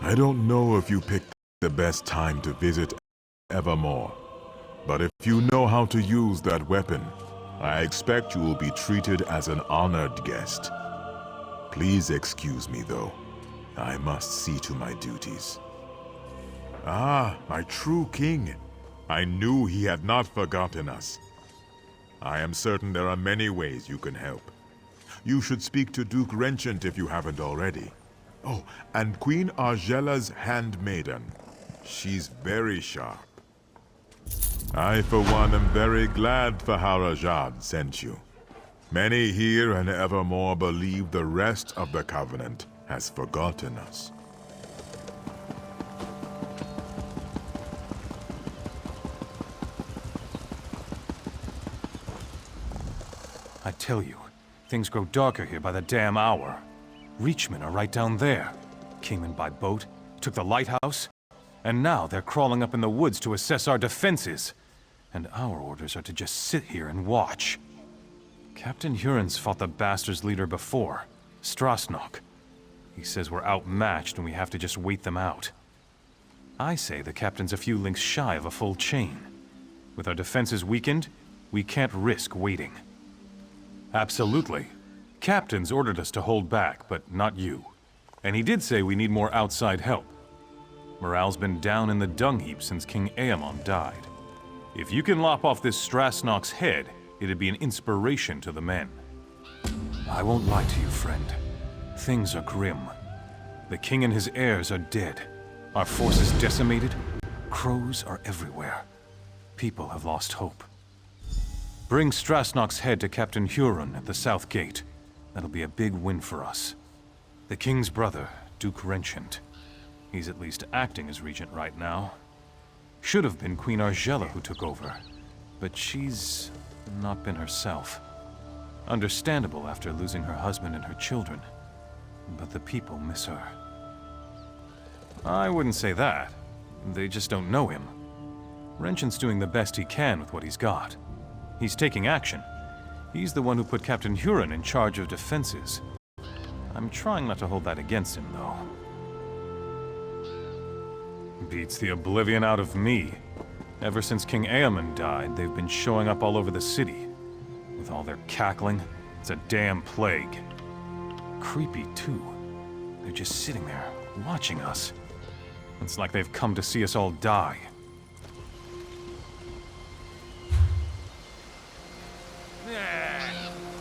I don't know if you picked the best time to visit Evermore, but if you know how to use that weapon, I expect you will be treated as an honored guest. Please excuse me, though. I must see to my duties. Ah, my true king. I knew he had not forgotten us. I am certain there are many ways you can help. You should speak to Duke Renchant if you haven't already. Oh, and Queen Argela's handmaiden. She's very sharp. I, for one, am very glad Faharajad sent you. Many here and evermore believe the rest of the Covenant has forgotten us. I tell you, things grow darker here by the damn hour. Reachmen are right down there. Came in by boat, took the lighthouse, and now they're crawling up in the woods to assess our defenses. And our orders are to just sit here and watch. Captain Huron's fought the bastards' leader before, Strasnok. He says we're outmatched and we have to just wait them out. I say the captain's a few links shy of a full chain. With our defenses weakened, we can't risk waiting. Absolutely. Captain's ordered us to hold back, but not you. And he did say we need more outside help. Morale's been down in the dung heap since King Aemon died. If you can lop off this Strasnok's head, it'd be an inspiration to the men. I won't lie to you, friend. Things are grim. The king and his heirs are dead. Our forces decimated. Crows are everywhere. People have lost hope. Bring Strasnok's head to Captain Huron at the South Gate. That'll be a big win for us. The king's brother, Duke Renchant. He's at least acting as regent right now. Should have been Queen Argela who took over, but she's not been herself. Understandable after losing her husband and her children, but the people miss her. I wouldn't say that. They just don't know him. Renchant's doing the best he can with what he's got. He's taking action. He's the one who put Captain Huron in charge of defenses. I'm trying not to hold that against him, though. Beats the oblivion out of me. Ever since King Aemon died, they've been showing up all over the city. With all their cackling, it's a damn plague. Creepy, too. They're just sitting there, watching us. It's like they've come to see us all die.